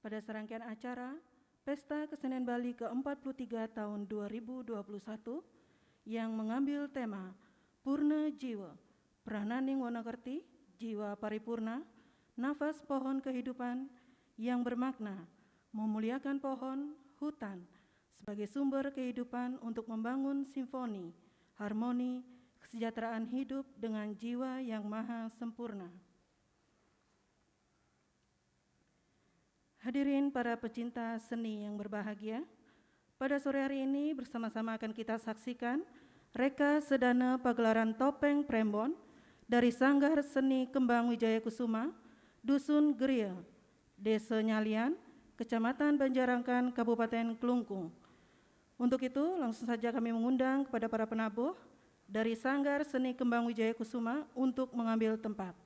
pada serangkaian acara Pesta Kesenian Bali ke-43 tahun 2021 yang mengambil tema Purna Jiwa, Prananing Wonokerti, Jiwa Paripurna, Nafas Pohon Kehidupan yang bermakna memuliakan pohon, hutan sebagai sumber kehidupan untuk membangun simfoni, harmoni, kesejahteraan hidup dengan jiwa yang maha sempurna. Hadirin para pecinta seni yang berbahagia, pada sore hari ini bersama-sama akan kita saksikan reka sedana pagelaran topeng Prembon dari Sanggar Seni Kembang Wijaya Kusuma, Dusun Geria, Desa Nyalian, Kecamatan Banjarangkan, Kabupaten Klungkung. Untuk itu, langsung saja kami mengundang kepada para penabuh dari Sanggar Seni Kembang Wijaya Kusuma untuk mengambil tempat.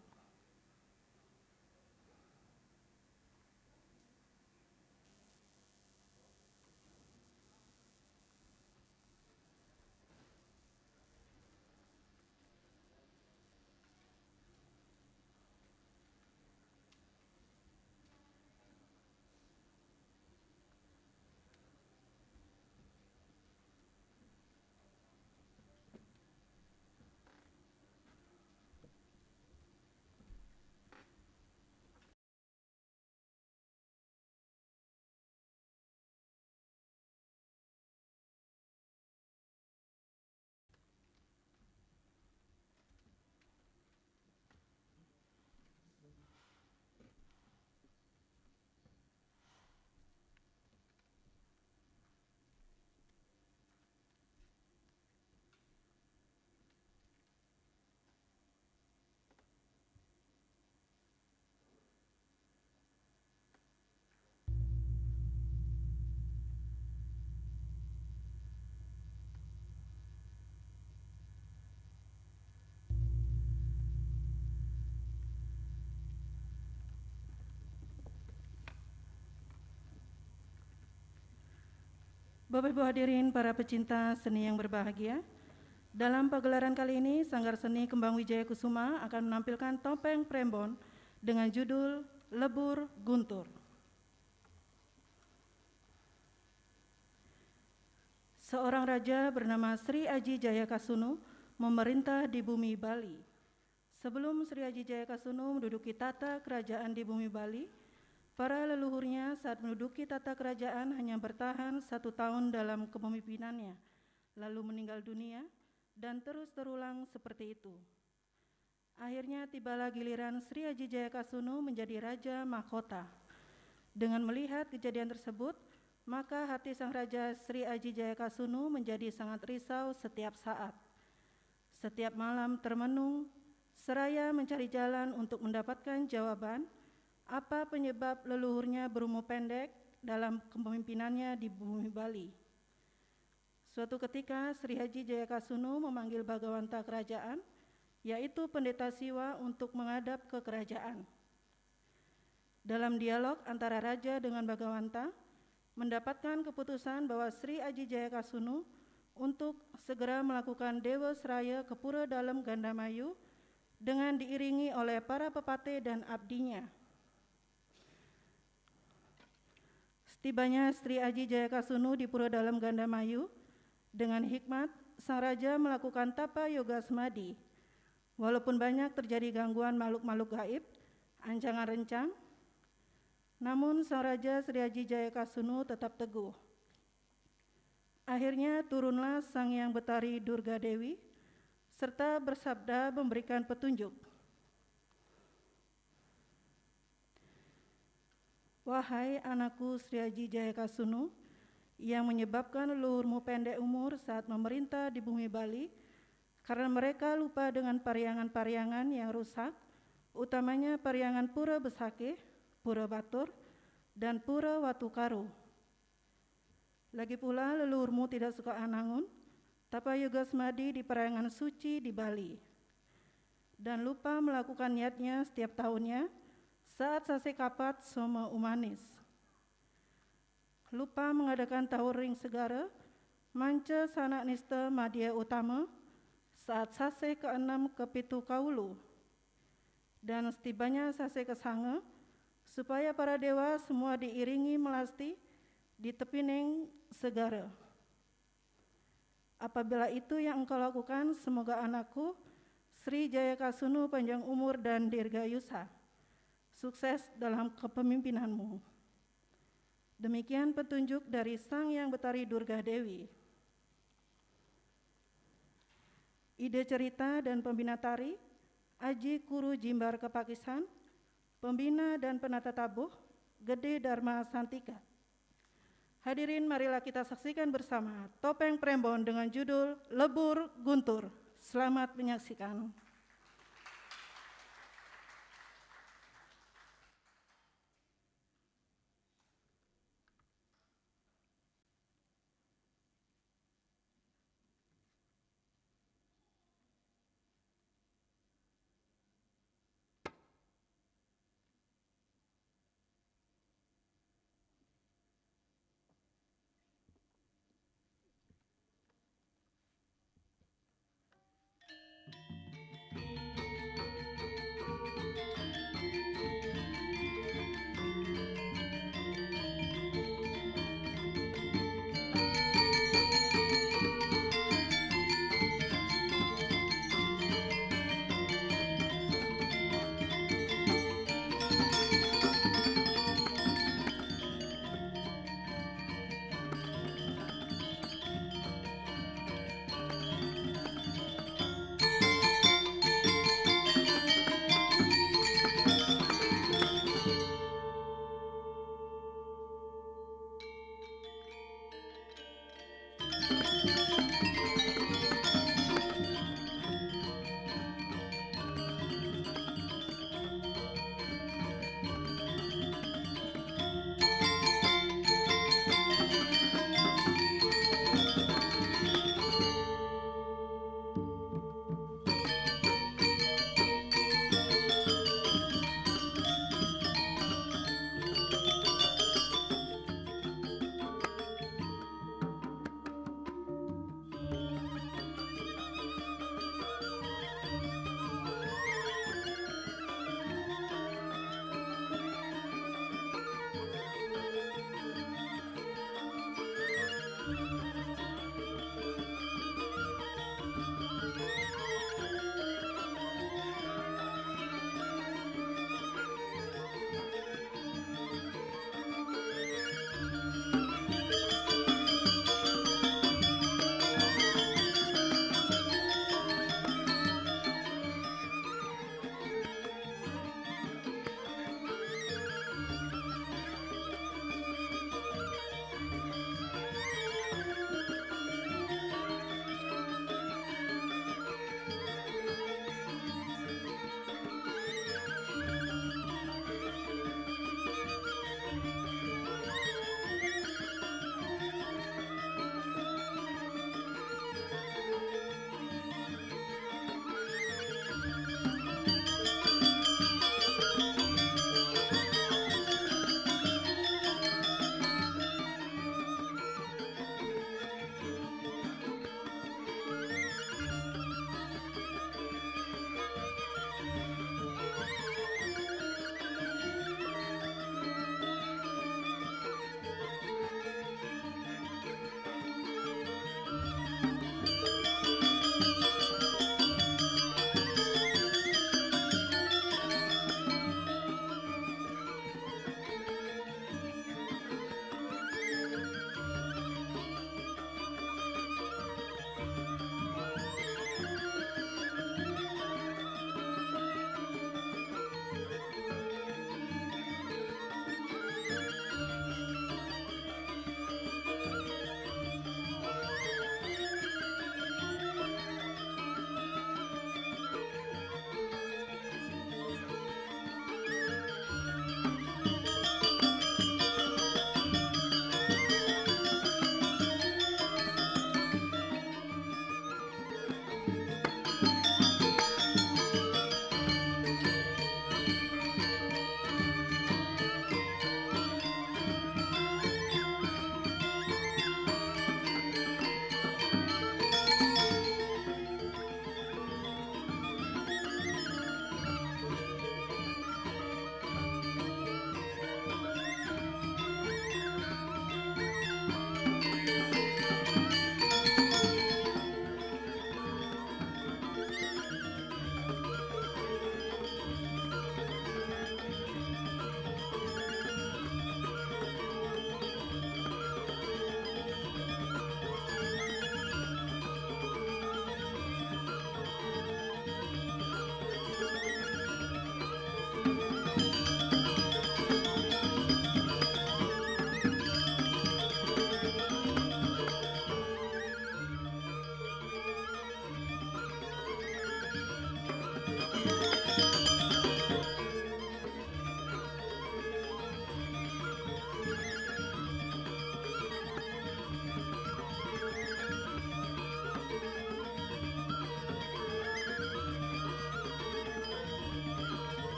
Bapak Ibu hadirin para pecinta seni yang berbahagia, dalam pagelaran kali ini Sanggar Seni Kembang Wijaya Kusuma akan menampilkan topeng Prembon dengan judul Lebur Guntur. Seorang raja bernama Sri Aji Jayakasunu memerintah di bumi Bali. Sebelum Sri Aji Jayakasunu menduduki tata kerajaan di bumi Bali, para leluhurnya saat menduduki tata kerajaan hanya bertahan 1 tahun dalam kepemimpinannya, lalu meninggal dunia, dan terus terulang seperti itu. Akhirnya tibalah giliran Sri Aji Jayakasunu menjadi Raja Mahkota. Dengan melihat kejadian tersebut, maka hati sang Raja Sri Aji Jayakasunu menjadi sangat risau setiap saat. Setiap malam termenung, seraya mencari jalan untuk mendapatkan jawaban apa penyebab leluhurnya berumur pendek dalam kepemimpinannya di bumi Bali. Suatu ketika Sri Aji Jayakasunu memanggil Bagawanta kerajaan, yaitu Pendeta Siwa, untuk menghadap ke kerajaan. Dalam dialog antara raja dengan Bagawanta, mendapatkan keputusan bahwa Sri Aji Jayakasunu untuk segera melakukan Dewa Seraya ke Pura Dalem Gandamayu dengan diiringi oleh para pepate dan abdinya. Setibanya Sri Aji Jayakasunu di Pura Dalem Gandamayu, dengan hikmat sang raja melakukan tapa yoga semadi. Walaupun banyak terjadi gangguan makhluk-makhluk gaib, ancangan rencang, namun sang raja Sri Aji Jayakasunu tetap teguh. Akhirnya turunlah Sang Hyang Betari Durga Dewi serta bersabda memberikan petunjuk. Wahai anakku Sri Aji Jayakasunu, yang menyebabkan leluhurmu pendek umur saat memerintah di bumi Bali, karena mereka lupa dengan pariangan-pariangan yang rusak, utamanya pariangan Pura Besakeh, Pura Batur, dan Pura Watukaru. Lagi pula leluhurmu tidak suka anangun, tapa yoga semadi di pariangan suci di Bali, dan lupa melakukan niatnya setiap tahunnya saat sase kapat soma umanis. Lupa mengadakan tauring segara, manca sanak nista madya utama saat sase ke-6 ke-7 kaulu. Dan setibanya sase ke-9, supaya para dewa semua diiringi melasti di tepining segara. Apabila itu yang engkau lakukan, semoga anakku Sri Jaya Kasunu panjang umur dan dirgayusa, sukses dalam kepemimpinanmu. Demikian petunjuk dari Sang Yang Betari Durga Dewi. Ide cerita dan pembina tari, Aji Kuru Jimbar Kepakisan, pembina dan penata tabuh, Gede Dharma Santika. Hadirin, marilah kita saksikan bersama topeng Prembon dengan judul Lebur Guntur. Selamat menyaksikan.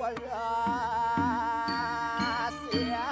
Wala siya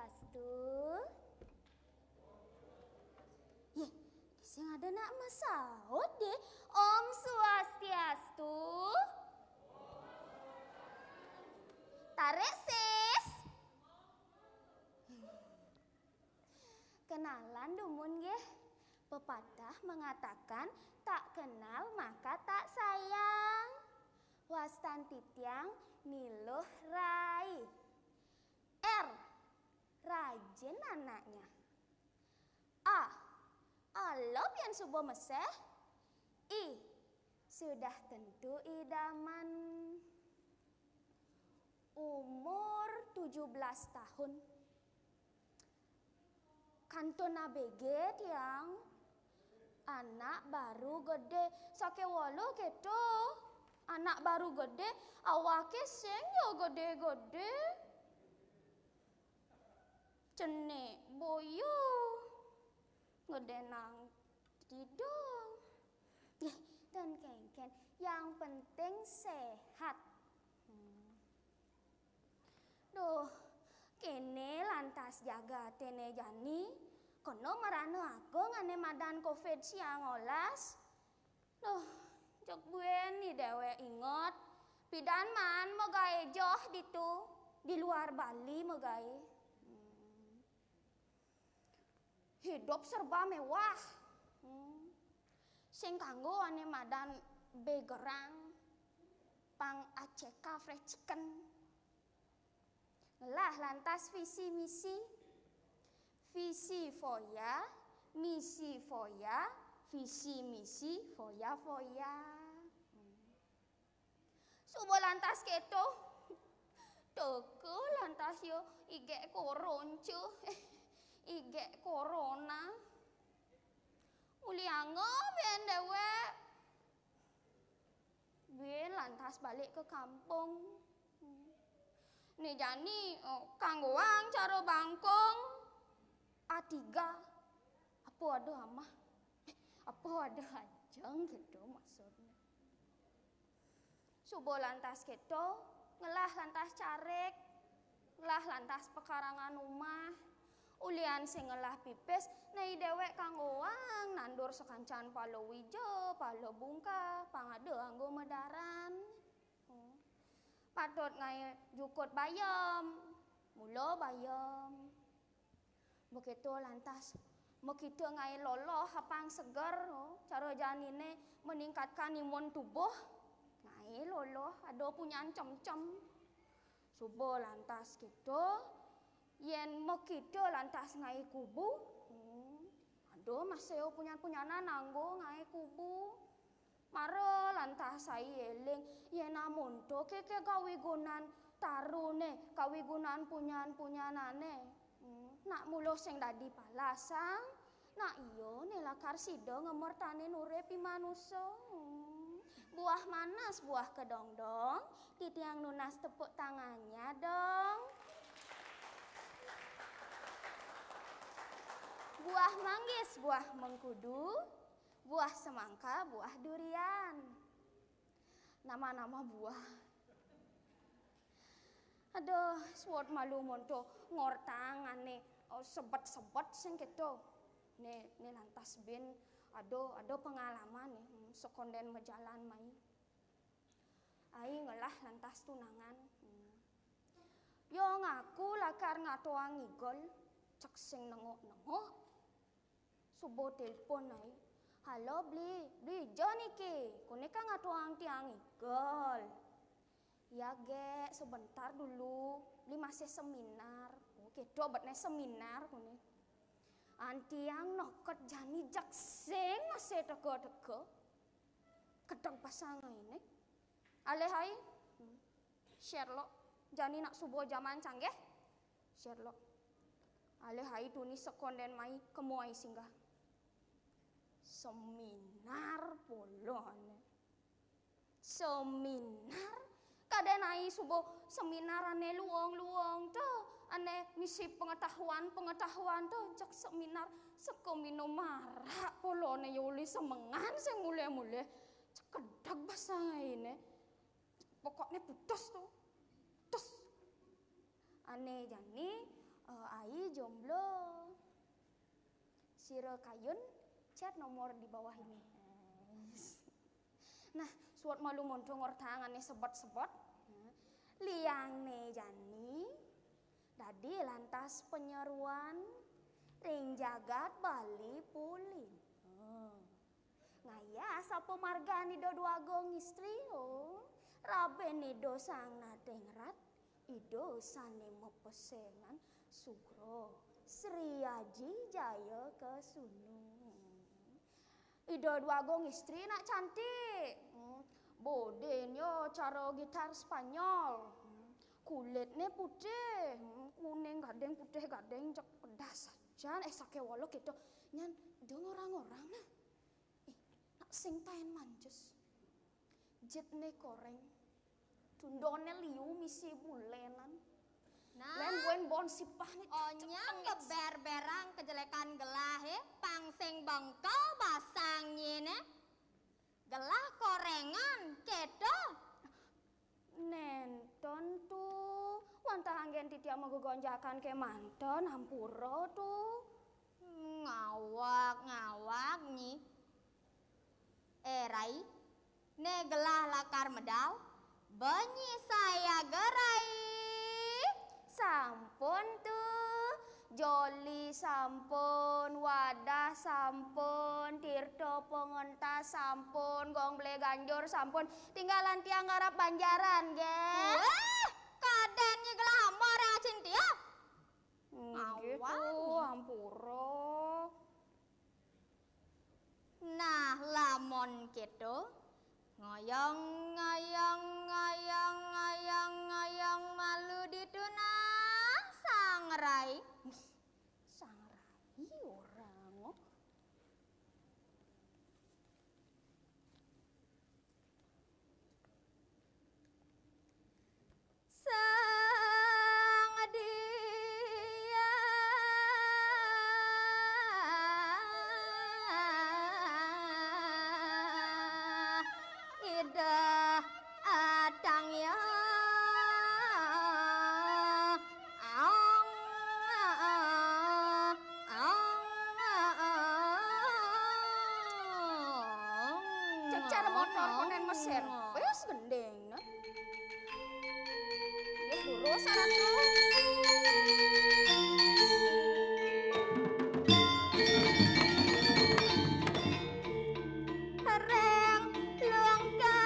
Swastiastu. Ye, sing ada nak masaud deh. Om Swastiastu. Tarik sis. Kenalan dumun ye. Pepatah mengatakan tak kenal maka tak sayang. Wastan titiang miluh rai. R. Rajin anaknya. A. Alop yang subuh meseh. I. Sudah tentu idaman. Umur 17 tahun. Kanton ABG tiang. Anak baru gede. Sake walu gitu. Anak baru gede. Awake sing yo gede-gede. Cenek boyo. Gede nang tidung. Dan kengken. Yang penting sehat. Duh, kene lantas jaga tene jani. Kono marano aku ngane madan covid siang olas. Duh, jok buen ni dewe ingot. Pidan man mogai joh ditu. Di luar Bali mogai. Hidup serba mewah. Sing kanggo ane madan begerang. Pang ACK fried chicken. Lah lantas visi misi. Visi foya, misi foya, visi misi foya foya. Subuh lantas keto. Toko lantas yo ige koroncu. Ige corona. Uliango ben dewe. Ben lantas balik ke kampung. Nih jani kanggoang caro bangkong. A3. Apa ada amah? Apa ada ajeng gitu maksudnya. Subuh lantas gitu, ngelah lantas carek, ngelah lantas pekarangan rumah, ulian sing ngelah pipis, nai dewek kanggoang, nandur sekancan palo wijo, palo bungka, pangade anggo medaran. Patut ngai jukut bayam, mulo bayam. Begitu lantas, begitu ngai loloh hapang seger, cara janine meningkatkan imun tubuh, ngai loloh, ada punya cem-cem. Subuh lantas gitu, yen begitu lantas ngai kubu, ada masih punya nanggo ngai kubu. Maro lantas saya eling, yen namun to keke kawigunan tarune, kawigunan punyan-punyanane. Nak mulo sing dadi palasang, nak iyo nela karsido ngemortane nurepi manusia. Buah manas, buah kedong-dong, titiang nunas tepuk tangannya dong. Buah manggis, buah mengkudu, buah semangka, buah durian. Nama-nama buah. Aduh, suat malu monto ngortang ane sebet-sebet sing gitu. Nih lantas bin ada pengalaman nih sekonden mejalan mai. Ai ngelah lantas tunangan. Yo ngaku lakar ngatoang ngigol, cek sing nengok-nengok. Subuh telepon ai. Halo beli jo niki, kunika ngatoang tiang ngigol. Ya ge, sebentar dulu, beli masih seminar. Oke, dobetnya seminar kuni. Anti yang noket jani jakseng masih teko-teko. Kedang pasangan ini. Alehai, Sherlock, jani nak subuh zaman canggih. Sherlock. Alehai tuni sekonden mai kemuai singgah. Seminar polone. Seminar kada nai subuh seminar ane luang tuh ane misi pengetahuan tuh cek seminar sekomino marah polone yuli semengan sing mulai cek kedak bahasa ini pokoknya putus tuh ane jani Ai jomblo. Sira kayun chat nomor di bawah ini. Nah, suat malu montong tangannya sebot-sebot. Liang jani. Dadi lantas penyeruan ring jagat Bali pulin. Ngaya sapa margani do duagong istri Rabeni do sang nadengrat. Ido sane mepesengan sugro Sri Aji Jaya Kesunu. Ido duagong istri nak cantik. Bodenyo cara gitar Spanyol. Kulitnya putih, kuning gading putih gading cek pedas saja. Sake wolo gitu. Nyan dong orang-orang nah. Nak sing taen manjes. Jetne koreng. Tundone liu misi bulenan. Nah, Len buen bon sipah nih. onyang keber-berang kejelekan gelah pangsing bengkel basang nyene. Gelah korengan kedo. Nenton tuh. Wantah anggen titia menggonjakan ke manton hampuro tuh. Ngawak nyi. Rai, ne gelah lakar medal. Benyi saya gerai. Sampun tuh. Joli sampun, wadah sampun, tirto pengentas sampun, gongle ganjur sampun, tinggalan tiang garap banjaran, ge. Kadennya gelah mora cintia. Gitu, hampuro. Nah, lamon gitu. Ngoyong malu ditunah sangrai. Sangrai orang. Sang dia ida atang ya Cek cara motor konen mesin, wes gendeng. Ya lurus saratu. Reng lungka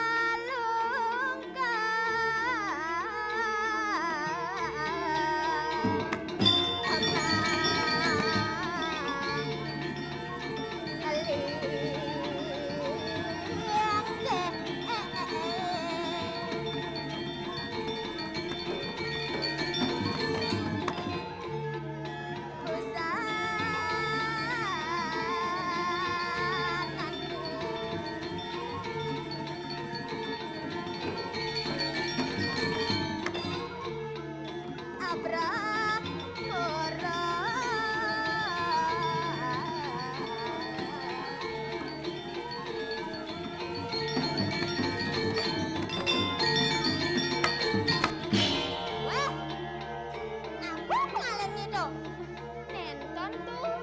Nenton tuh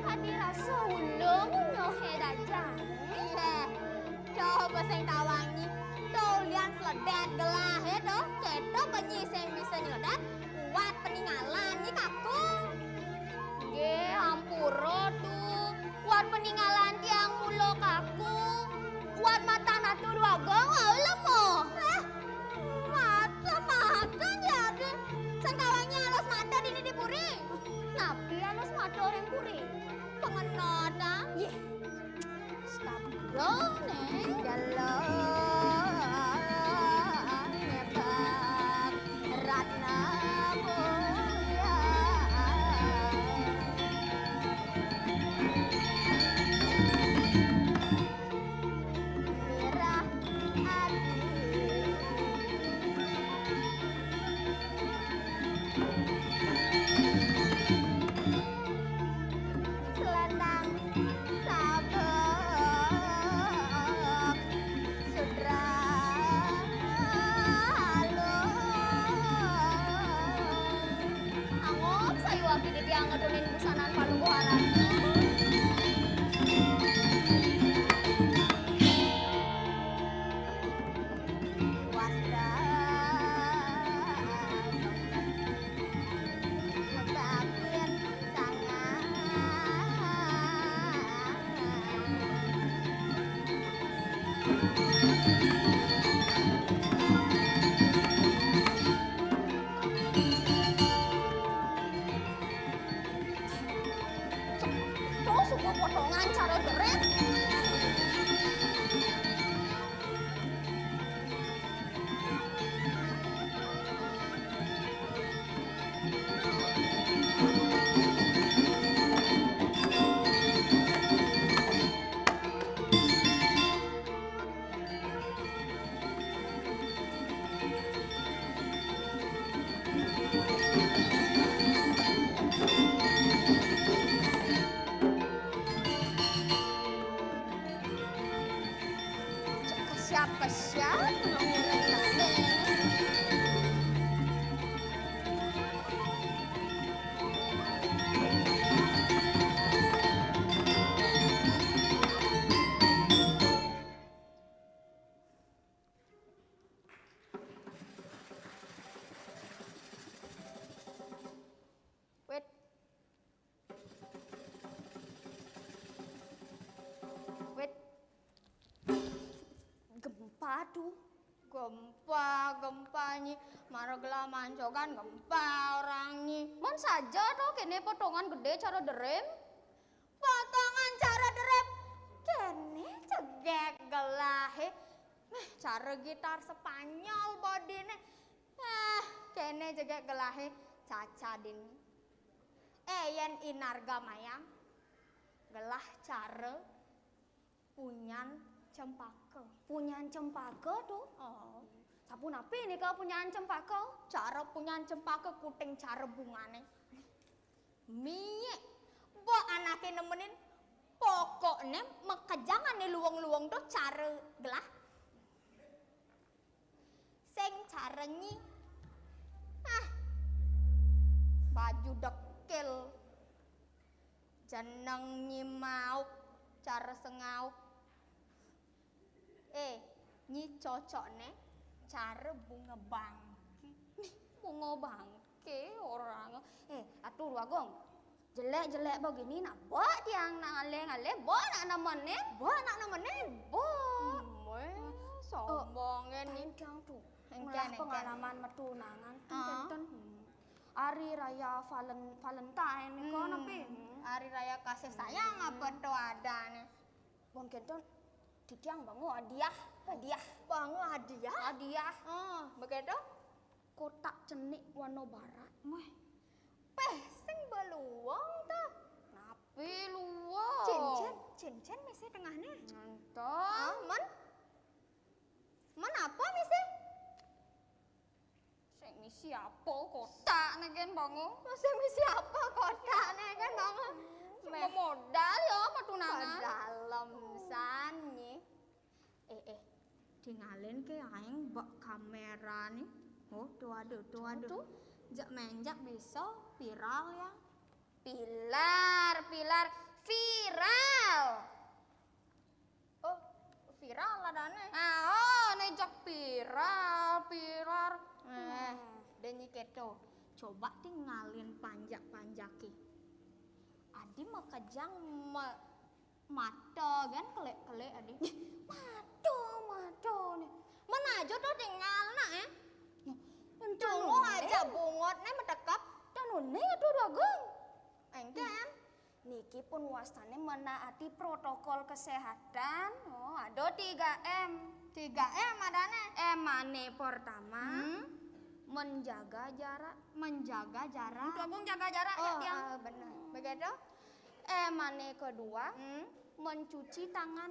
kadirasa ulung nyohe dajane. Coba sing tawangi lian seledet gelah itu keto benyi sing bisa nyeledet kuat peninggalan nih kaku. Ge hampuro tuh. Wan peninggalan tiang mulo kaku. Wan mata natu dua gong lemo. Mata jadi sing tawangi alus mata dini dipuri. Napi alus mata orang puri. Pengenota. Yeh. Stabilo neng. Nebak Ratna Mulia. Mirah selendang sabuk ngedunin busanan palugohanan. Terus semua potongan cara derep. Siapa Wait. Wait. Gempa tuh. Gempa nyi. Maragela mancokan gempa orang nyi. Mon saja toh kene potongan gede cara derem. Potongan cara derem. Kene cegek gelahe. Cara gitar Spanyol bodine. Kene cegek gelahe cacadin. Yen inarga mayang. Gelah cara punyan cempaka. Punyan cempaka tuh? Oh. Sapun api nih kau punyan cempaka? Cara punyan cempaka kuting cara bungane. Mie, bo anaknya nemenin. Pokoknya mekejangan nih luang-luang tuh cara gelah. Sing cara nyi. Baju dekil. Jeneng nyi mau cara sengauk. Nyi cocok nih cara bunga bangke. Bunga bangke orang. Atuh wagong. Jelek-jelek begini nak buat yang nak ale-ale, buat nak nemenin, sombongin nih. Engkang tuh. Malah pengalaman metunangan enten. Hari raya Valentine nih kok napi. Hari raya kasih sayang apa tuh ada nih. Bon kenton Ditiang bangu hadiah. Bangu hadiah. Begitu? Kotak cenik warna barat. Sing beluang tuh. Napi luang. Cincin misi tengahnya. Nonton. Man apa misi? Sing misi apa kotak nih kan bangu? Sing misi apa kotak nih kan bangu? Semua modal ya matunangan. Dalam sanyi. Tinggalin ke aing bak kamera nih. Tuh ada. Jak menjak bisa viral ya. Pilar viral. Viral adane. Nejak viral. Denyi keto. Coba tinggalin panjak-panjaki. Adi makajang mata kan kelek adi. Mata nih. Mana aja tuh tinggal nak ya. Tunggu aja bungot nih mendekat. Dan ini tuh dagang. Enggan. Niki pun wastane menaati protokol kesehatan. Ada 3M. 3M adane. Mane pertama. Menjaga jarak. Untuk aku jaga jarak ya tiang. Benar. Begitu? Mane kedua. Mencuci tangan.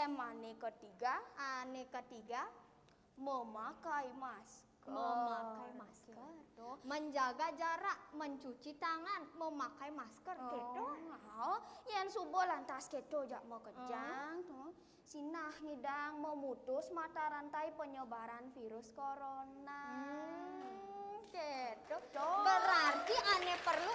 Mane ketiga. Memakai masker. Menjaga jarak, mencuci tangan, memakai masker gitu. Yang subuh lantas gitu jak mau kejang sinah ngidang memutus mata rantai penyebaran virus corona. Gitu. Berarti ane perlu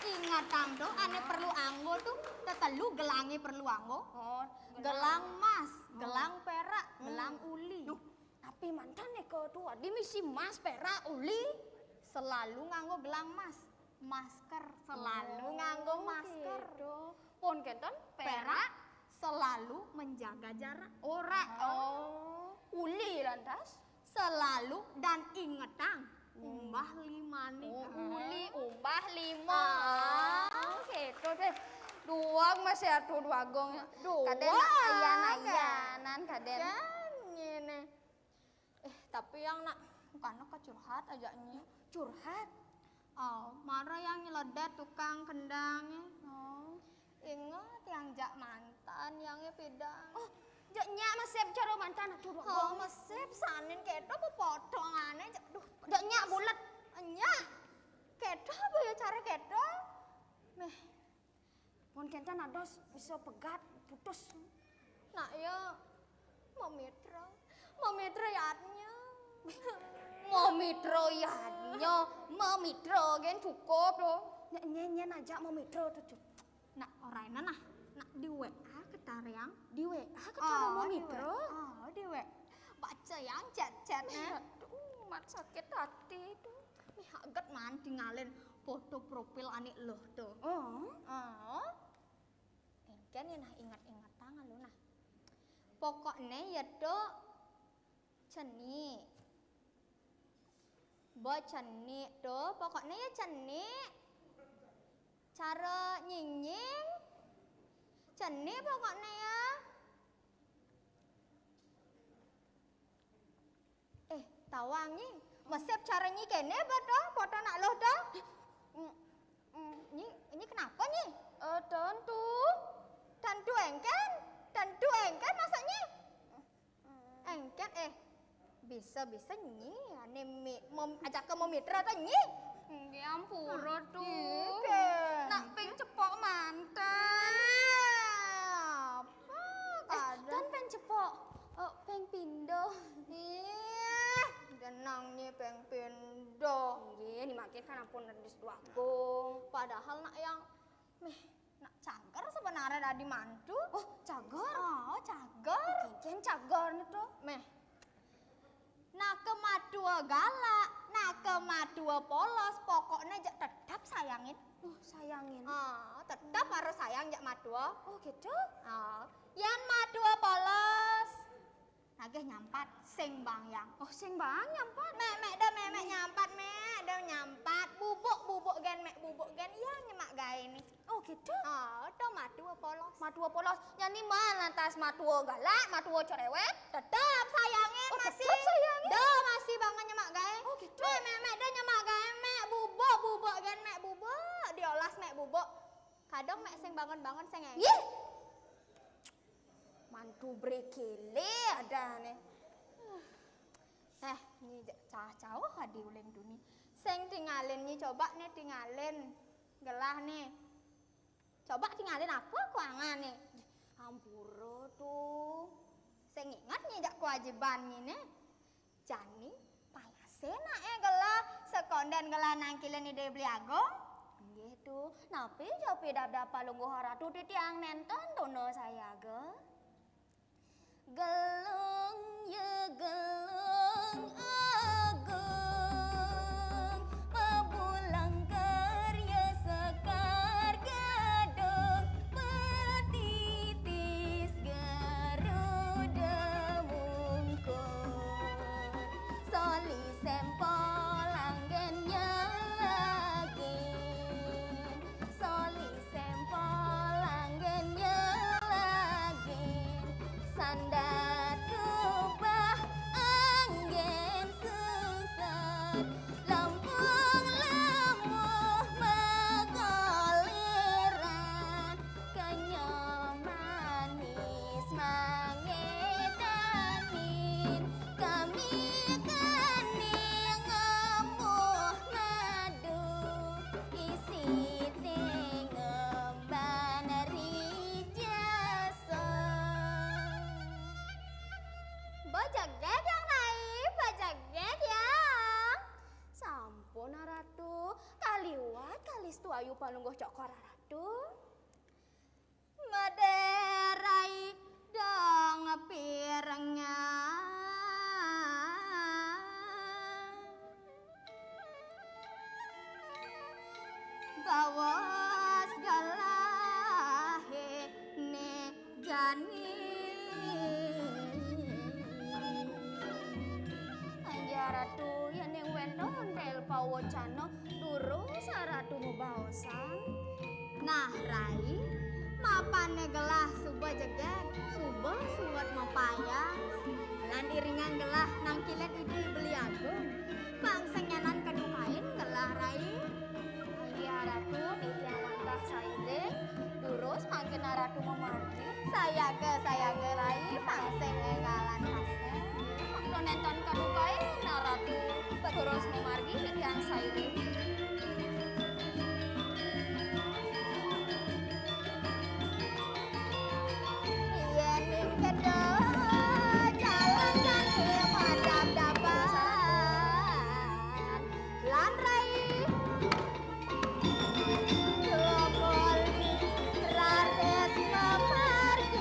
ingatan tuh, ane perlu anggo tuh tetelu gelangi perlu anggo. Oh, Gelang emas, gelang perak, gelang uli. Duh, tapi mantan eko tuh adi misi mas perak uli. Selalu nganggo gelang emas. Masker selalu nganggo masker. Gitu. Pon kenton Perak selalu menjaga jarak. ora. Oh, uli lantas. Selalu dan ingetang umbah limane. Uli umbah lima. Gitu deh. Duang masih atuh duagong. Kaden ayan-ayanan kaden. Ngene. Tapi yang nak karena kecurhat aja nya. Curhat. Oh, marah yang nyeledet tukang kendangnya. Oh. Ingat yang jak mantan yangnya pedang. Oh, jaknya masih bicara mantan atuh Oh, duagong. mesip sanin keto potongane. Duh, Jaknya bulat. nya. Keto apa ya cara keto? Meh, Pon kenton ados bisa pegat putus. nak ya mau mitra yatnya. Memitro yadnya, memitro gen cukup loh. Nyanyian aja memitro tuh Cuk. Nak orangnya nah, nak di WA ketariang. Di WA ketemu memitro. Oh, di WA. Baca yang chat-chatnya. Aduh, mat sakit hati itu. Nih aget man tinggalin foto profil anik loh tuh. Oh, Oh. Kan ya nah ingat-ingat tangan lu nah. Pokoknya ya tuh ceni. Ceni tuh pokoknya ya ceni. Cara nyinying. Ceni pokoknya ya. Tawangi. Mesep caranya kene betul foto nak loh tuh. Ini kenapa nih? tentu. Tentu engken masaknya. Engken bisa nyi ane ajak ke mitra tuh nyi. Nggih ampura tuh. Gitu. Nak ping cepok mantan. Apa Dan peng cepok. Peng pindo. Ih, denangnya peng pindo. Nggih, dimakin kan ampun redis duagung. Padahal nak yang nak cagar sebenarnya dari mantu. Oh, cagar. Oh, cagar. Kincen cagar itu. Meh. Nak kemadua galak, nak kemadua polos, pokoknya tetap sayangin. Sayangin. Tetap harus sayang jak madua. Oh, gitu. Yang madua polos. Nagih nyampat sing bangyang. Oh, sing bang nyampat. Mek nyampat, nyampat. Bubuk gen iya nyemak gawe ini. Oh, gitu. Tuh madua polos. Matua polos. Nyanyi mana lantas matua galak, matua cerewet? Tetap sayangin Oh, masih. tetap sayangin. Dah masih banget nyemak gawe. Oh, gitu. Mek dah nyemak gawe mek bubuk gen mek bubuk. Diolas mek bubuk. Kadang mek sing bangun sing engke. Ih. Mantu brekele ada nih. Ini jauh hadi uling duni. Sing tinggalin nih coba nih tinggalin. Gelah nih. Coba tinggalin apa kuangan nih? Ampura tuh. Sing ingat nih jak kewajiban nih. Jani payasena gelah sekonden gelah nangkilen ide beli agong. Nggih tuh. Napi jape dada palungguh haratu titiang nenten dono saya ge. Gelung ya gelung agung mebulang karya sekar gadung petitis garuda mungkur soli sempol anggennya lagi soli sempol anggennya lagi sandat kubah kaliwat kalis tu ayu palungguh cokor ratu. Maderai dong pirengnya bawa segalahe ne jani Anja ratu yang wendon del pawocano duru saratu mubaosan. nah rai mapane gelah suba jeget suba suwat mapayas lan iringan gelah nangkilet idi beli agung bangsenyanan kedukain gelah rai Anja ratu yang mantah saide durus makin ratu memargi. saya ke rai pangseng ngalan kasih Waktu nonton kadukai naratu durus memargi yang saide. yen kedo jalan kaki madap dapat lan rai Jogoli rares memargi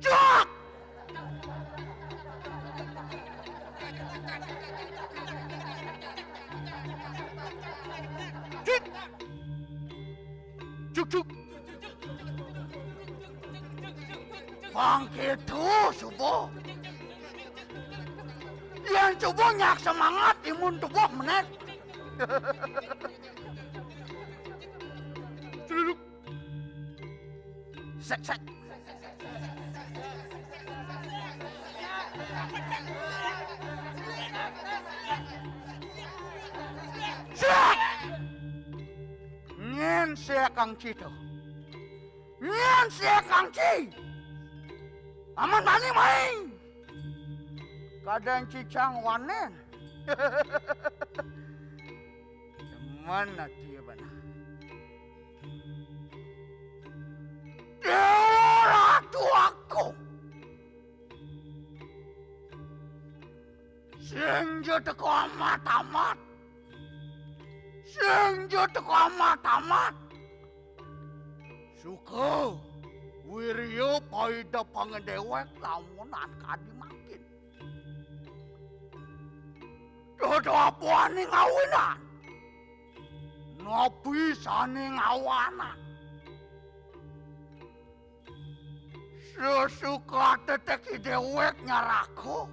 Cak! cuk. Pangkitu subuh. Yang subuh nyak semangat imun tubuh menek. Celuluk. Sek. Sek. Nyen saya Kang Cito. Nyen saya Kang Ci. Aman bani main. Kadang cicang wanen. Mana dia bana? Dewa ratu aku. Senja teko amat-amat. Senja teko amat-amat. Suka wiryo paida pangedewek lamunan kadi makin. Dodo apuani ngawinan. Ngopi sani ngawanan. Sesuka teteki dewek nyarako.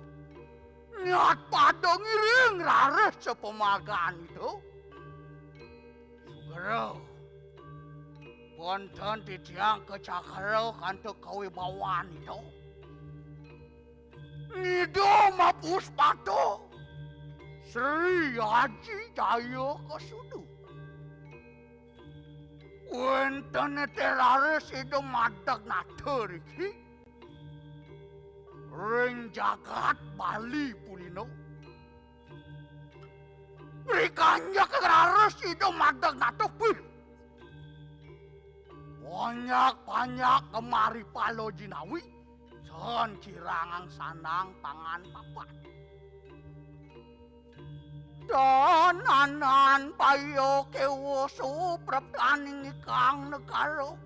Nyat pada ngiring rares sepemagaan itu. Sugero. Ponten titiang kecakaro kanto kawibawaan itu. Nido mapus pato. Sri Haji Jaya Kesudu. Wenten teraris itu madak nateriki. Ring jagat Bali Pulino. Rikanya teraris itu madak natupih. Banyak kemari palo jinawi. Son cirangang sanang tangan papat. Dananan payo kewoso praplaning ikang negaro.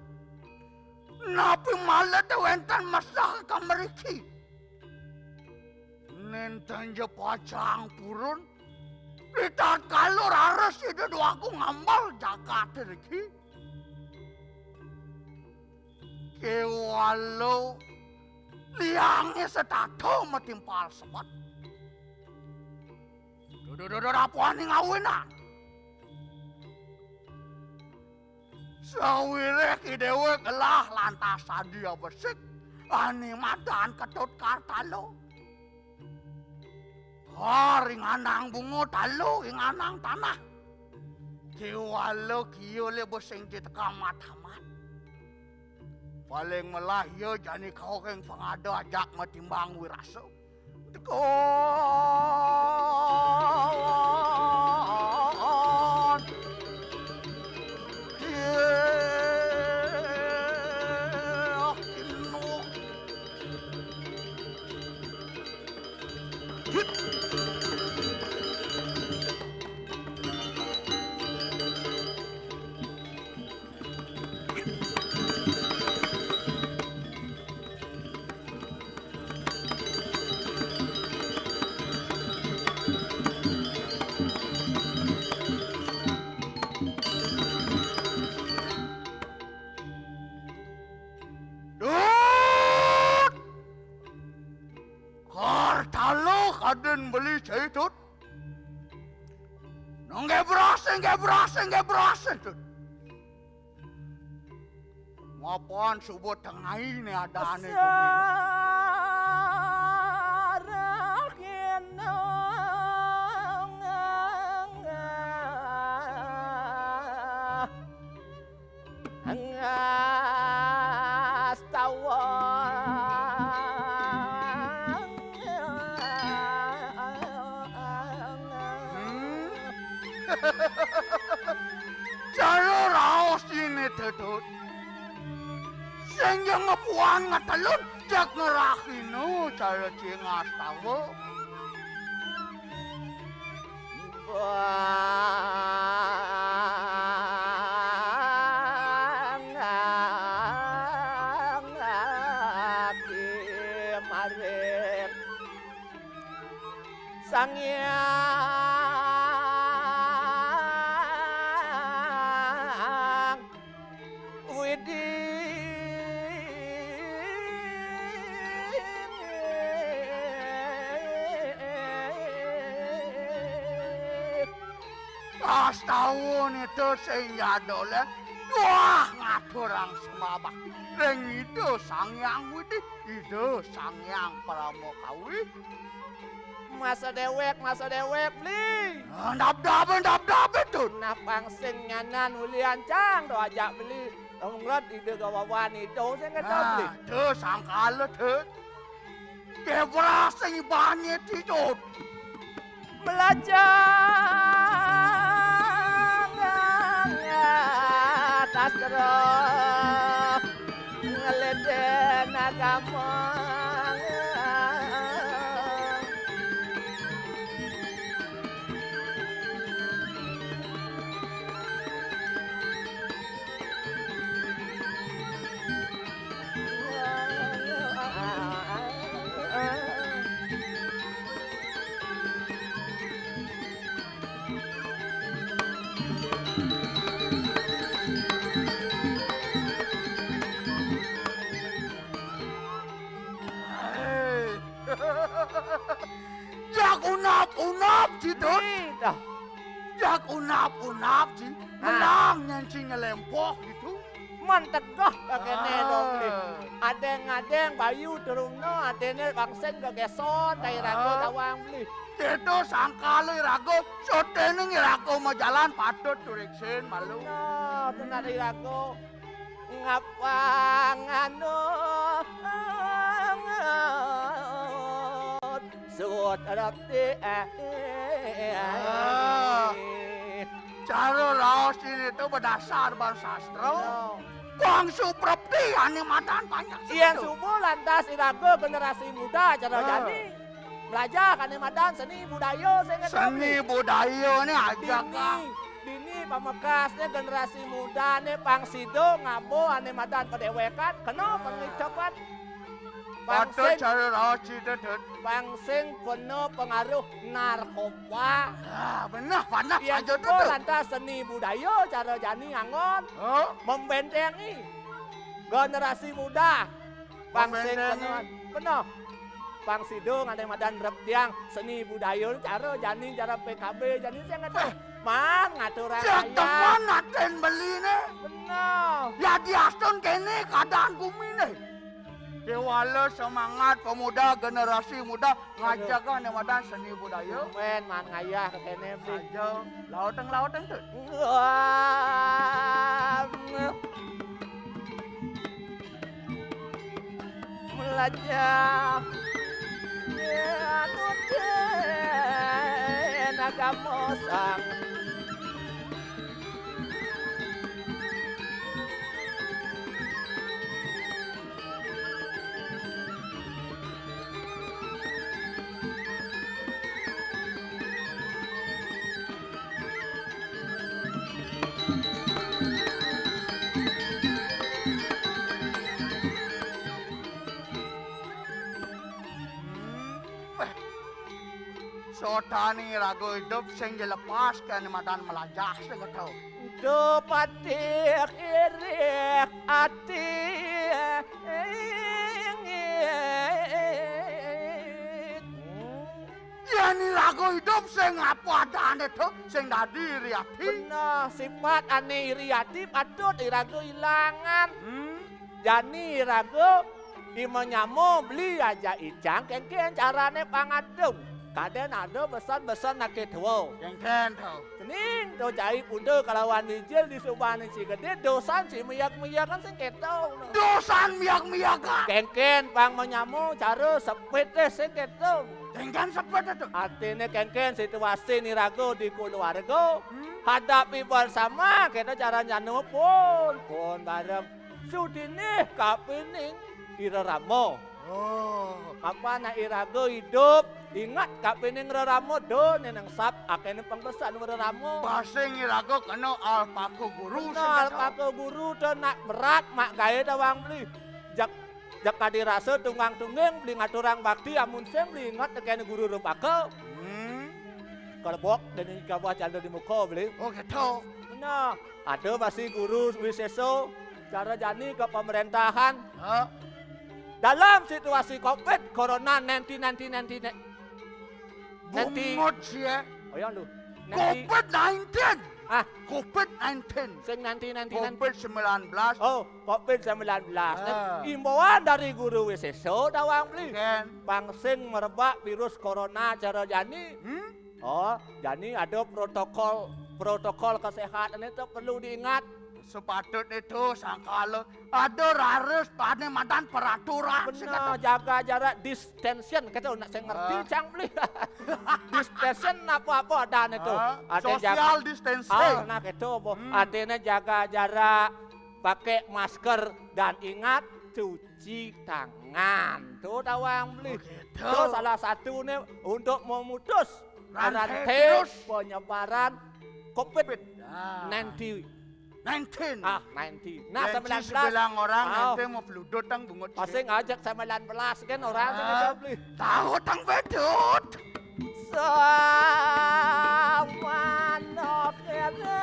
Napi malah wenten masak kameriki. Nenten je pacang purun. Kita kalau raras itu aku ngambal jagat riki. Kewalo liangnya setato matimpal sebat. Dodo rapuan yang ngawinan. Sawire kidewe kelah lantas sadia besik. Ani madan ketut kartalo. Ring anang bungo talo ing anang tanah. Kiwalo kiyo le besing ditekamat-hamat. Paling melah yo jani kau keng pangado ajak matimbang wiraso. Tekon. Aden beli cetut. Nggak berasa tut. Mapan subuh tengah ini ada aneh Cara raos ini tetut. Sehingga ngepuan ngetelun jak ngerahinu cara cengas tahu. Maret sangyang Pas tahun itu sehingga dolen, wah ngaturang semabak. Reng itu sangyang widi, itu sangyang pramokawi. Masa dewek beli. Dap itu. Nah pangsing nyanan ulian cang do ajak beli. Ngeliat ide gawawan itu saya nggak tahu beli. Tuh sangkala tuh. Kebra sing banyak itu. Belajar atas terus ngeleden agama. Jak unap gitu. Dah. Jak unap sih. Menang nyancing ngelempok gitu. Mantegah kakene dong beli. Adeng bayu turungno adene bangsen kegeson dari rago tawang beli. Itu sangkala rago sotene rago mau jalan patut turiksin malu. Nah, benar dari rago. Ngapang anu suot adapti Cara laos ini itu berdasar bersastra. Bang Suprapti animatan banyak. Siang subuh lantas irago generasi muda cara jadi belajar animatan seni budaya seni budaya ini aja kak. Dini pamekasnya generasi muda nih pangsido ngabo animatan pedewekan kenapa pengicopan Patut cara laos itu. Pangsing penuh pengaruh narkoba. Benar panas Yang aja itu tuh. lantas seni budaya cara jani angon membentengi generasi muda. Pangsing penuh pangsido ngade madan reptiang seni budaya cara jani cara PKB jani saya nggak man ngaturang Jak kaya. teman naten beli nih. Benar. Ya diasun kene keadaan bumi nih. Dewala semangat pemuda generasi muda ngajak animatan seni budaya. Men man ngayah kene beli. Aja lauteng tuh. Belajar ya nuden agama sang Sotani rago hidup sing dilepaskan madan melajah segetau. do patik irik ati Yani rago hidup sing apa adane tuh sing dadi riati. bener sifat ane iriati patut irago ilangan jani irago imenyamu beli aja icang kengken carane pangadung kaden ada besan-besan nakit wo Kengken tuh. kening do jai punde kalawan dijil di subane si gede dosan si miyak-miyakan sing keto Dosan miyak-miyakan. kengken pang menyamu cara sepit teh sing keto Kengken sepeda tuh. artine kengken situasi nirago di keluarga hadapi bersama kita cara nyanu pun bareng sudine kapining iraramo apa na irago hidup ingat kapining raramo do nenang sap akene pangbesan raramo Basing irago kena alpaku guru Nah, segetau. pakai guru dan nak berat mak gaya dawang beli jak kadirasa tunggang tunggeng beli ngaturang bakti amun sem beli ingat kene guru rupake kalebok dan ikabah canda di muka beli Oh gitu. nah ada masih guru wiseso cara jani ke pemerintahan dalam situasi covid corona nanti Bungut sih ya. oh ya lu COVID-19. Ah, COVID-19. sing nanti. COVID-19. Oh, COVID-19. Ah. Imbauan dari guru WSSO Tawang Beli. Ken. Pangsing merebak virus corona cara jani. Oh, jani ada protokol kesehatan itu perlu diingat. Sepatut itu sangkala ada rares tane madan peraturan. Benar, jaga jarak distancing. Kita nak saya ngerti cang Beli. Distancing apa-apa dan itu. Social distancing. Nah itu, artinya jaga jarak, pakai masker dan ingat cuci tangan. Tuh Tawang Beli. Itu salah satu nih untuk memutus rantai penyebaran COVID-19. 19. 19. Nah, 19. Sebelang orang nanti mau fludut tang bungut. Pasti ngajak 19 kan orang sini Beli. Tahu tang bedut. Sama nok kayu.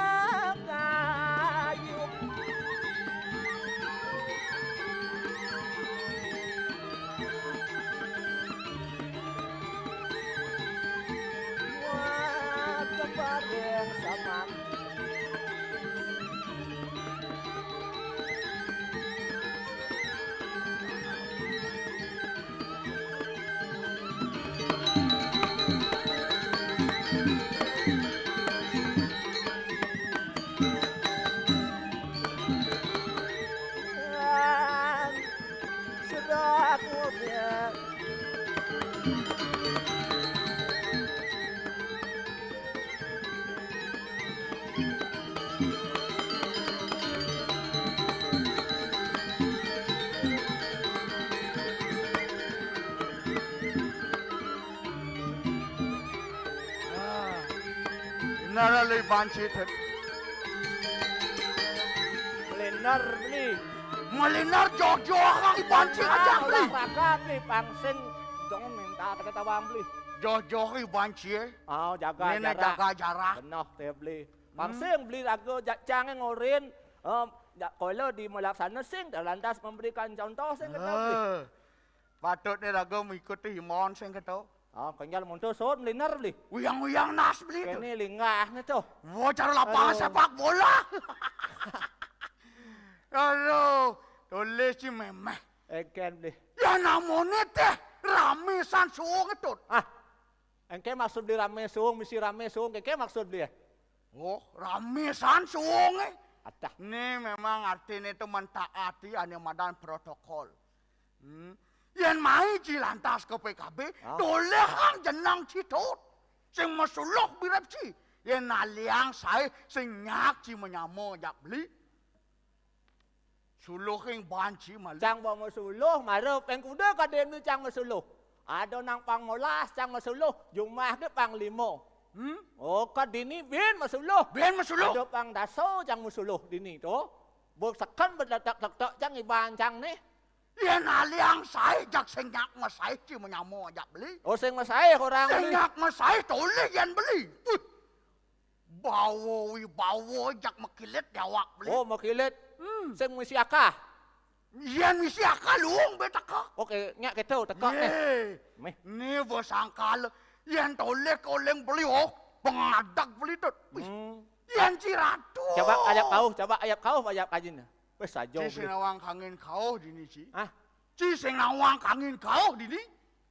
Wah, kebareng sama. Sudah aku biar. Nara le banci thet. Melinar Beli. Melinar jojo kang banci aja beli. Olahraga Beli pangsing dong minta kata Tawang Beli. Jojo ki banci. Oh, jaga Nenek jarak. jaga jarak. Benar teh Beli. Pangsing Beli raga jangan ngorin. Kalau di melaksana sing lantas memberikan contoh sing kata Beli. Patut ni raga mengikuti himbauan sing kata. Kenyal muntul sot melinar Beli. Uyang-uyang nas beli tu. Kini linggah ni tu. Wah, cara lapangan sepak bola. Aduh, tulis si memeh. Eken Beli. Ya namanya teh rame san suung itu. Engke maksud Beli rame suung, misi rame suung. Engke maksud Beli. Oh, rame san suung Atah. Ini memang artinya itu mentaati ane madan protokol. Yang mai ji lantas ke PKB, toleh hang jenang citut. Sing masulok birap ci. Yang naliang saya sing nyak ci menyamo jak beli. Suluh yang banci malu. Cang bawa masuluh, marah pengkuda kadem ni cang masuluh. Ada nang pang molas cang masuluh, jumlah ke pang limo. Oh, kadini bin masuluh. Ben masulok. Ada pang daso cang masuluh dini tu. Buk sekan berletak-letak cang iban cang ni. Yang naliang saya jak sing nyak masai ci menyamo jak beli. Oh, sing masai orang Sing beli. nyak masai toleh yang beli. Bawo jak makilit jawak beli. Oh, makilit. Sing misi akah. Yan misi akalung betaka. Oke, nyak kita tekak ni. Meh. Ni bersangkal yan toleh koleng beli oh pengadak beli tu. Yan ciratu. Coba ayap kau ayap kajin. Wes saja. Ci sinawang kangin kau dini ci. Ah, Ci sinawang kangin kau dini.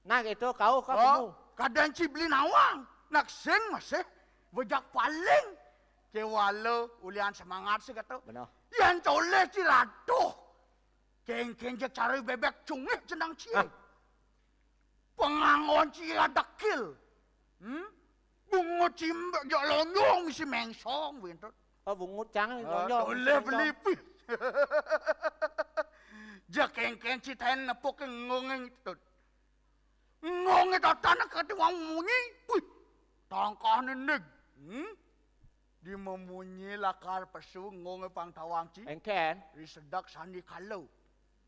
nah itu kau kamu. Kadang ci beli nawang. Nak sing masih bejak paling. Kewala ulian semangat sih kata. Benar. Yan toleh ciratu. Keng-keng je cari bebek cungih jenang ci. Pengangon ci ada kil. Bungo cimbek jak lonyong misi mengsong wintot. Oh, bungut cang. Toleh beli pi. Jak keng-keng ci ten nepuk ngongeng itu. Ngongeng itu tanah kati wang munyi. Wih, tangkah nenek. Di memunyi lakar pesu ngongeng pang tawang ci. Engken. Risedak sandi kalau.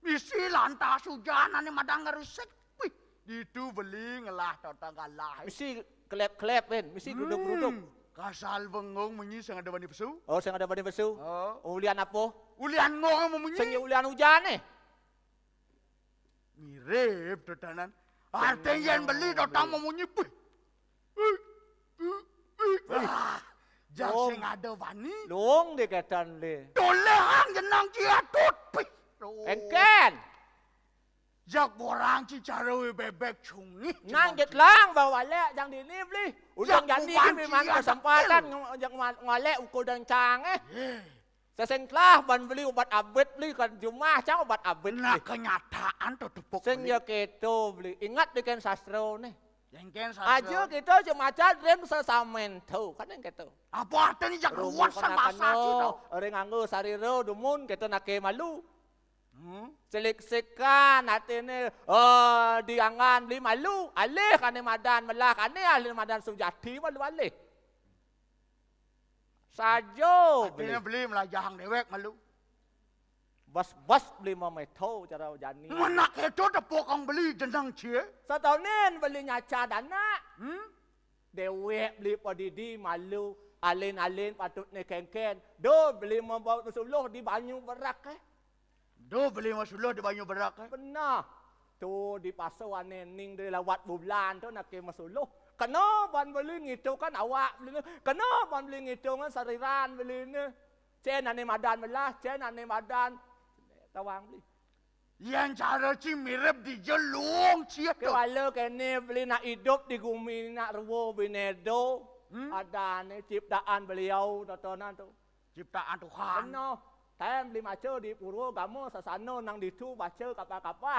Misi lantas hujan ane madang ngerisik. Wih, itu beli ngelah tata galah. Mesti kelep-kelep kan, mesti duduk-duduk. Kasal bengong munyi sing ada bani pesu. Oh, sing ada badai besu. Oh. Ulian apa? Ulian ngongeng memunyi. Sing ulian hujan ni. Mirip dodanan. Artinya yang beli datang memunyi. Jak Long. sing ada wani. Luong di ketan li. Toleh hang jenang ciatut. Pih. Engken. Jak borang ci cara bebek cungi. Nang jet lang bawa lek jang di ni beli. Udang Jak jadi kubanci memang ada kesempatan jak ngalek ukur dan cang Sesengklah ban beli obat abet beli kan jumah cang obat abet Nah beli. kenyataan tuh tepuk Seng ya keto beli. Ingat dengan sastra ni. Jengken Aja kita cuma cadrem sesamen tu. Kan yang keto. Apa artinya jak luas sama sasi tau. Orang nganggo sariro dumun kita nak ke malu. Selik-sekan hati ni diangan beli malu. Alih kan madan melah kan ahli madan sujati malu alih. Sajo Artinya beli melajahang dewek malu. bos beli memeto cara jani. Mana itu tepuk kang beli jenang cie. Setahun beli nyaca dana. Dewek beli padidi malu. Alin-alin patut ni ken-ken. Do beli membawa suluh di banyu berak Do beli masuluh di banyu berak. Benar. Tu di pasar ning dari lawat bulan tu nak ke masuluh. Kena ban beli ngitung kan awak beli ni. Kena ban beli ngitung kan sariran beli ni. Cen ane madan belah, cen ane madan tawang beli. Yang cara ci mirip di jelung cie tu. Kewala kene beli nak hidup di bumi nak ruwo binedo. Ada ni ciptaan beliau tontonan tu. Ciptaan Tuhan. Benar. Saya beli maca di Purwogamo sasano nang ditu baca kapal-kapal.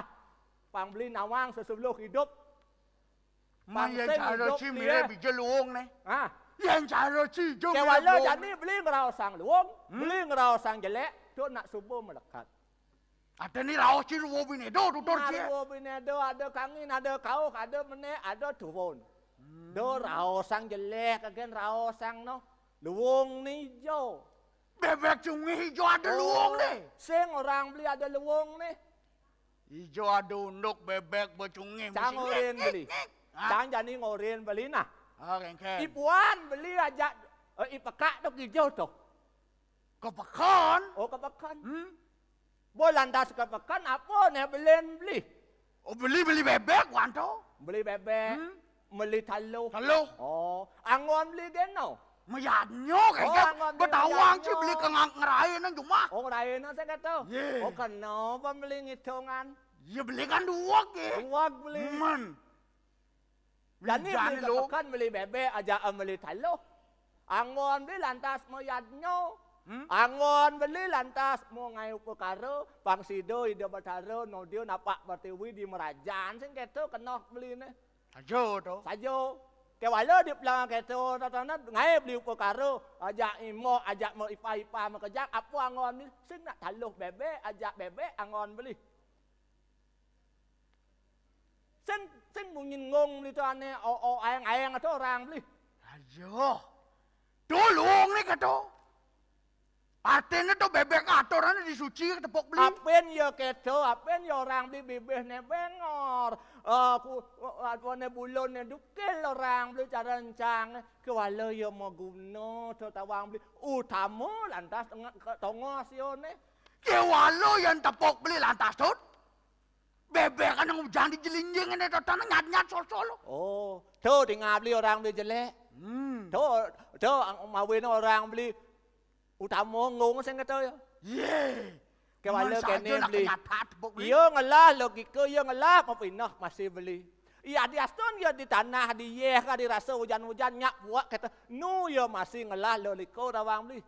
Pang beli nawang sebelum hidup. Yang cara ci mirip di jelung ni. Ah. Yang cara ci jom Kewala jani beli ngerau sang luang, beli ngerau sang jelek, tu nak subuh melekat. Ada ni rawas ci ruwo bini do tutur cie. Ada binedo, ada kangin, ada kau, ada menek, ada turun. Do rau sang jelek, kagen rau sang no. Luang ni jo. Bebek cungi hijau ada luang ni. Seng orang beli ada luang ni. Hijau ada unduk bebek bercungi. Cang oren beli. Cang jani ngoren beli nah. Ken. Ipuan beli aja ipekak tu hijau tu. Kepekan. Oh kepekan. Bolandas kepekan apa ni beli. Oh beli bebek wanto. Beli bebek, beli taluh. Kalau Oh, angon beli geno. Mayadnyo Oh, kan. angon beli Betawang mayadnyo. ci beli ngerain nang cuma. Oh, lain saya kata. Yeah. Oh, kenapa beli ngitungan? Ya beli kan dua ke. Uang beli. Man. Jadi Jangan beli lu. kepekan beli bebek aja beli taluh. Angon beli lantas mayadnyo. Angon beli lantas mau ngayu perkara, pangsido ide bataro, nodio napak bertiwi di Merajan, sing keto kena beli ni. Ajo tu. Sajo, kewala di pelang keto, tatana ngayu beli perkara, ajak imo, ajak mau ipa makejak, apa angon ni, sing nak taluh bebek, ajak bebek angon beli. Sing mungkin ngong itu ane, ayang atau orang beli. Ajo. Tolong ni kata. Artinya tu bebek atoran disuci tepuk beli. Apen ya keto, apen ya orang beli bibih ne bengor. Aku ne bulon ne dukel orang beli cara rencang. Kewala ya mau guna tu tawang beli. Utama lantas tengah sione. Kewalo yang tepuk beli lantas tu. Bebek kan yang hujan di jelinjing ini tu tanah nyat sol. Oh, tu dengar beli orang beli jelek. Tu mawin orang beli. Utama ngong saya kata ya. Ye. Kewala kene beli. beli. Ia ngalah logika, ia ngalah mapinah masih beli. Ia di aston ia di tanah di yeh ka di rasa hujan-hujan nyak buat kata nu ia masih ngalah logika rawang beli.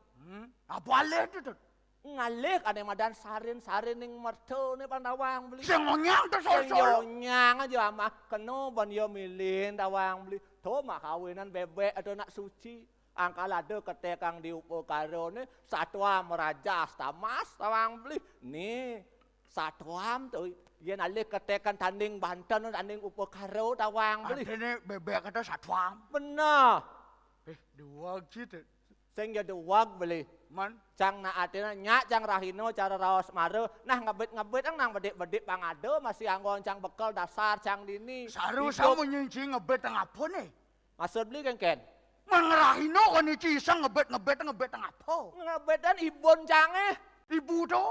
Apa alih tu tu? Ngalih ane madan sarin ning merto ni pandawang beli. Sengonyang tu sol. Nyang aja mah kena ban ia milin dawang beli. To mak kawinan bebek atau nak suci. Angkal ada ketekang di upokaro ni satwa merajas tamas tawang beli. Ni satwam tu ia nalih ketekan tanding Banten tanding upokaro tawang beli. Artinya bebek kata satwam. Benar. Dua gitu. Sing ya duwag beli. Man. Cang na atina nyak cang rahino cara rawas mare. Nah ngabet ang bedik pangado masih anggon cang bekal dasar cang dini. Saru sama nyincing ngebet tengah apa ni? Maksud beli kan? Mengerahino kan ni cisang ngebet tengah apa? Ngebetan ibon cange. Ibu tu?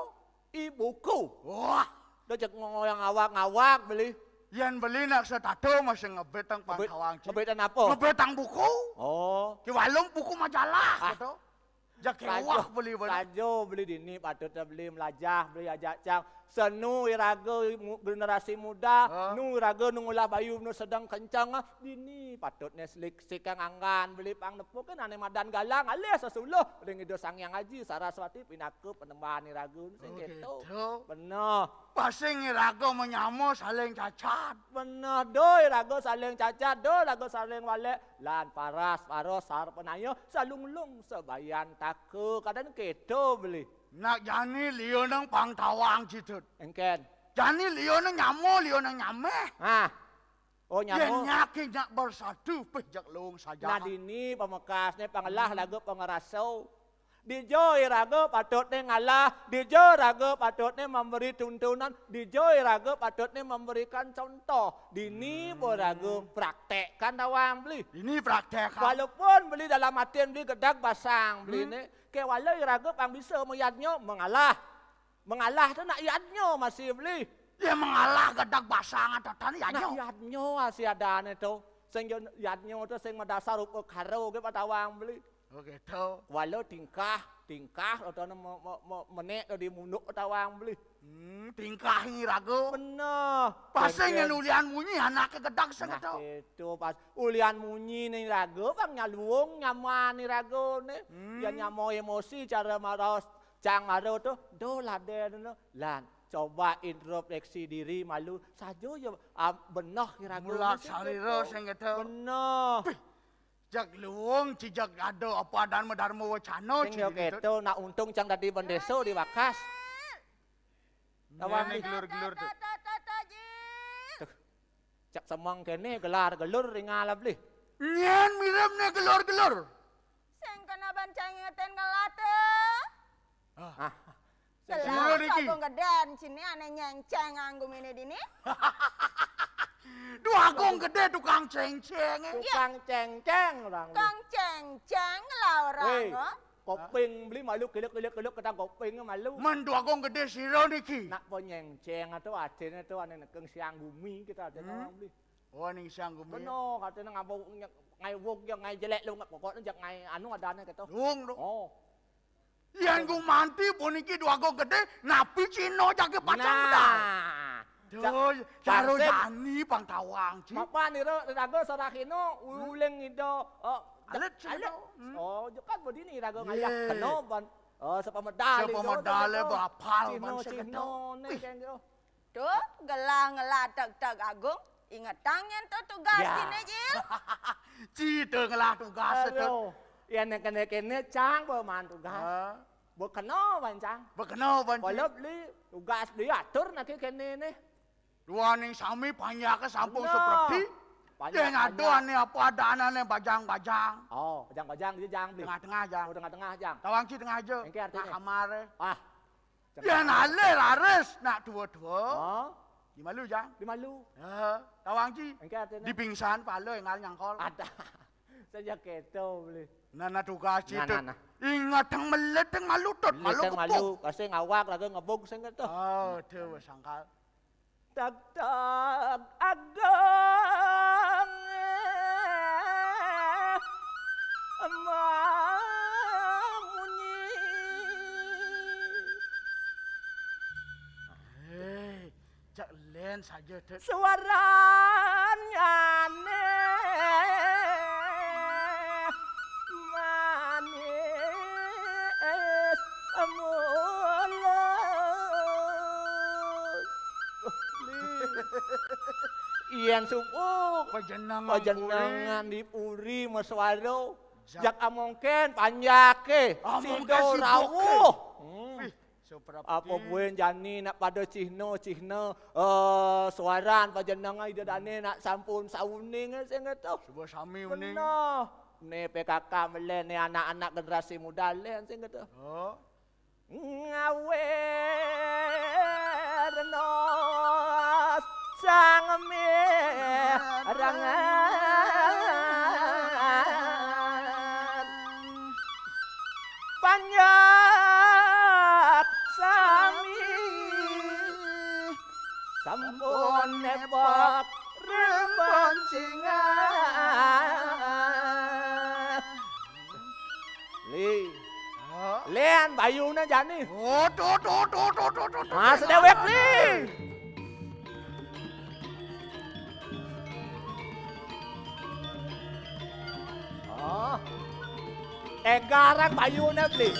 Ibuku. Wah. Dia cek ngoyang ngawak beli. Yan beli nak setado masih ngebet tang Pangkawang. Ngebet apa? Ngebet tang buku. Oh. Ki walung buku majalah gitu. Jak kewah beli beli. Kajo beli dini patutnya beli melajah, beli ajak cang. Senu iraga generasi muda, nu iraga nu ngulah bayu nu sedang kencang dini patutnya slik kang anggan beli pang nepuk kan ane madan galang alias sesuluh ring ido sangyang haji Saraswati pinaku penembahan iraga sing gitu. Bener. Pasing iraga menyamu saling cacat. Bener do iraga saling cacat, do iraga saling walek lan paras sar penayo salunglung sebayan taku kadang kedo beli. Nak jani liyo nang Pangtawang citut. Engken. Jani liyo nang nyamu, liyo nang nyameh. Ah. Oh nyamu. Yang nyaki nyak bersatu pejak lung saja. Nah dini pamekasnya pangelah lagu pengerasau. Dijo iraga patutnya ngalah, dijo raga patutnya memberi tuntunan, dijo iraga patutnya memberikan contoh. Dini raga praktekkan dawang beli. Ini praktek. Walaupun beli dalam hatian beli gedak basang beli ni. Ke walau iraga pang bisa meyadnya mengalah. Mengalah tu nak yadnya masih beli. Dia mengalah gedak basang atau tani yadnya. Nak yadnya masih ada ni tu. Sing yadnya tu sing mendasar rupa karo ke patawang beli. Oh gitu. Walau tingkah atau menek di munuk patawang beli. Tingkah iraga. Bener. Pasang yang ulian munyi anaknya gedak segitu. Nah itu pas ulian munyi ni raga bang nyaluung nyaman ni raga ni. Dia nyamo emosi cara marah cang marah tu do laden lan coba introspeksi diri malu saja ya benar kira Mulak saliro sing gitu. Bener. Jak luung cijak ada apa dan medarmo wacana Sing yo keto nak untung cang dadi pendeso di Wakas. Tawang gelur-gelur tu. Cak semang kene gelar gelur ringal beli. Nyen mirip ne gelur-gelur. Sing kena bancang ngeten ngelate. Ah. Jelas aku ngeden sini ane nyenceng anggung ini dini. Dua gong gede tukang ceng-ceng. Tukang ceng-ceng orang. Kang ceng-ceng lah orang. Koping beli malu keluk ketang koping malu. Men dua gong gede siro niki. Nak penyeng-ceng atau adene tu ane nekeng siang bumi kita ada orang beli. Oh ning siang gumi. Benar katanya ngabau ngai wog yang ngai jelek lu pokoknya jak ngai anu adane gitu. Luung do. Oh. Yang gue manti pun niki dua gong gede napi Cino jake pacang muda. Duh, caro jani Pangtawang ci. Mapa ni rago sarakino uleng ido. Alet Cino. Oh, kan begini rago ngayak keno ban. Oh, sepamedali. Sepamedali berapal ban Cino ni kan tu. Tuh, gelang ngelatak-tak agung. Ingat tangan tu tugas ini Jil. Cita ngelah tugas itu. Yang kena cang berman tugas. Berkena ban cang. Berkena ban. Walau beli tugas diatur nak kena ni. Dua ning sami banyak ke sampung seperti. Yang ada ni apa ada anane bajang-bajang. Oh, bajang-bajang dia jang beli. Tengah-tengah jang. Oh, tengah-tengah jang. Tawang ci tengah aja. Engke artinya. Kamar. Ah. Dia nale laris nak dua-dua. Oh. Di malu jang. Di malu. Tawang ci. Engke artinya. Di pingsan pala ngal nyangkol. Ada. Saja keto beli. Nana tugas itu. Nah. Ingat tang melet tang malu tot. Malu kepuk. Malu. Kasi ngawak lagi ngebuk sing keto. Oh, tu sangkal. Tak agang munyi. Hei, jak len saja tu. Suaranya manis Iyan subuk. Pajenengan di Puri Meswaro. Jak amongken panjake. Sido rawuh. Apa buen jani nak pada cihno suaran pajenengan ida dane nak sampun sauning sing tu. Cuba sami uning. Benar. Ni PKK melen ni anak-anak generasi muda len sing tu. Oh. Ngawernos sang merangan panjat sami sampun nebak singa Li Len bayuna jani Mas dewek Li Oh Egarang bayuna Li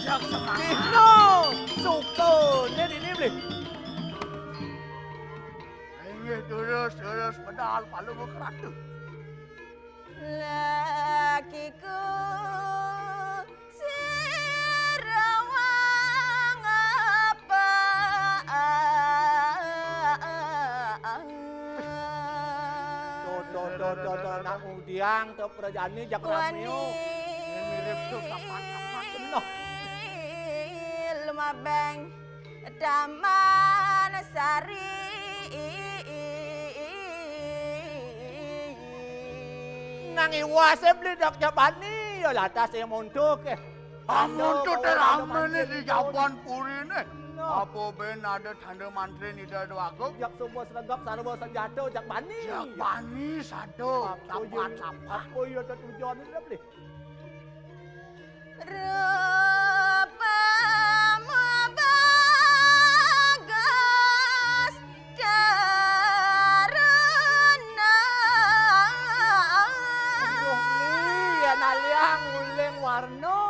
Jak semangat. Sino suka ini Li Ini terus pedal palu berkeratu. Lakiku sirawang apa Do nak udiang tu perjani jak ramio Mirip tu kapan-kapan. Sino Lumabang Taman Sari nang iwase beli dak jabani ya latas yang montok Amun tu terame ni di Japan Puri ni. Apa ben ada tanda mantri ni dah doaku. jak semua seragam sarwa senjata jak bani Jak bani sado. Tapan. apa ya tujuan ni dah beli Rupa mabagas daruna en aliang uleng warno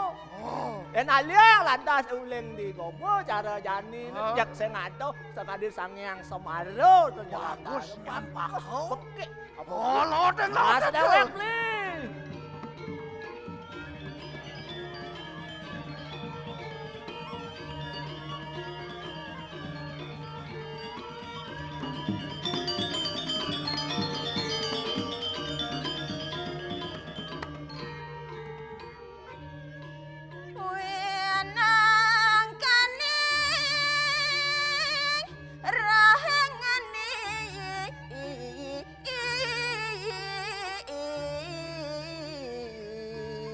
en aliang lantas uleng di gobo cara jani jak sengato sekali sangyang semaro Bagus nyampak kau. pekek Oh, lodeng mas dewek beli Wenang kaning rahengani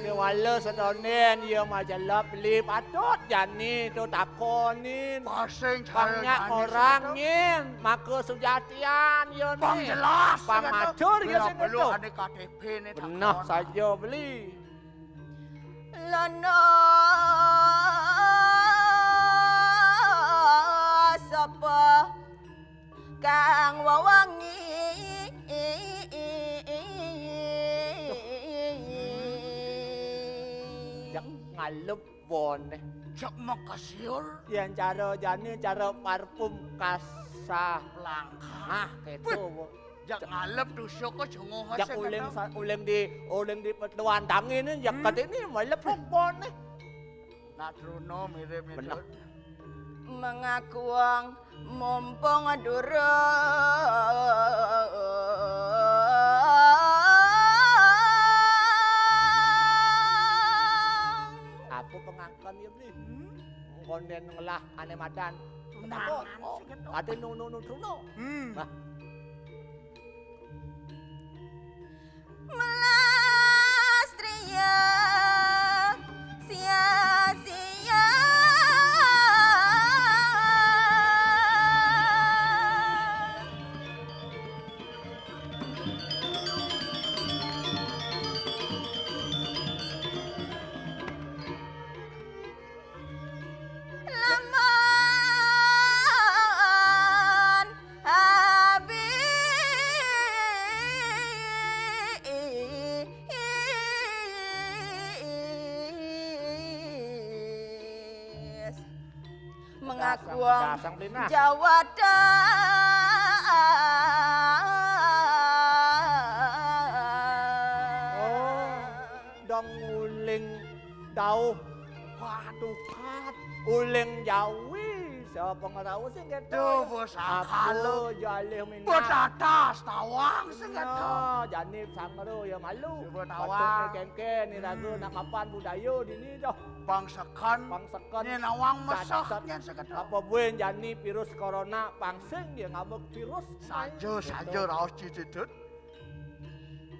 Kewala sedonen ya majalah beli patut jani tu takonin Pasing cara banyak jani orangin maka sujatian ya Bang ni jelas. Bang matur ya Bila sing perlu itu ada KTP ni tak benar kawan. saja beli lono sapa kang wawangi jak ngalep bon Cak makasihur. yang cara jani cara parfum kasah Langkah. ah gitu Jak ngalep tusuk ko jungo jak uleng di petuan tangin ni jak kat ini malep bon ni Nak Truno mirip ni. Benar. mengakuang mumpung durung apa pengangkan ya beli konden ngelah ane madan Tunangan oh segitu. ada nu truno Nah. melastria sia-sia laman habis mengakuang Dasang Lina. Jawa Oh, dong uling dauh. Waduh kat, uling Jawi. Siapa ngerau sih gitu? Tuh bos Aku jalih minat. Betatas tawang segitu. No, janib sangro ya malu. Coba tawang. Patutnya kengken ni ragu nak kapan budaya di ni dah. Bangsakan. Pangsekan. Ni nawang Cacat. mesahnya segitu. Apa buen jani virus corona pangsing dia ngabuk virus. Saja raos cicitut.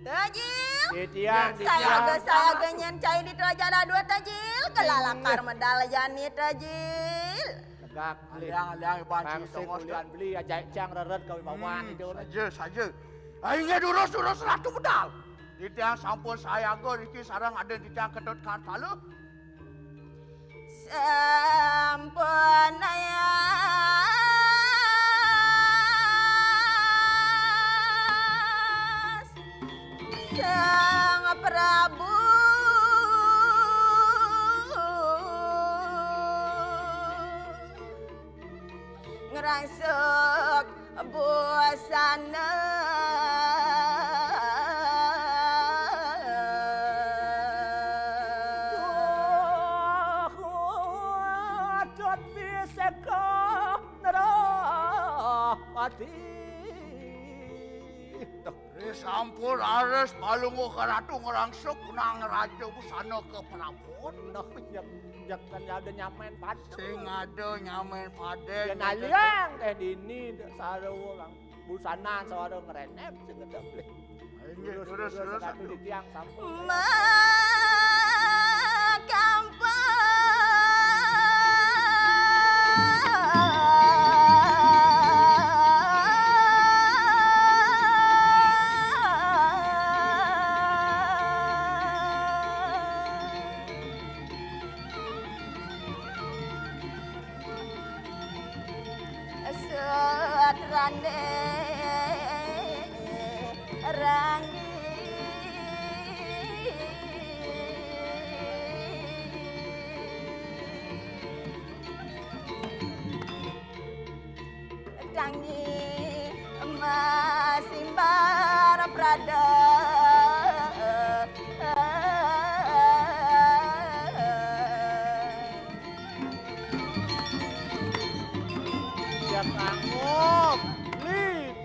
Tajil Titian, saya genyen cai di Trajana 2 Tajil kelalakar medal jani Tajil Tegak, Aliang banci pangsing tongos. kulian beli ajak cang reret kau bawa itu. Saja. Aingnya durus ratu medal. Ditiang sampun saya go iki sareng ada ditiang kedot kartale. Sampun aya Sang Prabu ngerasuk busana Sampun ares palungo ka ratu ngerangsuk nang raja busana ke Prabon. Noh jak kan ada nyamen padel. Sing ada nyamen padel. Ya naliang teh dini sarua kang busana sarua ngerenep sing gede beli. Terus satu di tiang sampun. Rangi masimbar prada Siap ngangop. Nih,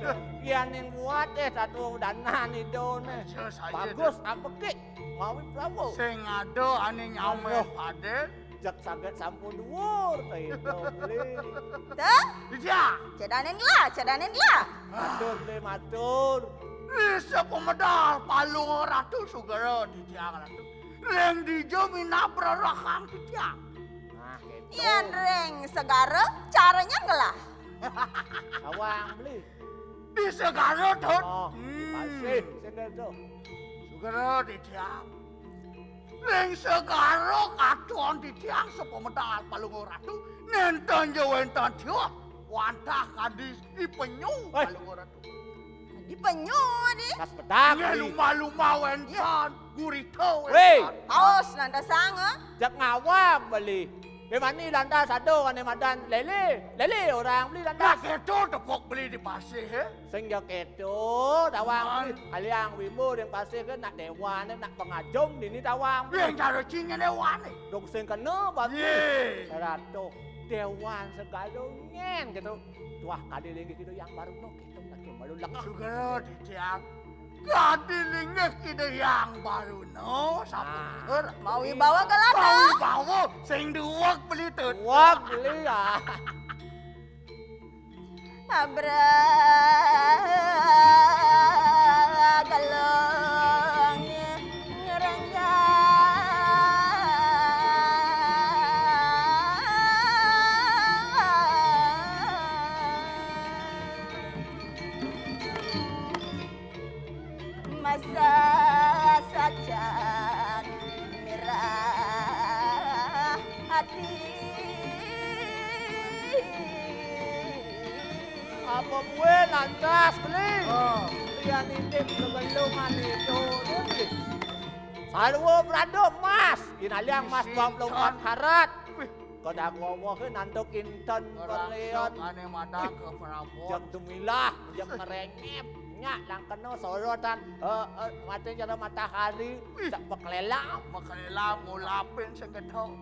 kian yang buat satu danan itu nih. Bagus apa ki? Mawi Prabu. Sing ada ane nyamen padel. Jak saged sampun dhuwur teh itu beli. Teh Dia. cedanen lah Matur beli matur. Bisa pemedal palung ratu sugara di tiang ratu. Reng dijo minabra rakang di tiang. Nah, gitu. Yan reng segara caranya ngelah Awang beli. Di segara tot. Oh, pasif sing itu. Sugara di tiang. Reng segara katon di tiang sepemedal palung ratu. Nenten jawenten tiang. Wantah kadis ipenyu palung ratu. di penyu nih Kas pedang. Nge lumah-lumah wentan. Gurito Weh. wentan. paus nanda sanga Jak ngawang beli. Bemani landa sado ane madan lele orang beli Nah landa. keto tepok beli di pasir. Sing jak itu tawang beli. Aliang wibu yang pasti kan nak dewan nak pengajum dini tawang beli. Yang cara cinya dewan nih. Dong sing kena bagi. Ye. Ratu dewan segala nyen gitu. Tuah kadiling gitu yang baru no gitu nak baru lengah. Sugero di tiang. Kadilingnya kita yang baru no. Sabar. mau wibawa ke lada Kau bawa sing duwak beli tut. Wah beli ya. abra galong ngerengga masa saja merah hati Apa gue lantas beli? Oh. Lihat ini kebelungan itu. Sarwo berado mas. Inaliang mas 24 karat. Kodak wawahin nantok inten perliot. Ane madang ke Prabon. Jak tumilah, jak ngerengep. Nyak lang kena sorotan. Mati jana matahari. Jak beklelam. Makailah ngulapin sing keto.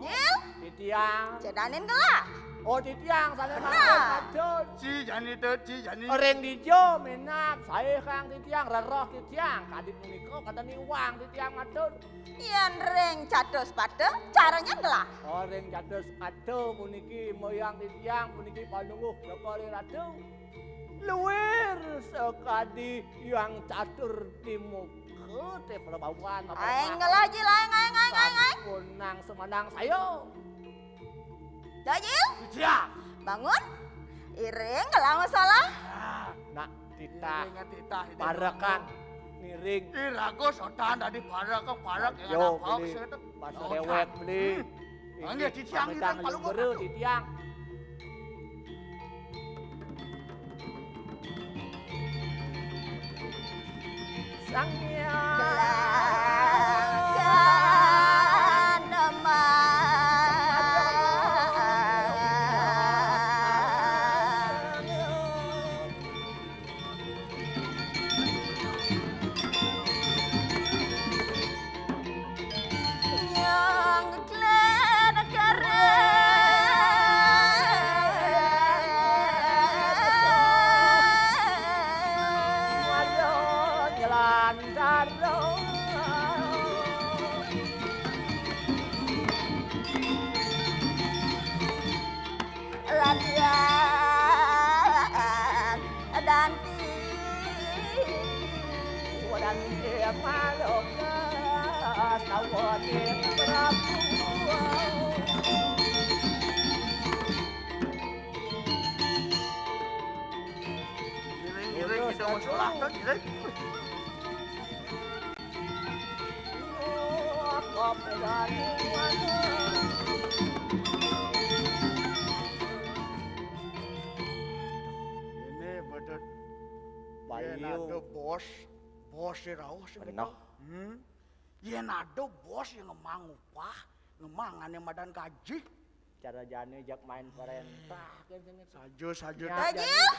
Nyil Titiang. cedanin gelah Oh titiang sana Nah. makan. Ci jani tut, ci jani. Orang dijo minap, saya kang titiang, reroh titiang, kadit puniko kata ni uang titiang matur. Yan reng cados pada caranya gelah Orang cados ado puniki moyang titiang, puniki panungguh lokali ratu. Luwer sekadi yang catur timuke te pelabuhan. aing gelah jil aing Punang semanang sayo. Dajil Dia. bangun iring gelah masalah Nak Titah. Iringan titah. Parekan. Miring. Irago sodan tadi parak yang Yo apa beli. sih itu? Bakso dewek beli. Angge ditiang ini Pamedang paling Lumbere ditiang. Gelakan yang klen keren Wayo jalan daro. latihan dan Wadan dia maloka sawone Prabu. Iring kita mau sholat kan iring. Apa pedani wae. Ini betul. Yen Bayu. ada bos sih rauh sih Benar. Yen ada bos yang ngemang upah, ngemangane madan gaji. Cara jane jak main perintah kan Saja. Tajil.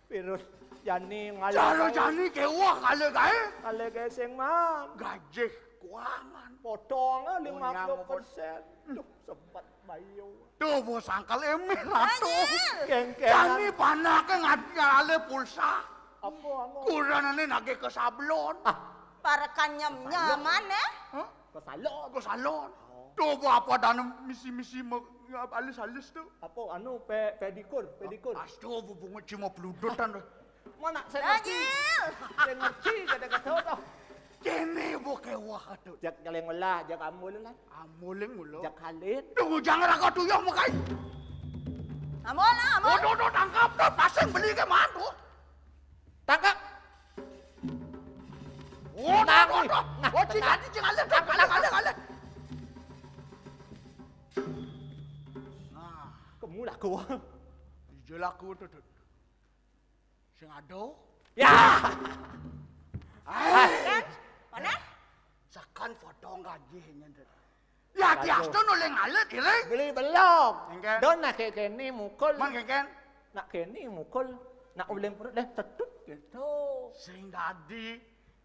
Virus jani ngalah. Cara jani kewah kali kae. Kale geseng mah. Gaji kuangan. Potong 50%. Duh, sempat bayu. Tuh bos angkal emeh atuh. Kengkeng. Jani panake ngalih pulsa. Apa anu? Kuranane nagih ke sablon. Parekan nyam-nyaman ya. Hah? Kesalon. Ke salon. Tuh apa dana misi-misi alis-alis tuh. Apa anu pedikur. Aduh bubungan cuma peludutan. Mana saya ngerti. Tajil. Saya ngerti kata-kata tuh. Kene bo kewah atuh. Jak nyaleng melah, jak amul lah. Amuling mulo. Jak halin. Tunggu jangan aku tuyuh makai. Amon. Tuh tangkap tuh pasang beli ke mana tuh. Tangkap. Tenang nih. Nah, Oh cina jangan kalah. Nah, Kemulah gua. dijelaku tuh. Sing ado. Ya. Mana? Sakan foto gaji nyendet. Ya tias tuh noleh ngalet iring. Beli belum. Engken. Don nak kene mukul. Man keken. Nak kene mukul. Nak uleng perut dah tetut gitu. Sing dadi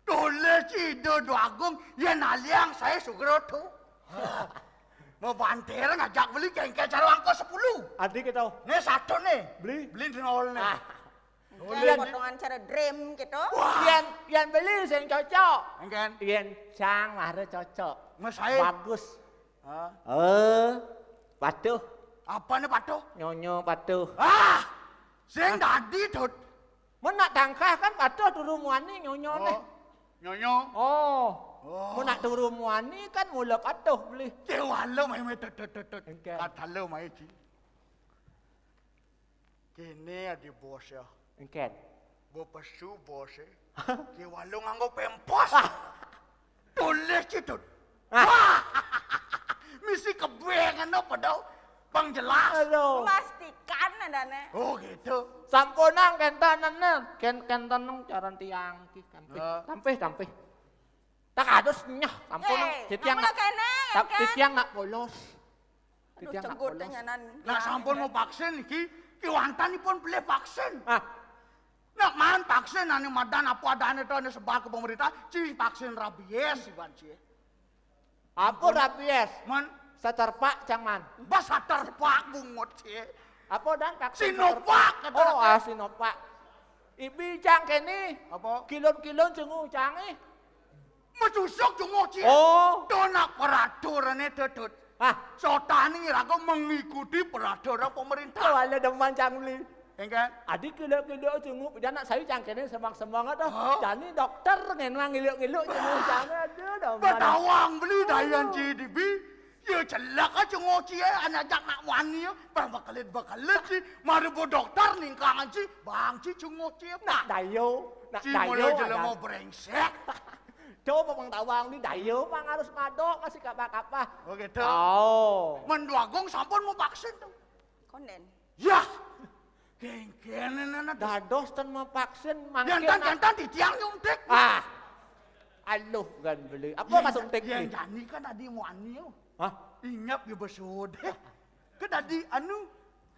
tole cido doagung ya naliang saya sugro tuh. Mau banter ngajak beli kengke cara angko 10. Adik kita. Nih satu nih. Beli. Beli di nol nih. Kayak potongan cara dream gitu. Yang beli sing cocok. Engken. Yang cang mare cocok. Mas saya. Bagus. Hah? Patuh. Apa nih patuh? Nyonyo patuh. Sing dadi tuh. Mun nak tangkah kan patuh turu muani nyonyo nih. Nyonyo. Mun nak turu muani kan mula patuh beli. Kewalo mai tut. Engken. Katalo mai ci. Kene adi bos ya. Engken. Bapasu bos ya. Kewalo nganggo pempos. Tulis ci tut. Misi kebengan apa dau? Bang jelas. Aduh. Memastikan adane. Oh gitu. Sampunang kentanan kentanang caran tiang ki tampih. Tak adus nyah sampunang titiang nak titiang nak polos. Titiang nak polos. Nak sampun mau vaksin iki kiwantanipun beli vaksin. Ah, Nak man vaksin ane madan apa adane to ane sebab ke pemerintah ci vaksin rabies iban ci. apa rabies? Man Saterpak cangman. basa terpak bungut ci. Apa dan vaksin Sinovac kata. Oh, Sinovac. Ibi cang kene. Apa? Kilon-kilon cengu cangi. Metusuk jungo ci. Oh. Donak peraturan tetut. Ah, Sotani raga mengikuti peraturan pemerintah. wala deman cang beli. Engkan? Adik kilo-kilo cengu dan nak saya cang kene semang-semangat dah. Oh. Jani dokter ngenang ngiluk-ngiluk cengu cangi aduh deman. Betawang beli dayan CDB. Ya jelek aja ngoci anak nak wani bakalit sih mari bo dokter ningkangan sih bang sih ngoci Nak dayo, nak sih dayo. mulai jelek mau brengsek Coba bang tawang ni dayo bang harus ngadok kasih kapah-kapah. oh gitu Oh. menduagung sampun mau vaksin tuh Konden. ya geng-gengen anak Dados ten mau vaksin mangkin. jantan di tiang nyuntik Ah. Aduh kan beli. Apa masuk tek yang ni? jani kan tadi wani Hah? ingat ya besode kan tadi anu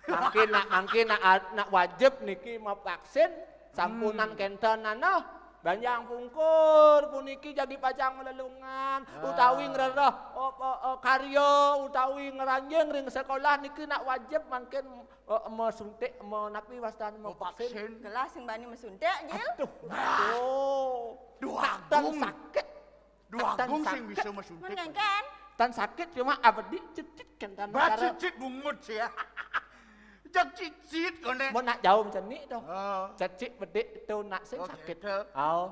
Mangkin nak wajib niki mau vaksin sampunan kenten nana banjang pungkur puniki jadi pajang melelungan utawi ngrereh karya utawi ngeranjing ring sekolah niki nak wajib mangkin mau suntik mau napi wastan mau vaksin. vaksin Gelas sing bani mesuntik, Jil. Aduh. Tan duagung sakit. duagung Tan sing bisa Mun mesuntik ngengken. Tan sakit cuma abadi cicit kan tan cara. cicit bungut sih ya jak cicit kone Mau nak jauh macam ni tu. oh Cicit bedik tu nak sing Oke, sakit. tu. Au,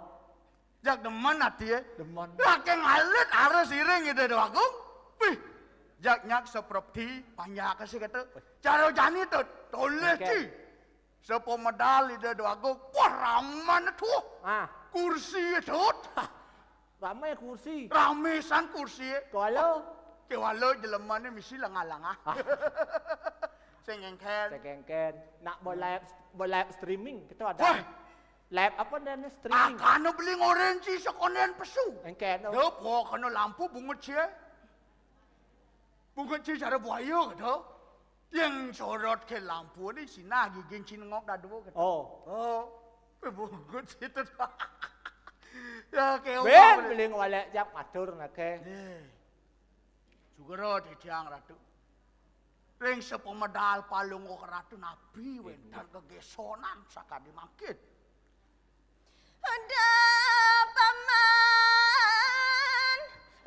jak demen hati ya demon. laki ngalit harus iring gitu duagung wih jak nyak seperti panjang kasih kata cara jani tuh toleh Oke. sih sepomedal itu duagung wah raman tuh Ah, kursi itu ramai kursi. ramesan kursi Kalau kewalo jelemane misi lengah-lengah sing engkel sekengken nak mau live streaming kita wah ada. Live apa dan streaming? akano beli orange sekonen pesu Engken. do po kano lampu bungut cie cara buaya gitu yang sorot ke lampu ni sina gigin cinengok dadu gitu Oh, bungut itu ya kayak ben beli walek jak matur nake. Sugero di tiang ratu ring sepemedal palung ke ratu nabi wentan kegesonan sakadi mangkin Ada paman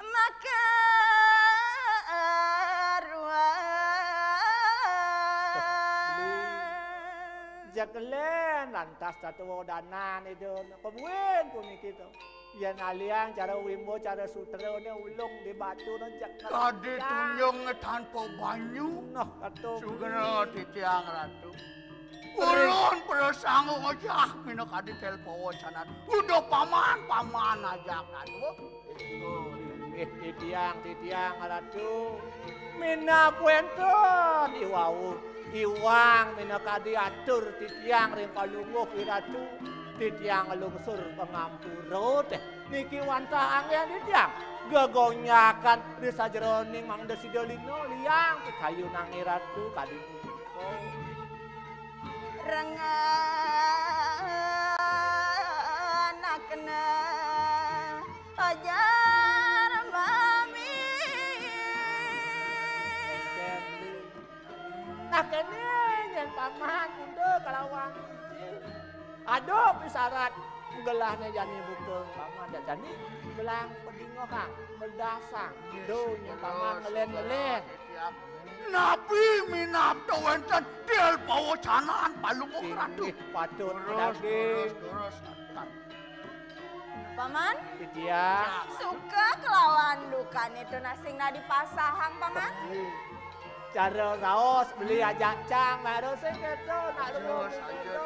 maka Jakelen lantas tatu danan itu pemuen puniki tu. Yan aliang cara wimbo cara sutra ne ulung di batu no jak. kade tunyong tanpa banyu Noh katu. Sugero di tiang ratu ulun perasaan ngajak mina kadi telpo wacanan udah paman ajak ratu Titiang ratu. Mina puenten iwang mina kadi atur titiang ring kalunguh iratu. Titiang lungsur pengampuro teh niki wantah angin titiang gegonyakan di sajeroning mang desi dolino liang kayu nang iratu kadi Rengan kena ajar mami. Nah kene yang paman bunda kalawang aduh pisarat gelahnya jani buku paman dan jani gelang pedingo kang merdasang do yang paman ngelen Nabi minap tawentan del bawa canan palung ke ratu patut terus Paman, dia suka kelawan dukan itu nasing na dipasahang paman. cara raos beli ajak cang baru sing gitu nak Terus lu aja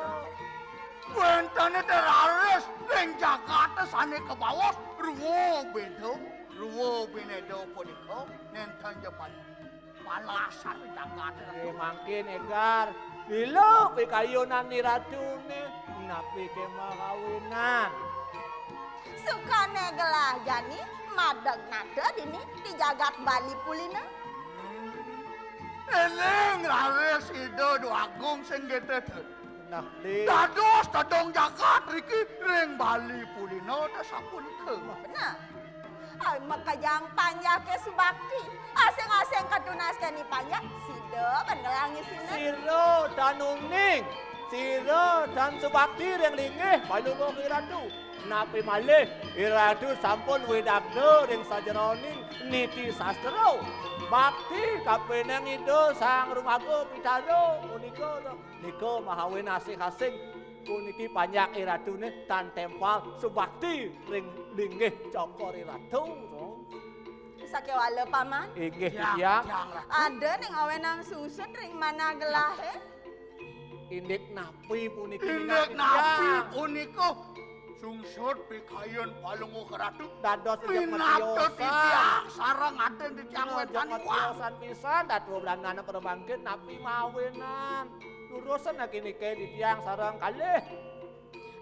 wentane terares ning Jakarta sane ke bawah ruwo benedo podiko nenten japan palasan Jakarta mangkin egar Bilo pikayunan ni ratu ni napi ke makawinan. Sukane gelah jani madeg nada dini di jagat Bali pulina. Eneng rares itu agung sing gete. Nah, di Dados tadong jagat riki ring Bali pulino ta sapun ke. Benar. Ay makajang panya ke subakti. Aseng-aseng katunas ke ni panya. Sido bendelangi sini. Siro dan Uning, Siro dan Subakti yang lingih palungo iradu. Napi malih iradu sampun wedagdo ring sajeroning niti sastro. Bakti kapeneng itu sang rumaku pitaro uniko niko mahawin asing-asing kuniki panjang iradune tan tempal Subakti ring lingih cokor iradu. Sakewala paman. Inggih Tiang, titiang. tiang ratu. Ada ning awenang susut ring mana gelahe? Indik napi puniki Indek napi puniko sungsut pikayon palungo keratu. dados jeung Minato matiosan. titiang sarang aden di tiang Jeung wetan wah. matiosan pisan datu belanana perbangkit napi mawenan. Lurusan lagi nike titiang sareng kalih.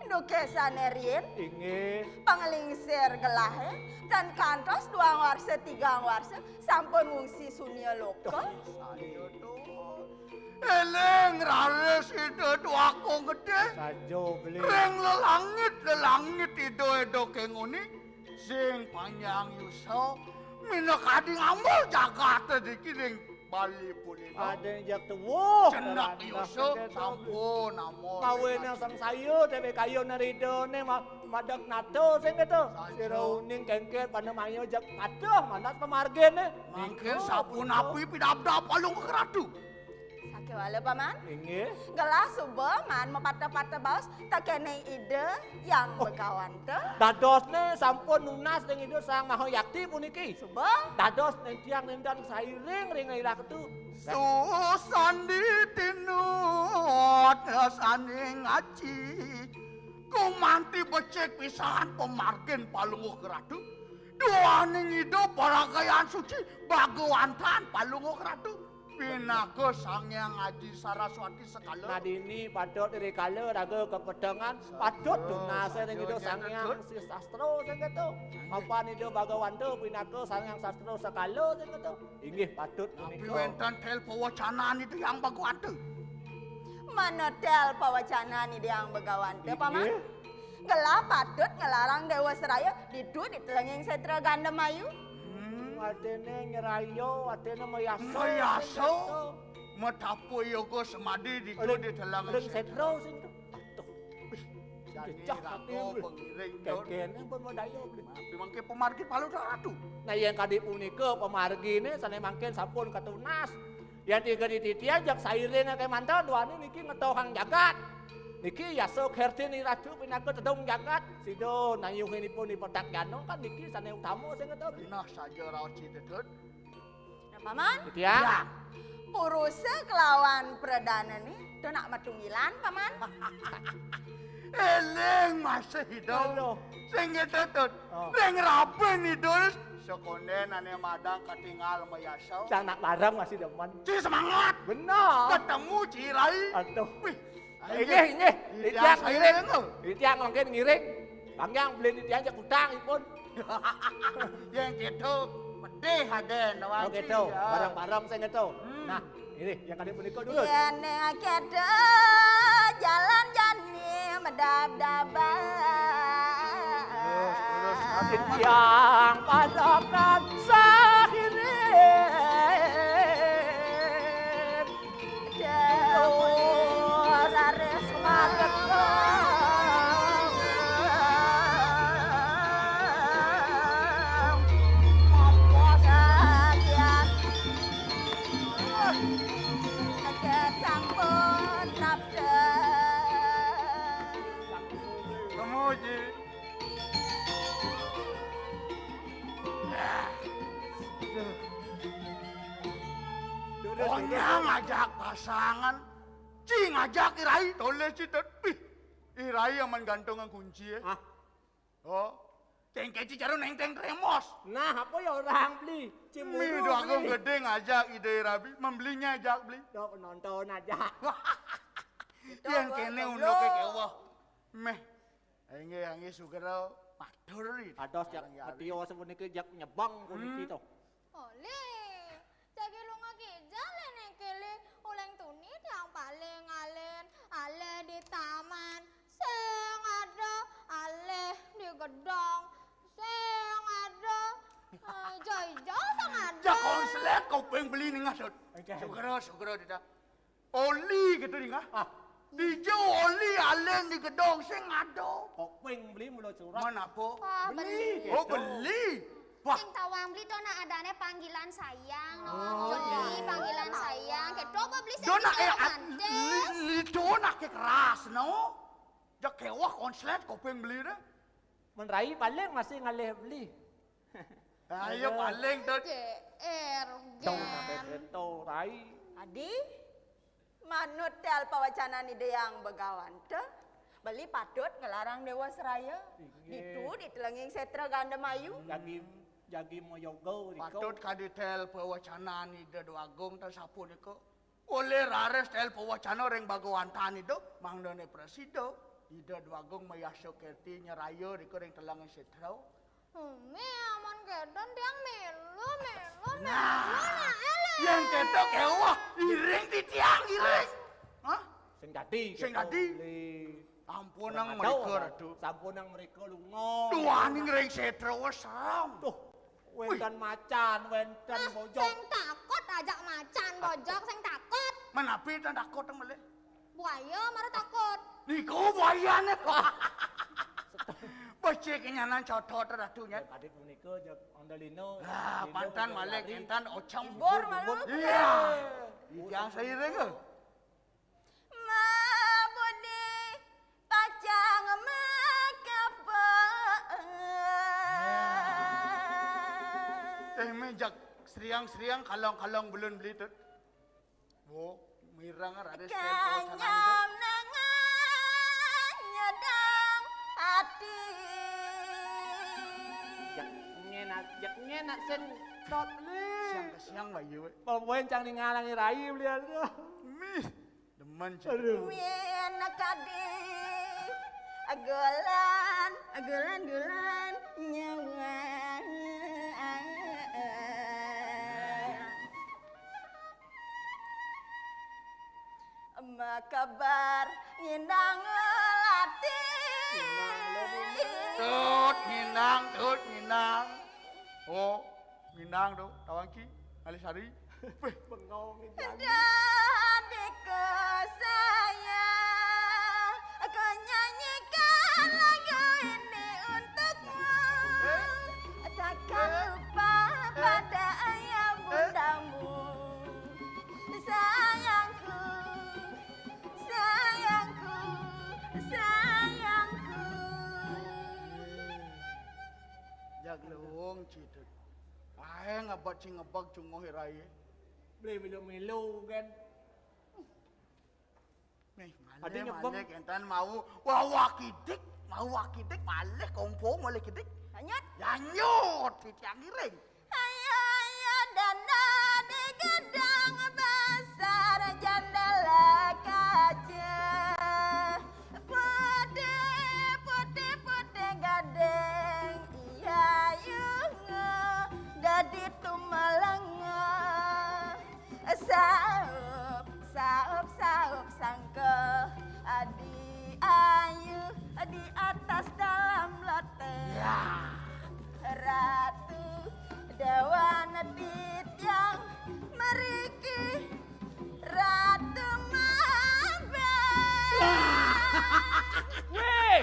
Dukesane rien Inggih. panglingsir gelahe dan kantos 2 warsa 3 warsa sampun wungsi sunya loko. Ayo tuh. Eleng rares itu tuh aku gede. Sajo beli. Reng lelangit itu kenguni. Sing panjang yuso. Mina kading amul jagat dikiring Bali punino. Ada yang jak tuwuh. Cenak yuso sampun amul. Kawin yang sang sayu tewe kayu narido ne madak nato sing gitu. Sira uning kengket pada mayo jak aduh mandat pemargene. Mangke sapun api pidap-dap palung keratu. Sakewala paman. Inggih. Gelah suba man mepata-pata baus tak kene ide yang begawan teh. Dadosne sampun nunas ning itu sang Mahoyakti puniki. Suba Dados ning tiang nendan sairing ring irah ketu. Susan ditinut saning ngaji. Kumanti becek pisahan pemargin palunguh keratu. Duaning hidup parakayan suci bagowantan palunguh keratu. Pinago sangyang ngaji Saraswati sekala. Nadini padot iri kala raga kepedangan padot dunase ring itu sangyang si sastro sing gitu. Papan itu bagawanto pinaka sangyang sastro sekala sing gitu. Inggih padot Tapi punika. wenten tel pewacanaan itu yang bagowanto. menetel pawacanan ide yang begawan teh paman. Inggih. Gelah patut ngelarang Dewa Seraya didu ditelenging setra gandem ayu. Adene nyerayo, adene mayaso. Mayaso. Matapo yogo semadi di telang Ring setro sing itu. Atuh. Jadi Cecah rago hati. pengiring dor. Kekene pun modayo beli. Tapi mangke pemargin palu ratu. Nah yang kadi punika pemargine sane mangken sampun katunas. Yang tiga di titian jak sairing ke mantel duani niki ngetohang jagat. Niki yaso kertini ratu pinaka tedong jagat. Sido nayunginipun di petak ganong kan niki sane utama sing ngeto. Nah saja raos citedut. Nah paman, Titiang. puruse kelawan perdana nih do nak matunggilan paman. Eleng masih hidup. Aduh. Sing citedut. Oh. Reng raben idul. Sekonden ane madang ketinggal mayaso. Sanak larang masih demen. Ci semangat. Benar. Ketemu Cirai. Aduh. Wih. Inggih. Titiang ngiring. ngiring. Titiang mangken ngiring. Pangjang beli titiang jak utang ipun. Yang gitu. Pedih aden. Oh gitu. Barang-barang saya gitu. Nah, ini yang kali punika dulu. Yene kede jalan jani medab-daban. Yang padakan sahirin Jauh laris maget Mamposakian Aget sampun nabden Kemuji. Pokoknya ngajak pasangan. Ci ngajak Irai. Toleh citet. Ih. Irai yang menggantungan kunci ya. Ah. Oh. Tengke cicaru neng-teng remos. Nah, apa ya orang beli? Mi do aku gede ngajak ide Rabi. Membelinya ajak beli. Do penonton aja. Yang kene undo ke kewah. Meh. Angge sugero matur. Ados jak patio sepuniki jak nyebang puniki to. Ole, jagi lunga kijale nekele uleng tunit yang paling ale di taman, sing ada ale di gedong, sing ada jauh-jauh sang ada. Jak konslet kau pengen beli nih ngasut. Sugero tidak. Oli gitu nih nggak? Ah, Dijo oli alen di gedong sing ado. kopeng beli mulo curah. Mana po? Beli. Oh beli. Wah, Sing tawang beli to na adane panggilan sayang no. Jadi panggilan sayang. Kedo apa beli sing dona mandes. lito nak keras no. Jak kewah konslet kau pengen beli deh. Menrai paling masih ngalih beli. Ayo paling tuh. GR. Dong sampai keto rai. Adi, manut tel pawacanan ide yang begawan teh. Beli patut ngelarang Dewa Seraya. Itu ditelenging setra Gandamayu. Jagi moyogo diko. Patut kaditel pewacana ni de Agung ta sapu niko. Oleh rares tel pewacana reng bagowantan itu mangdone presiden. Ida Agung mayasok kerti nyerayo diko reng telangin setra. Me aman kedon tiang melu. Nah, yang ketok wah iring di tiang iring. Hah? Sing dadi. Ampun nang mereka ratu. Sampun nang mereka lunga. Tuaning reng setra wasam. Tuh, wentan macan, wentan bojok. Sing takut ajak macan bojok sing takut. Menapi tak takut nang meleh. Buaya marah takut. Niko buayane. Baca kenyanan cotot ratunya. Adik punika jak Andalino. Ah, pantan malek entan ocam. Bor malu. Iya. Yang seiring ke? Ma budi pacang makapa. Mejak seriang-seriang kalong-kalong belum beli tu. Wo, mirang ada style kawasan Kanyam nangan nyedang hati. Jak ngenak sen dot li. siang bayu. Pemain cang ngalangi rai beliau tu. Mih, demen cik. Aduh. Mien kadi agolan nyawa. Kabar ngindang lati. Tut nginang. Oh, nginang tu, tawangki, alisari. Bengong ni jangan. Adikku sayang, aku nyanyikan lagu ini untukmu. Takkan lupa pada ayah bundamu. Sayangku. Jak lewong cik. Ahe ngabat cing ngebak cungoh rai. Beli milu kan. Nih, Adi malek nyebang. malek entan mau wakidik malek kompong malek kidik. Hanyut. Yanyut di tiang iring. Ayo dana di gedang besar jendela kaca. Putih gading iya yunga dadi tumalanga. Saup sangka adi ayu di atas dalam lote. Ratu Dewa Nedit yang meriki Ratu Mabel. Weh,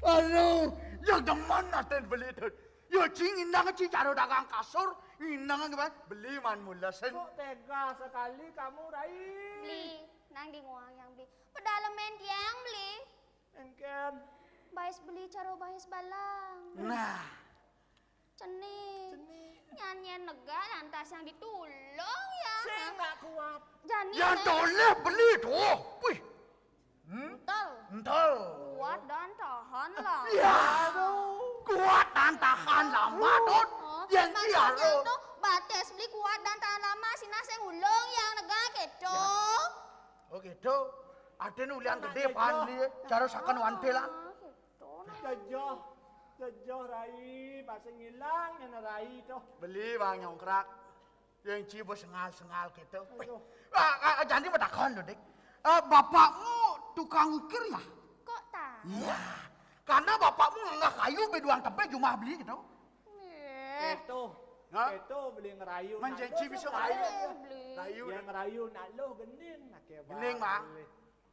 Aduh, yang demen naten beli tu. Ya cing indang cing caro dagang kasur, indang gimana? Beli man mula sen. kok tega sekali kamu rai. Beli nang di nguang yang beli. Pedalaman tiang beli. Engken. Bais beli caro bais balang. Nah, Ceni. Nyanyian nega lantas yang ditulung ya. Saya nggak kuat. Jani yang toleh beli tu. Wih, ental. kuat dan tahan lah. Ya, kuat dan tahan lama tu. Yang maksudnya siaru. tuh bates beli kuat dan tahan lama si nasi ulung yang nega keto. Oh gitu. Ada nulian gede pan beli. Cara sakan wantelan. Jajah rai, pasang hilang yang rai tu. Beli bang nyongkrak. Yang cibo sengal gitu. Jadi bertakon tu dik. Bapakmu tukang ukir ya? Kok tak? Iya. Karena bapakmu nggak kayu beduang tepe cuma beli gitu. Itu beli ngerayu. Menjanji bisa ngerayu. Beli. Rayu. Yang ngerayu nak lo gending nak ke. Gending, Mak.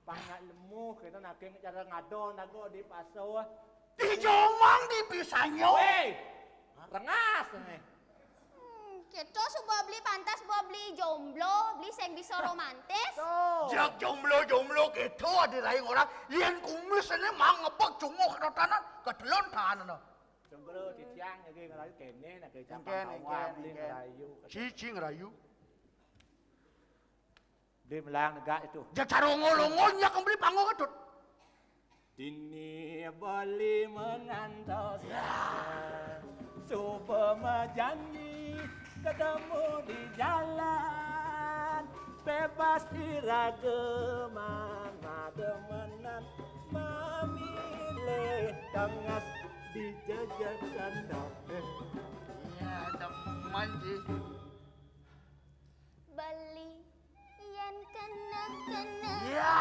Banyak lemu kita nak ke cara ngado nago di paso. Di jomang di pisangnya. Weh, rengas ni. Keto subuh beli pantas buah beli jomblo, beli sing bisa romantis. Jak jomblo gitu ada lain orang. Yang kumis ini mang ngebak cungok ke tanah ke telon tahan. Sembro ditiang lagi ngerayu kene nak ke Engken, campang kawan engken, beli engken. ngerayu. Cici ngerayu. Di melang negak itu. Ya cara ngolong-ngolongnya kembali panggung kedut. Dini beli mengantos Supaya janji ketemu di jalan Bebas irageman Mademenan memilih Tengah dijajakan Ya teman sih. Beli yen kena Ya.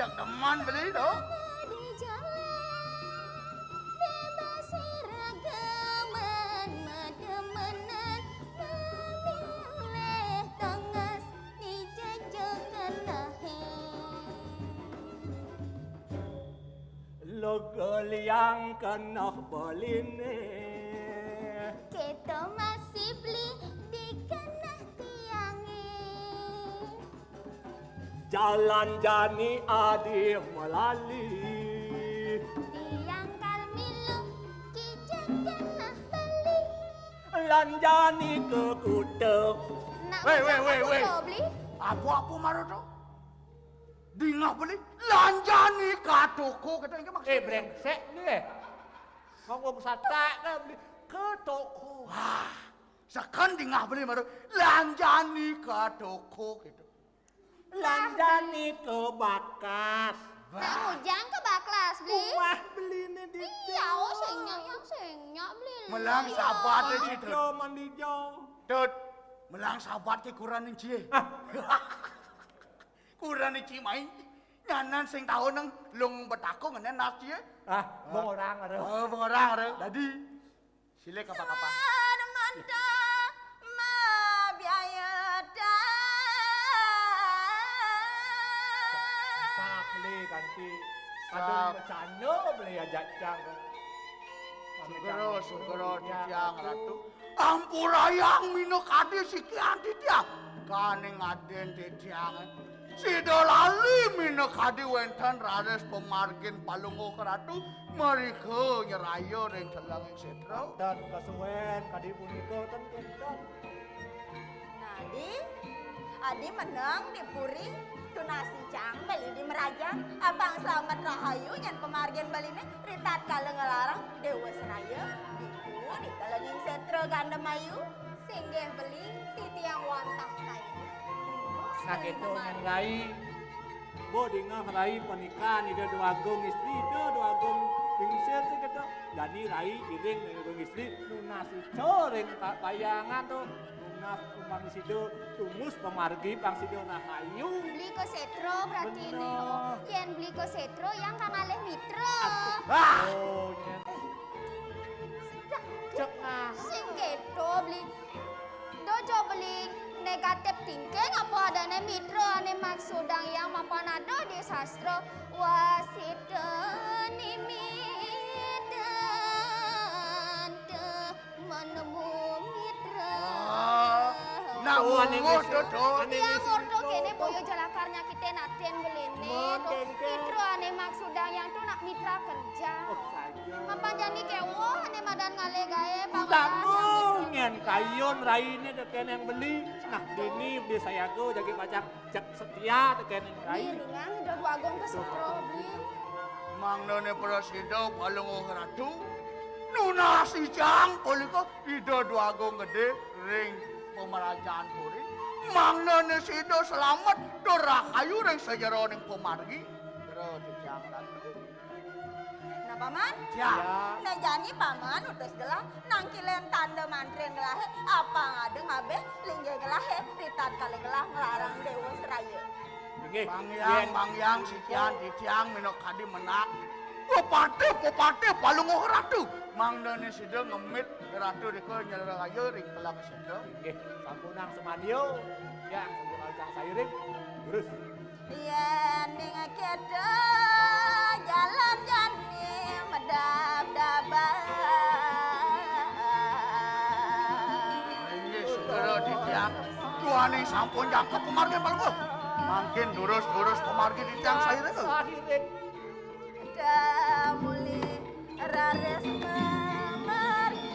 Jak teman beli dong. di jalan bebas ragaman mademenan memilih tengah dijajakan lahe Logo liang kena beline kita masih beli di kena tiange Jalan jani adi melali tiang kalmilu kijakan beli Lanjani ke kutub nak Weh. beli Apa maru tuh? Dingah beli lanjani katuku kata ini maksudnya. brengsek nih ngomong satak kan beli ke toko Sekan dingah beli maru lanjani katuku gitu. Lanjani ke bakas nak hujan ke baklas beli Wah beli nih di iya senyap beli Melang sahabat di situ. mandi jauh Tut, melang sahabat ki kurang nih cie. Kurang nih cie mai. Nyanan sing tahu neng lung betako ngenen nasi. mau orang ada Oh, orang ada. Jadi sile kapa-kapa. Armanda ma biaya Sak beli ganti Sak. adun becano beli ajak jang Sugero tiang ratu. Ampurayang mino kade sikian tiang. Kaning aden tiang. Sido lali mino kade wenten rares pemargin palungo keratu. Mereka nyerayo dan celangin setro. dan kesuwen kadi puniko kan kita Nadi, Adi menang di Puri, tu nasi cang beli di Merajang, abang selamat rahayu nyan pemargin baline, ritat kala ngelarang Dewa Seraya, itu di kalengin setro ganda mayu, singgih beli titi yang wantah saya. nah gitu ngai bo dingah rai pernikahan ida dua agung istri ida dua agung pingsir sih gitu jadi rai iring dari agung istri lunasi coreng payangan tuh lunas umang sido tumus pemargi pang sido rahayu beli ke setro berarti ini Bener. oh yen beli ke setro yang kang aleh mitra oh nyet cek ah sing keto beli dojo beli negatif thinking apa adanya mitra ane maksudang yang mapan ada di sastra wasita nimidan menemu mitra Nak mungut tu. dia ngordo kene boyo jalakarnya kita naten belene Mon, tuh Kengke. mitra ane maksudang yang tuh nak mitra kerja saja mapan jani kewo ane madan ngale gae tanggung nyen kayon raine teken yang beli nah dini beli saya go jadi pajak cek setia teken yang rai Miringan udah dua gong ke setro beli. Mang none presido palungo keratu. Nuna si jang poliko ida dua agung gede ring pemerajaan puri. Mang none sido selamat dorahayu ring sejero ning pemargi. Terus jang ratu. Nah paman, Ya. nah jani paman utus gelah, nangkilen tanda mantren gelah, apa ngade ngabe, linggih gelah, ritat kali gelah ngelarang Dewa Seraya. nggih Mangyang sikian ditiang mino kadi menak. Popate palungo keratu. Mang none sido ngemit keratu diko nyelerahayu ring pelang sido. nggih sampunang semadio ya sebelum aljang sairing terus Iya, ning keda jalan jani medap daban. Ini segera ditiang. Tuhan sampun jangkep pemargi palungo. Makin durus pemargi ditiang sairing. sairing Da muli garis memergi.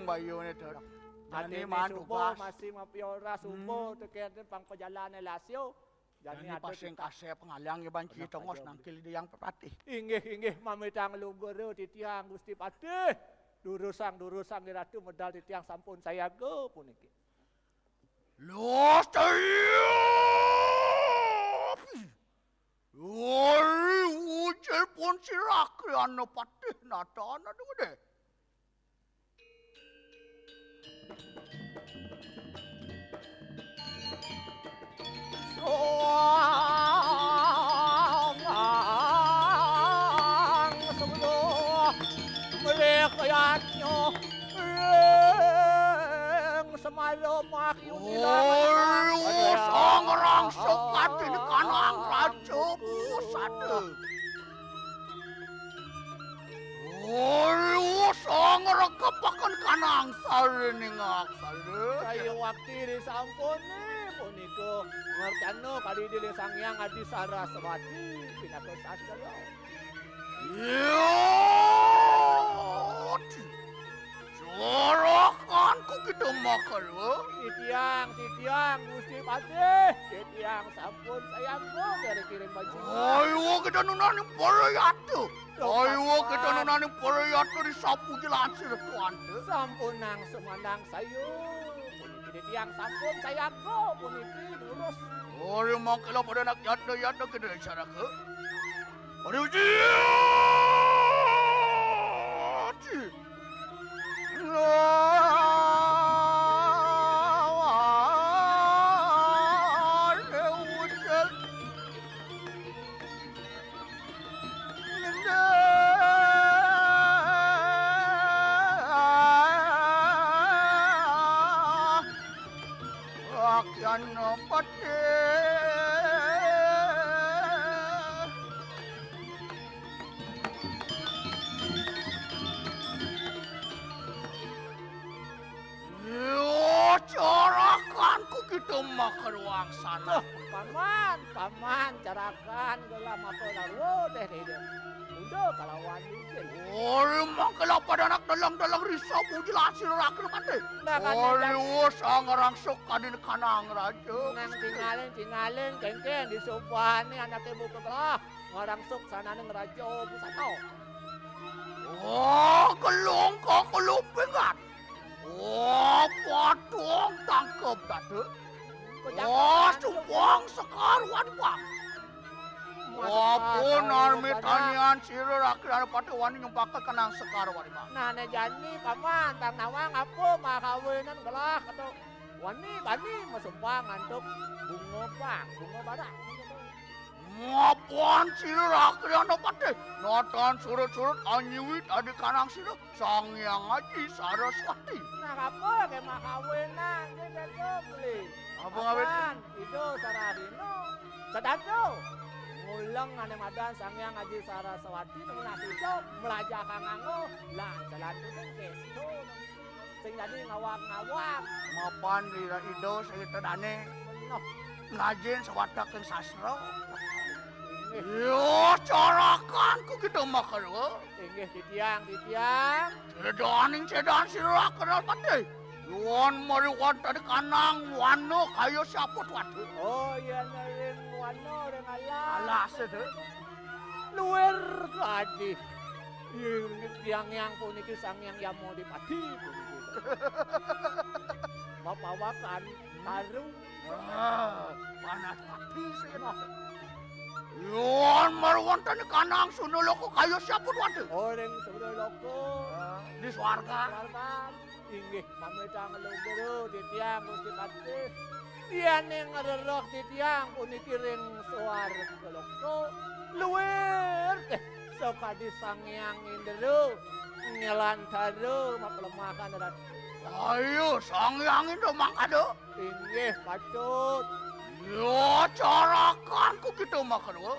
Bayu ni tu. Jadi mandu subuh bas. masih mapiora subuh tekan pang perjalanan lasio. Jadi pasing kasih pengalang ya banci tongos nangkil di yang pepatih. Inggih mamitang lungguru titiang Gusti Patih. Durusang di ratu medal titiang sampun saya go puniki. Los tayap. Oi, ucil pun sirak anu patih natana tu deh. Sang orang sukat ini kanang raja pusat. Sang orang kepakan kanang sari ni ngak sari. Kayu waktu di sampun ni puniko ngertano kali di Sangyang Adi Saraswati pinakosas kalau. Sorokan ku kita makan Titiang Gusti Patih. Titiang sampun sayang go dari kirim baju. Ayo kita nunani perayat tu. Ayo kita nunani perayat tu di sapu jelasir tuan tu. Sampun nang semandang sayu. Puniki titiang sampun sayang go puniki lurus. Ayo makilah pada nak yada kita cara ke. Ayo ruang sana. Paman, carakan gelam apa daru teh dia. Udah kalawan dikit. Emang kalau pada anak dalang risau jelasir rakyat pandai. Sang orang suka di kanang raja. Nang tinggalin kengken di sopan ni anak ibu kebelah. Orang sok sana neng raja pusat. Kelung kau kelupingan. Patung tangkap tadi. Sumpang sekarwan bang. Wapun armi tanian sirur akhirnya pada wani nyumpakan kenang sekarwan bang. Nah jani paman tang nawang apa makawinan gelah atau wani bani masumpang antuk bunga badak. Ngapuan sirur akhirnya pada nonton surut anyiwit adi kanang sirur Sangyang Adi Saraswati. Nah apa kayak makawinan dia beli. Apa ngawin? Itu Sararino. Sedado. Ngulang ane madan Sangyang Adi Saraswati nasi cok melaja kangango lah selantu gitu. Sing jadi ngawak. Mapan dira ido saya dane. Ngajin sewadak yang sastra. Yo carakan ku kita makan Inggih titiang. Cedan sirah kenal pandai. Yuan mariwan tadi kanang wano kayo siapa tuan. Oh iya nering wano dengan alas itu. Luar kadi. Yang puniki Sangyang Yamodipati puniki. Mapawakan tarung. Panas pati sih. Yuan mariwan tadi kanang sunuloko kayo siapa tuan. Orang sunuloko di swarga. Inggih mamitang lungguru titiang Gusti Patih. Dian yang ngererok titiang puniki ring swarga loko. Luwer soka di Sangyang Indero ngelantaru maplemakan darat. Ayo Sangyang Indero mangkado. Inggih patut. Ya carakanku kita makan wah.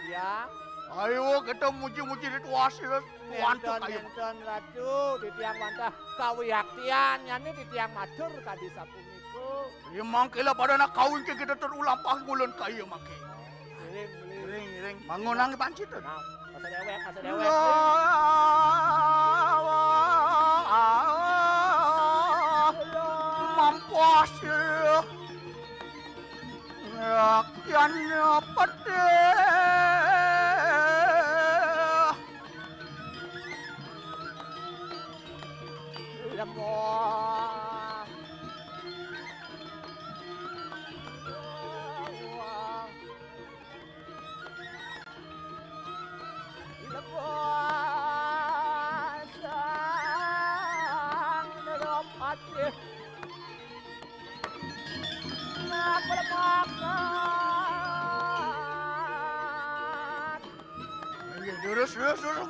Yang Ayo kita muji-muji di tuasi Wonten enten ratu di tiang wantah kawihaktian nyani di tiang matur kadi sapunika. Ya mangkila pada nak kawin ke kita terulang pangulun kaya mangke. Iring. Iring. Mangunang pancit. Nah, masa dewek. Mampuasih. Rakyatnya pedih. Lemong. Sang neropati. Nak bermakan. Terus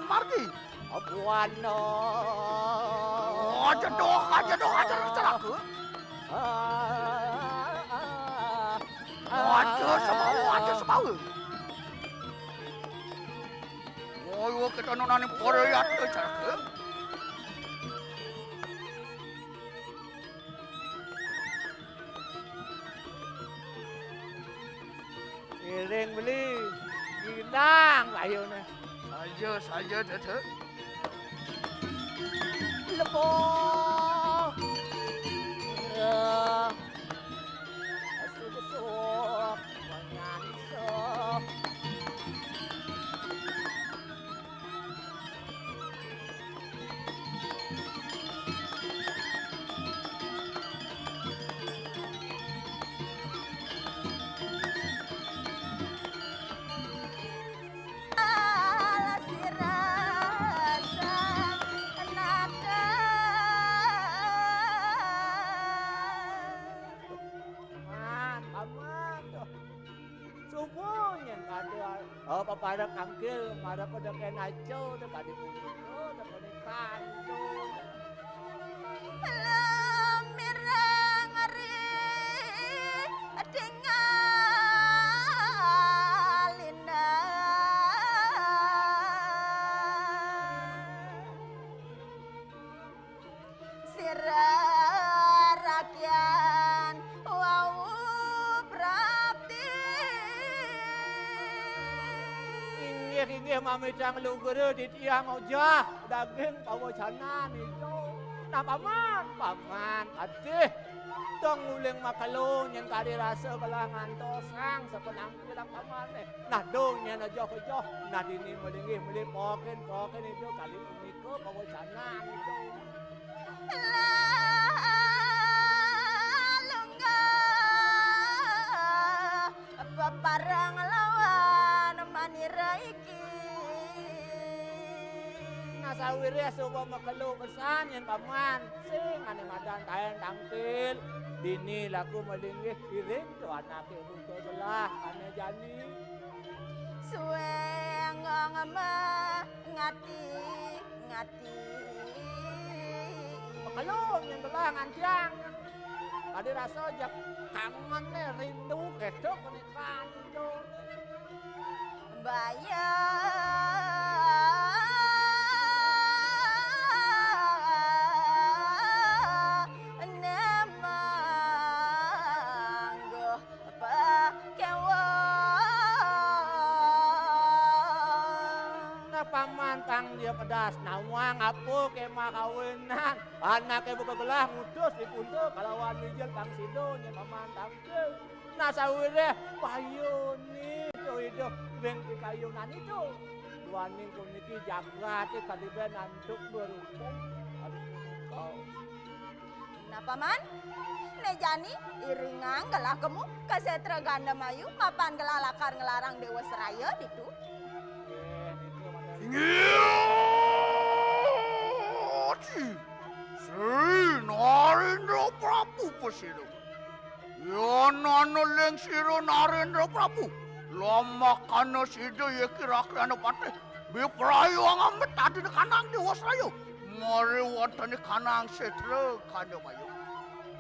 margi. Abuano. Aja aku. Aja semau. Oh, kita nonani Korea tu cara. Iring beli. Ginang ayune. Saja tetap. Lebong. Asuk-asuk. Menyansuk. Paparak angkil, marah pada kenaco, dekat di punyuko, dekat di kanto. Mirang ari tinggalina sirah rakyat wau prapti. Inggih mami cang luguru di tiang ojah, daging pawacanan itu. Nah paman, adih. Tong uling makalong yang kadi rasa kalangan tosang sepenang kilang paman eh. Nah dong yang joh, nah dini melingih poken itu kali puniko pawacanan itu. Parang lawan manira iki. Nasawiri suwa makalo pesan yan paman. Sing ane madan tayan tangtil. Dini laku malingih iring to anak ruto belah ane jani. Suweng ngati. Makalo yan belah ngantiang. Kadi rasa jak kangen rindu kedok penikan itu. Paman tang dia pedas nawang apo ke makawinan anak ke buka gelah ngudus di punto kalawan mijil pang sido nya paman tangke nah sawire payu ni to hidup beng di kayunan itu duaning kuniki jagat kadiben antuk berupung aduh nah paman nejani iringang gelah kemu kasetra ganda mayu mapan gelah lakar ngelarang dewa seraya ditu. Ngiyaci, si Narendra Prabu pesinu. Ya nana leng siro Narendra Prabu. Lama kana sido ya kira-kira pate. Bi prayu angamet tadi kanang dewa serayu. Mari wonten kanang setra kana mayu.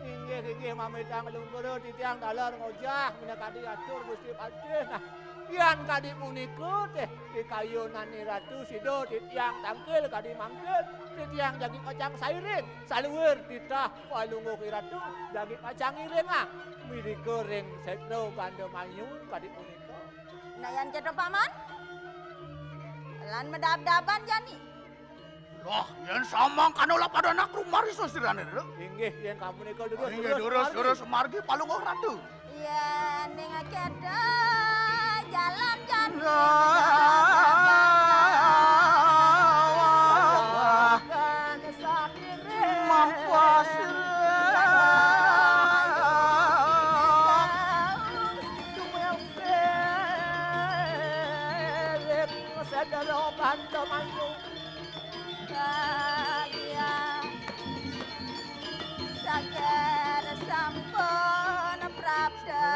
Inggih mamitang lumpur titiang dalar ngojah mina kadi atur Gusti Pancen. Nah, yan kadi punika teh dikayunan ni Ratu Sido titiang tangkil kadi mangkel titiang jagi pacang sairing saluweur titah palungguh ki Ratu jagi pacang iring mirika ring setro Gandemayu kadi punika. Nayan ceto paman. Lan medab-daban jani. Loh, yang samang kanola pada anak rumah riso sirane lho. Inggih yen kapunika durus. Inggih durus margi palungguh Ratu. Ya ning akeda jalan jani. Kan sakire Mampas Sadaro Gandemayu. Sagar sampun prapta.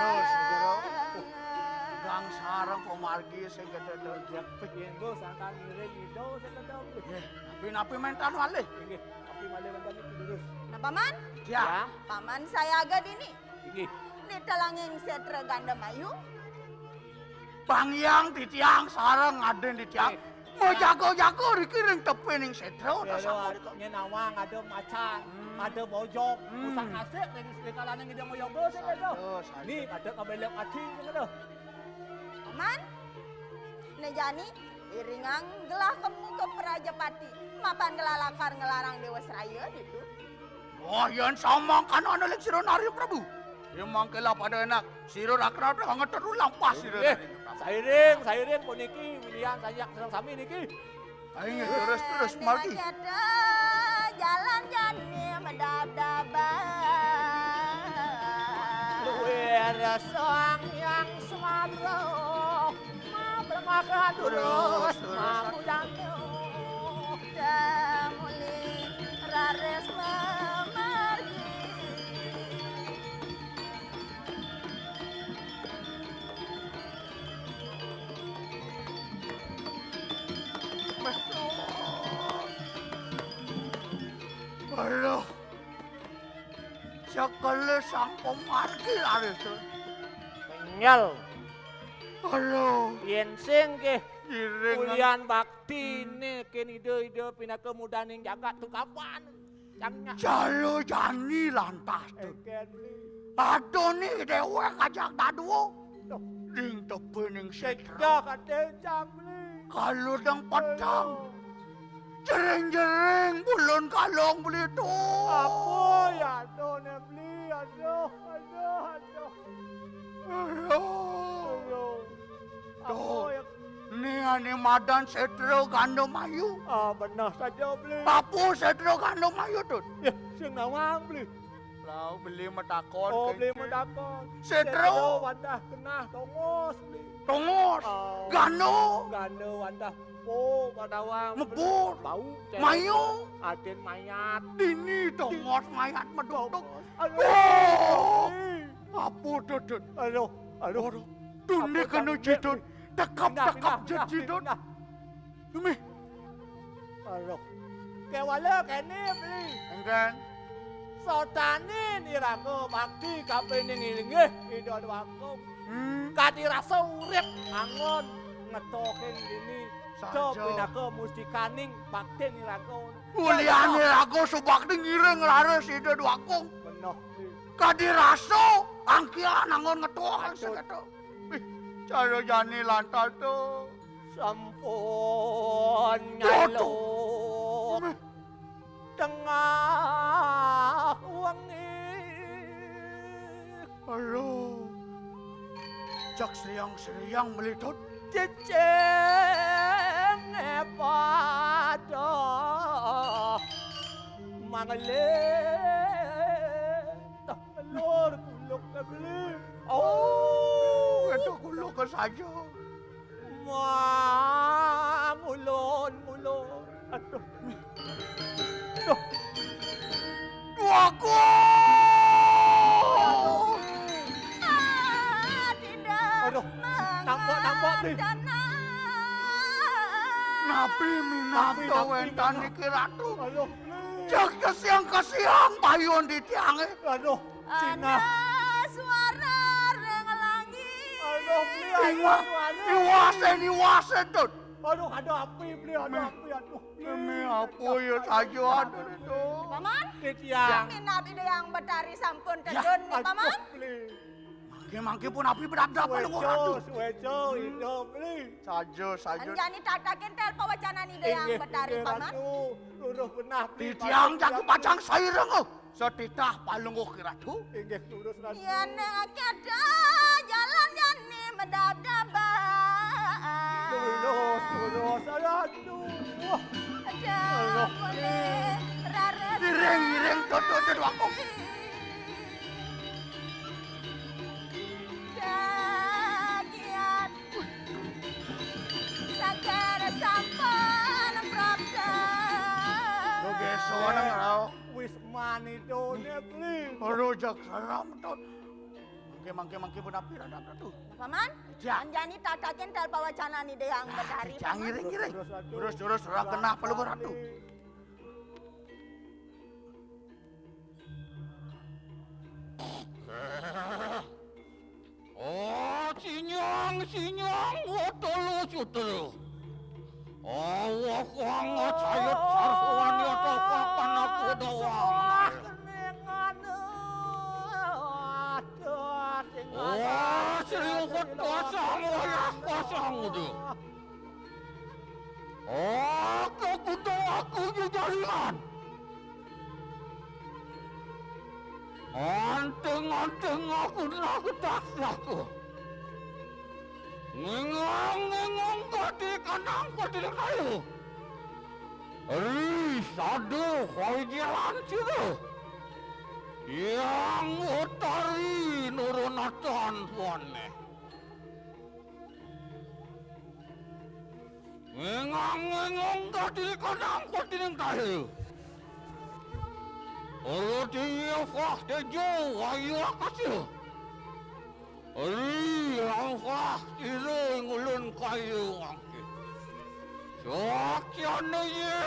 Gang sareng pemargi sing gede-gede. Yenggo sangkan ngiring ido sekedap. Napi mentan walih. Inggih, tapi malih wonten iki durus. Nah paman, Ya. paman saya agak dini. Inggih. Ditalangin setra Gandemayu. Bang yang titiang sareng aden titiang. Mau jago-jago dikiring tepi ning setro ta sama Pero nyen awang ada macan, ada bojok, usang asik ning sekalaning ide moyogo sing edo. Ni ada kabelek ati ngono. Paman, nejani iringang gelah kemu ke Prajapati. Mapan gelalakar ngelarang Dewa Seraya gitu. Oh, yan samang kan ana lek sira Narya Prabu. Ya mangkela pada enak. Sira ra kenal banget terulang pas sira. Sairing puniki milian sajak sedang sami niki. Aing terus margi. Ada jalan jani medab-daban. Luwer sang yang semaro. Makan terus mamudano. Damuli rares memargi. Aduh. Sekali sang pemargi lari tu. Nyal. Aduh. Yen sing ke Iring. kulian bakti ne ken ide pinaka mudaning jagat tu kapan? Jangnya. Jalo jani lantas tu. Eken Aduh ni dewa kajak taduo. Ding tepi ning setro. Sejak kate jambli. Kalau dang padang. Jering-jering bulun kalong beli tu. Apa ya do ne beli aduh. Aduh. Apa ya? Ni madan setro Gandemayu. Benar saja beli. Papu setro Gandemayu tu. Ya, sing nawang beli. Lau beli metakon. Oh, beli mendakon. Setro. Wadah kena tongos beli. Tongos. Gano. Gano wadah po padawang. Mebur. Bau. Mayu. Aden mayat. Dini tongos mayat meduduk. Aduh. Apu dudut. Aduh. Tuni kena jidut. Tekap jidut. Demi. Aduh. Kewala kene beli. Enggan. Sotane niraga bakti kapening ilinge ida wakung. Kadi rasa urip angon ngetoking dini. So pinaka mustikaning bakti niraga. Uliane lagu subak ngiring lares ide wakung. Benoh. Kadi rasa angkian angon ngetokan seketo. Cara jani lantas tu. Sampun nyalo. Tengah wengi. Aduh. Jak seriang melitut. Ceceng pada mangalit lor kuluk na beli. Oh, itu kuluk ke saja. Mulon. Aduh. Duaku. Tidak. Aduh. Nampak beli. Nabi minato wentan iki ratu. Aduh, beli. Jak kesiang payun di tiangnya. Aduh, Cina. Suara rengelangi. Aduh, beli Iwase tuh. Aduh, ada api, beli ada api, aduh. Demi apa ya saja ada itu. Paman, Ketiang. minap ide yang betari sampun tedun nih paman. Mangke pun api berapa lu ngadu. Suweco, hidup, beli. Saja. Anjani tatakin tel pawacanan ide yang betari paman. Luruh benah, Di tiang jago pacang saireng. Setitah palungguh kiratu. Inggih lurus ratu. Yan ada jalan jani medap-dapat. Lurus, aduh. Ada boleh rara. Ireng tuh aku. Dagian sakar sampan prapta. Lo gesoan ngarau. Wis mani done, beli. Rojak salam tuh. Mangke pun api rada tuh. Paman, Ya. anjani tatakin tel pawacanan ide yang betari. Jangan ireng. Terus ora kena palungguh ratu. Oh, sinyang, utulu. Allah kuangat sayut sarsuan ya topakan aku doang. Oh, seriukut kosong ya kosong udah. Oh, kekutang aku juga lihat. Anteng aku nak taksaku. Ngengong kati kanang kati kayu. Sadu kau jalan situ. Yang utari nurunatan puanne. Ngengong kati kanang kati kayu. Kalau dia fah tejo ayu kasih. Ang fah itu ngulun kayu angke. Sakyan na ye.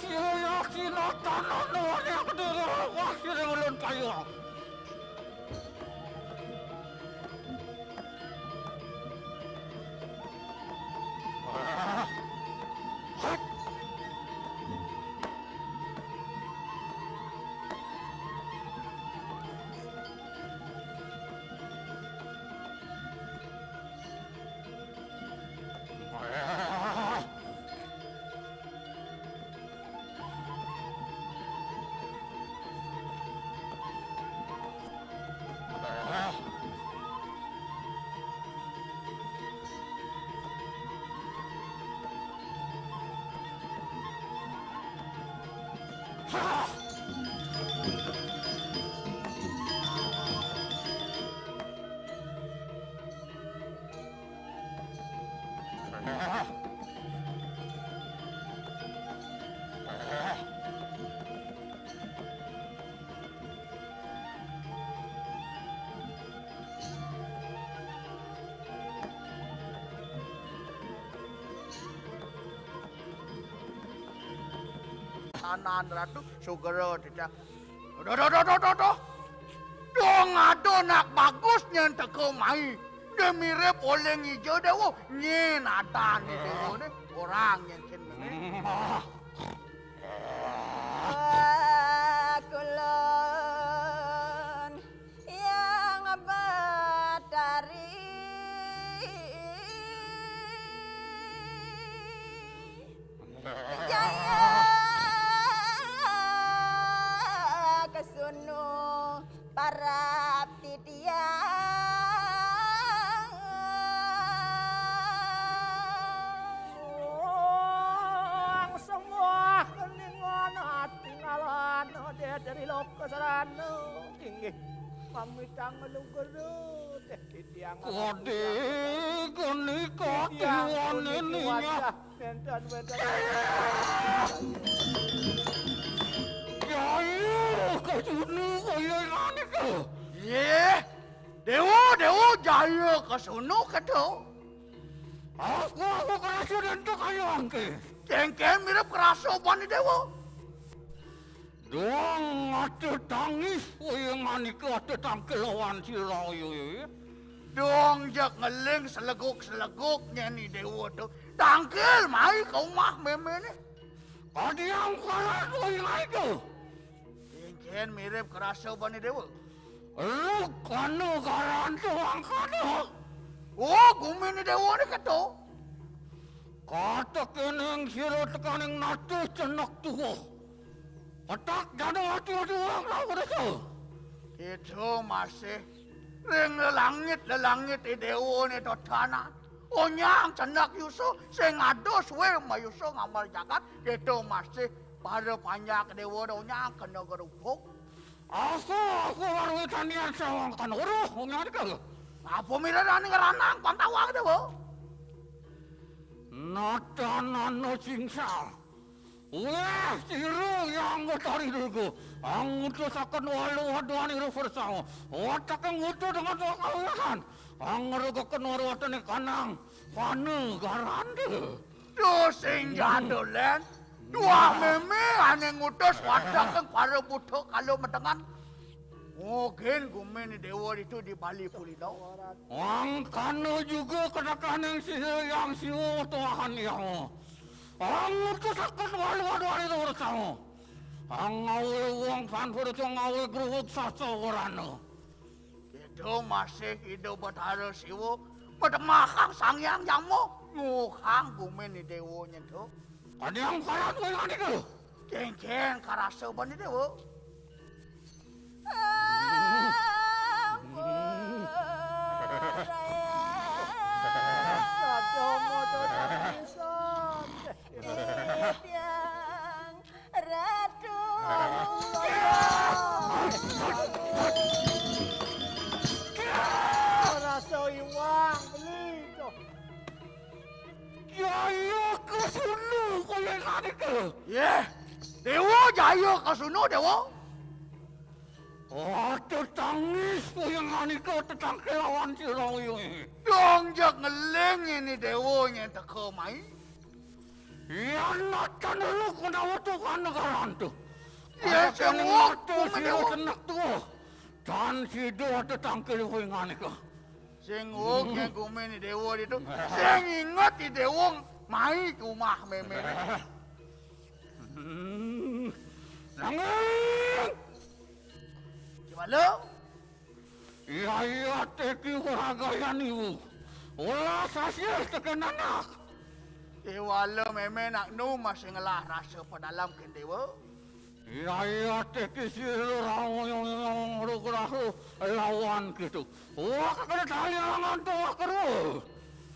Yakin tanah nuan yang kedua wakil ulun kayu. Kanan ratu sugero tidak. Doh. Dong ado nak bagus nyen teko mai. Dia mirip oleng hijau dewo nyen atan ni dewo ni orang yang ken Jaya kesuno para titiang semua keningan hati ngalan dia dari loka sarana inggih kami tangan guru teh titiang Kode geni katiwan ininya. Jaya kesunu kaya ngani ke. Ye, dewa jaya kesono kedo. Aku kerasa dan tu kaya angke. Cengken mirip kerasa bani dewa. Doang ada tangis kaya ngani ke ada tangke lawan si Rayu. Dong jak ngeling seleguk nyanyi dewa tu. Tangkil mai kau mah meme ni. Kadi yang kalah kaya ngani ke. Cengken mirip kerasa bani dewa. Lu kanu garan tu angkana. Oh, gumi ni dewa ni kedo. Kata keneng siro tekaning natu cenak tuho. Otak jadu hati-hati orang lau tu. Itu masih ring lelangit dewa ni tu tanah. Onyang cenak yuso, sing ado suwe ma yuso ngamal jagat. Itu masih pada panjang dewa tu onyang kena gerubuk. Aku baru tanian sawang kan uruh ngani ke. Apa mira ni ngeranang pantawang dewa. Nata singsa. Wah, siru yang ngutari dulu. Ang ngutus akan walu haduan iru bersama. Watak yang ngutus dengan kawasan. Ang ngerugakan warwatan kanang. Panu garande. Dosing jadu len. Dua meme ane ngutus wadak yang para butuh kalau mendengar. Mungkin gumen ni dewa itu di Bali Pulidau. Ang kanu juga kedakan yang sihir yang siwo tuahan yang. Ang ngutus akan walu-waluan itu bersama. Ang ngawe uang panfur itu ngawe gerubuk sasa warana. Itu masih hidup bertara siwo. Bermakang sang yang jamu. Nguhang gumen ni dewa itu. Ada yang kalah tu yang ni ke? Cengken karasa bani dewa. Jaya kesunu kaya ngani ke? Ye, dewa jaya kesuno dewa. Ada tangis kaya ngani ke tentang kelawan si Rayu. Dong jak ngeling ini dewonya teka mai. Ya natan lu kena waktu kan negara tu. Ya semua si tenak tu. Dan si dua tentang kelawan ngani ke. Sing yang gumen ni dewa itu. Sing ingat di dewa mai rumah meme. Nangis. Gimana? Iya teki haragayan ibu. Olah sasih tekan anak. Dewa lo meme nak nu masih ngelah rasa pedalam ken dewa. Iya teki sirau yang rugrahu lawan gitu. Wah kena tali alangan tu keru.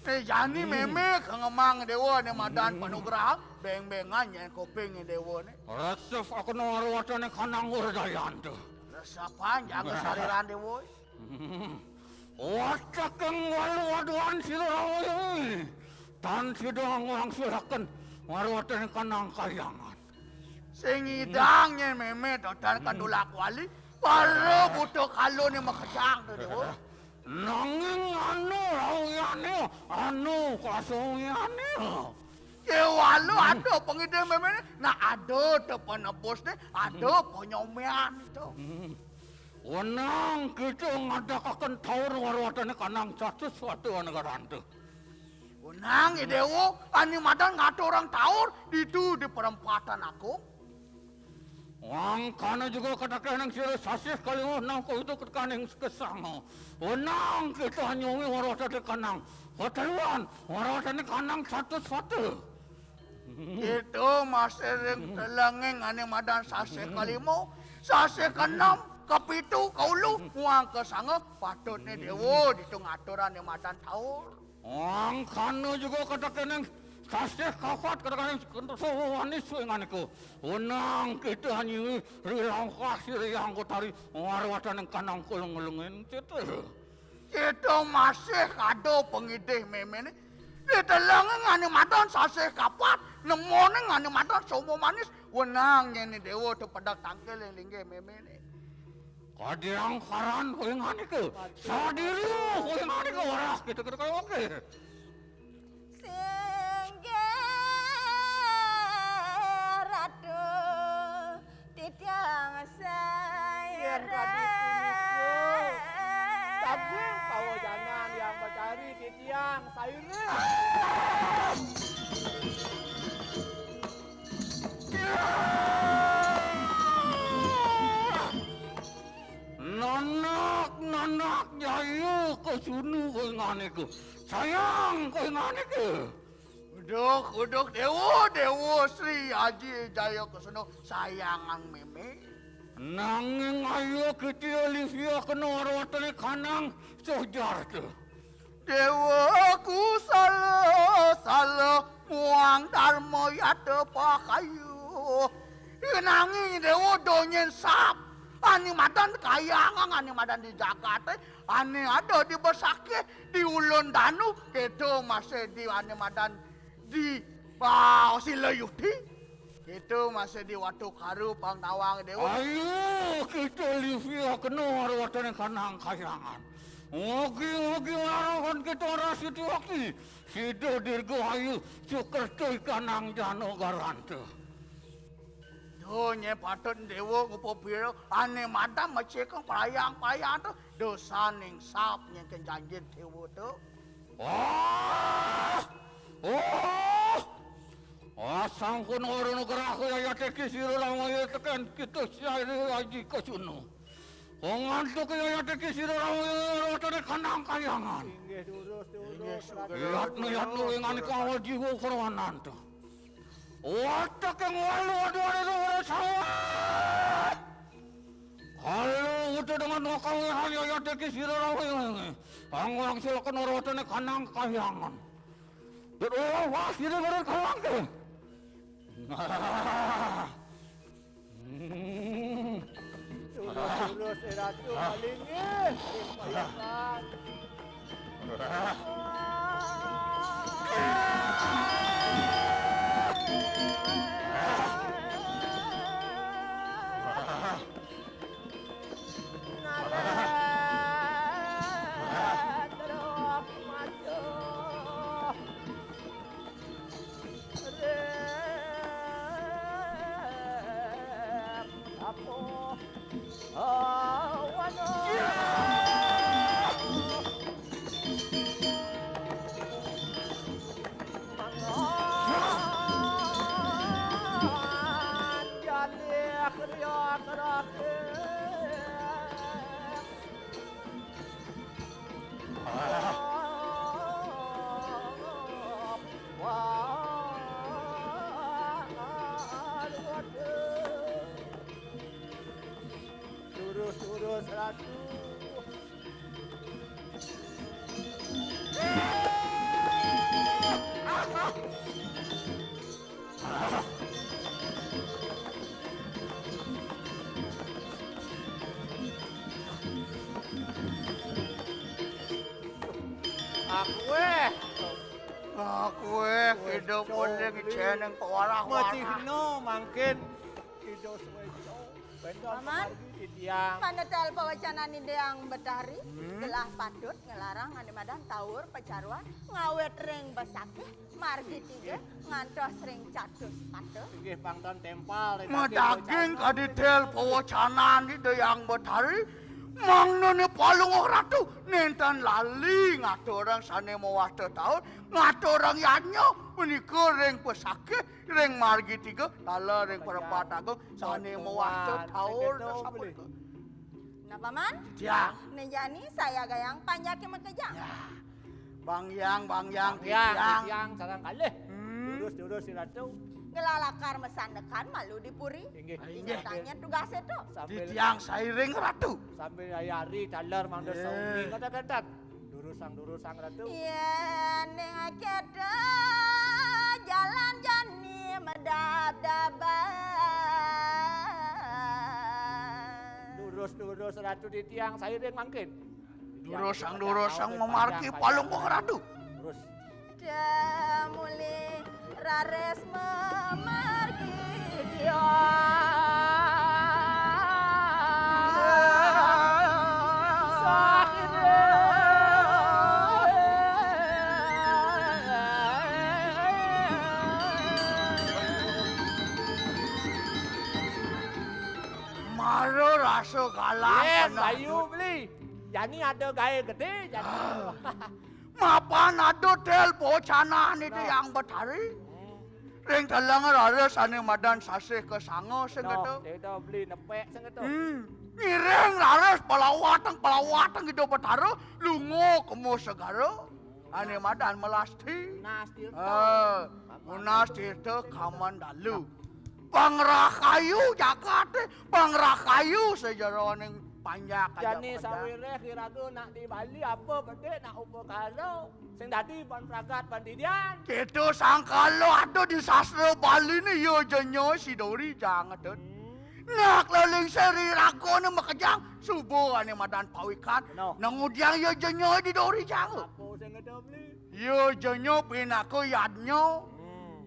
Jani meme kengemang dewa ni madan panugrah beng-bengan yang kopeng ni dewa ni. Resep aku nawarwatan kanang urdayan tu. Resapan jaga sariran dewa. Watak yang walu-waduan sirau ini. Dan sidang orang silakan warwatan kanang kayangan. Sing idangnya meme dodan kadulak wali. Baru butuh kalau ni makejang tu dewa. Nanging anu lawyane anu kasuyane. Dewa lo ada pengide meme ni. Nak ada tu penebus ni. Ada penyomian itu. Wenang kita ngadakakan taur warwatan kanang catus suatu negara itu. Unang dewa, ani madan ngato orang taur itu di perempatan aku. Wang kana juga katakan yang sira sasih kali nang ko itu katakan kesang. Wenang kita nyuwi warwatan kanang. Hoteluan warwatan kanang catus suatu. Itu masih ring telengeng ane madan sase kalimo, sase keenam, kepitu, kaulu, muang kesanga, patutnya dewa ditung aturan ane madan taur. Angkana juga kata keneng kasih kafat kata keneng sewanis suenganiku. Unang kita hanya rilang kasih riang kutari warwatan yang kanang kulung-kulungin itu. Itu masih kado pengidih memene. Ditelengeng ane madan sase kapat, nemone ane madan somo manis, unang ini dewa tu pedak tangkel lingge memene. Kadiang karan kuinganiku. Sadiri kuinganiku waras gitu kayak oke. Ratu titiang saya Tapi pawajanan yang mencari titiang sayurnya. Nanak jaya kesunu kuinganiku. Sayang kuinganiku. Uduk dewa Sri Haji Jaya Kusunu sayangang meme. Nanging ayo kita Olivia kena warwatane kanang sojar tu. Dewa ku salah muang dharma yata pakayu. Nanging dewa donyen sap. Ani madan kayangang, ani madan di Jakarta, ani ada di Besake, di Ulun Danu, itu masih di ani madan di Silayuti, itu masih di Watu Karu, Pangtawang Dewa. Ayo kita Olivia kena warwatane kanang kayangan. Ogi warawan kita rasi tuaki. Sido dirgo ayu cuker cuy kanang jano garantu. Nye patut dewa kupopiro ane madam macekang payang tu dosa ning sap nya kenjanjit dewa tu. Asang kun orono geraku ya teki siro lang ya tekan kita syari aji kesunu. Ongantu kaya ya teki siro lang ya tene kanang kayangan. Inggih durus. Yatnu ingani kawal jiwa korwanan tu. Watak yang walu ada sawah. Kalau udah dengan wakau hanya ya teki siro lang ang silakan orotane kanang kayangan. Pero wah siro orang kawang tu. Durus ratu malingin. Payakan. Durus ratu. Aku hidup boleh ngeceneng pewarah-warah. Macihno mangkin hidup sewejo. Paman, panetel pawacanan ide yang betari, gelah patut ngelarang ane madan taur pacarwan, ngawet ring besake, margi tiga, ngantos ring catus patut. Inggih pangton tempal. Madaging kaditel pawacanan ide yang betari, mangne palung ratu nentan lali ngaturang sane mawasta tahun, ngaturang yanyo menika ring pesake, ring margi tiga, tala ring perempat agung sane mawasta tahun. Nah paman, Ya. nejani saya gayang panjaki mekejang. Bang Yang, Yang sarang kalih. Lurus si Ratu. Gelalakar mesandekan malu dipuri. Inggih. Inggih tanya tugasnya tuh. Di Sambil tiang sairing Ratu. sambil ayari talar mangda sauni kata-kata. Durusang Ratu. Ya ning akeda jalan jani medab-daban. Durus Ratu di tiang sairing mangkin. Durusang memarki palung kok Ratu. Terus Damuli rares memargi dia. Maro rasa galak. Bayu beli. Jani ada gaya gede Jani. Mapan ada telpo canan itu yang betari. Ring dalang rares ane madan sasih ke sango sing kata. Dia beli nepek sing kata. Nireng rares pelawatang gitu betara lungo kemo segara. Ane madan melasti. Nastir. Munas itu kaman dalu. Pangrakayu Jakarta, pangrakayu sejarah ning panjak aja. Jani sawire kira-kira nak di Bali apa bedek nak upakara. Sing dadi ban pragat pandidian. Itu sangkalo ada di sastra Bali ni yo jenyo sidori jangan tut. Nak laling seri rago ni makajang subuh ane madan pawikat. Nangudiang yo jenyo di dori jangan. Apa sing ada beli? Yo jenyo pinako yadnyo.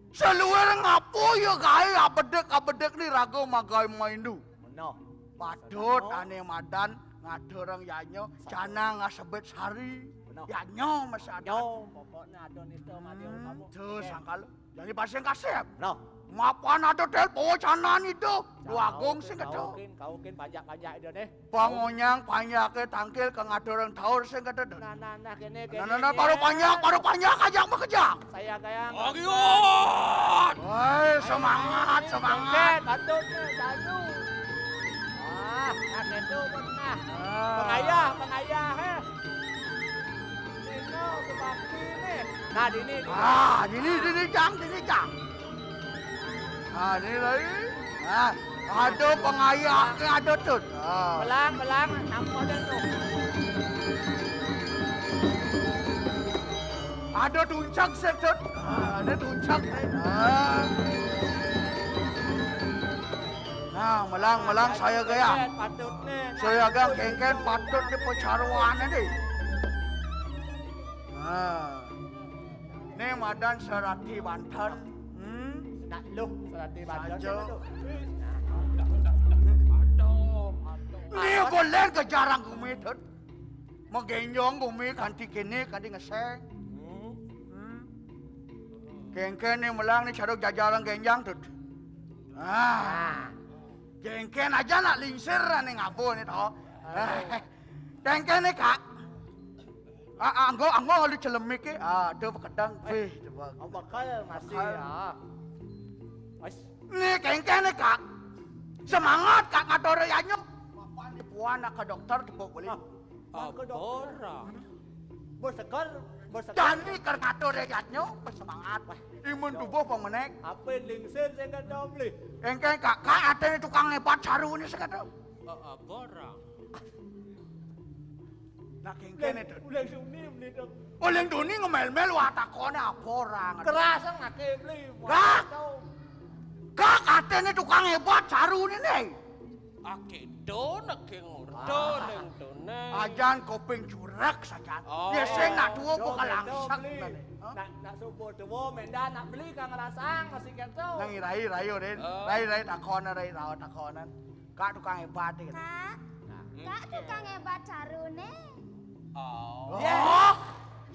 Seluar ngapo yo gaya abedek ni rago magai maindu. Meno. Padut ane madan ngadorong yanyo jana ngasebet sari. Yanyo masih ada. Yo, pokoknya ada nito madiu kamu. Tuh sangkalo. Jadi pasien kasep. No. Mapan ada telpo canan itu. Dua gong sing kedo. Kaukin pajak-pajak itu deh. Pangonyang panyake tangkil ke ngadorong taur sing kedo. Nah kene. Nah baru panjak ajak makejang. Saya kayang. Agiot! Woi semangat. Patut jalu. Nak itu pernah. Pengayah he. Sino sebabti ni. Nah Dini jang. Ini lagi. Ada pengayah ke ada tut. Belang nampak dah tu. Ada tuncak setut. Ada tuncak. Nah, melang saya gaya. Patut ni. Saya agak kengken patut di pecaruan ni. Ni madan serati Banten. Nak luh serati Banten Saja. tu. Ni boleh ke jarang gumi tut. Magenyong gumi kanti kini kanti ngeseng. Kengken ni melang ni caruk jajaran genjang tut. Kengken aja nak lingsir ni ngabo ni tau. Kengken ni kak. Anggo lu celemik ke. Ada pekedang. Bakal masih ya. Ni kengken ni kak. Semangat kak ngadore yanyo. Papan di puan nak ke dokter tepuk boleh. Ke dokter. Bersegar. Jadi ker ngadore yanyo bersemangat. Imun tubuh pemenek. Apa lingsir saya kata beli. Kengken kak ada ni tukang hebat saru ni sekata. Borang. Nak kengken itu. Ulang suni beli tu. Oleh duni ngemel-mel watakone apa orang. Kerasan nak beli. Kak. Kak ada ni tukang hebat saru ni ni. Akedo nak ngurdo neng done. Ajan kopeng curak saja. Biasanya nak dua bukan langsak. Nak subuh dua mendan nak beli kang rasang masih kata. Nang rai den. Rai takonan rai raw takonan. Kak tukang hebat ni. Kak tukang hebat carune. Oh.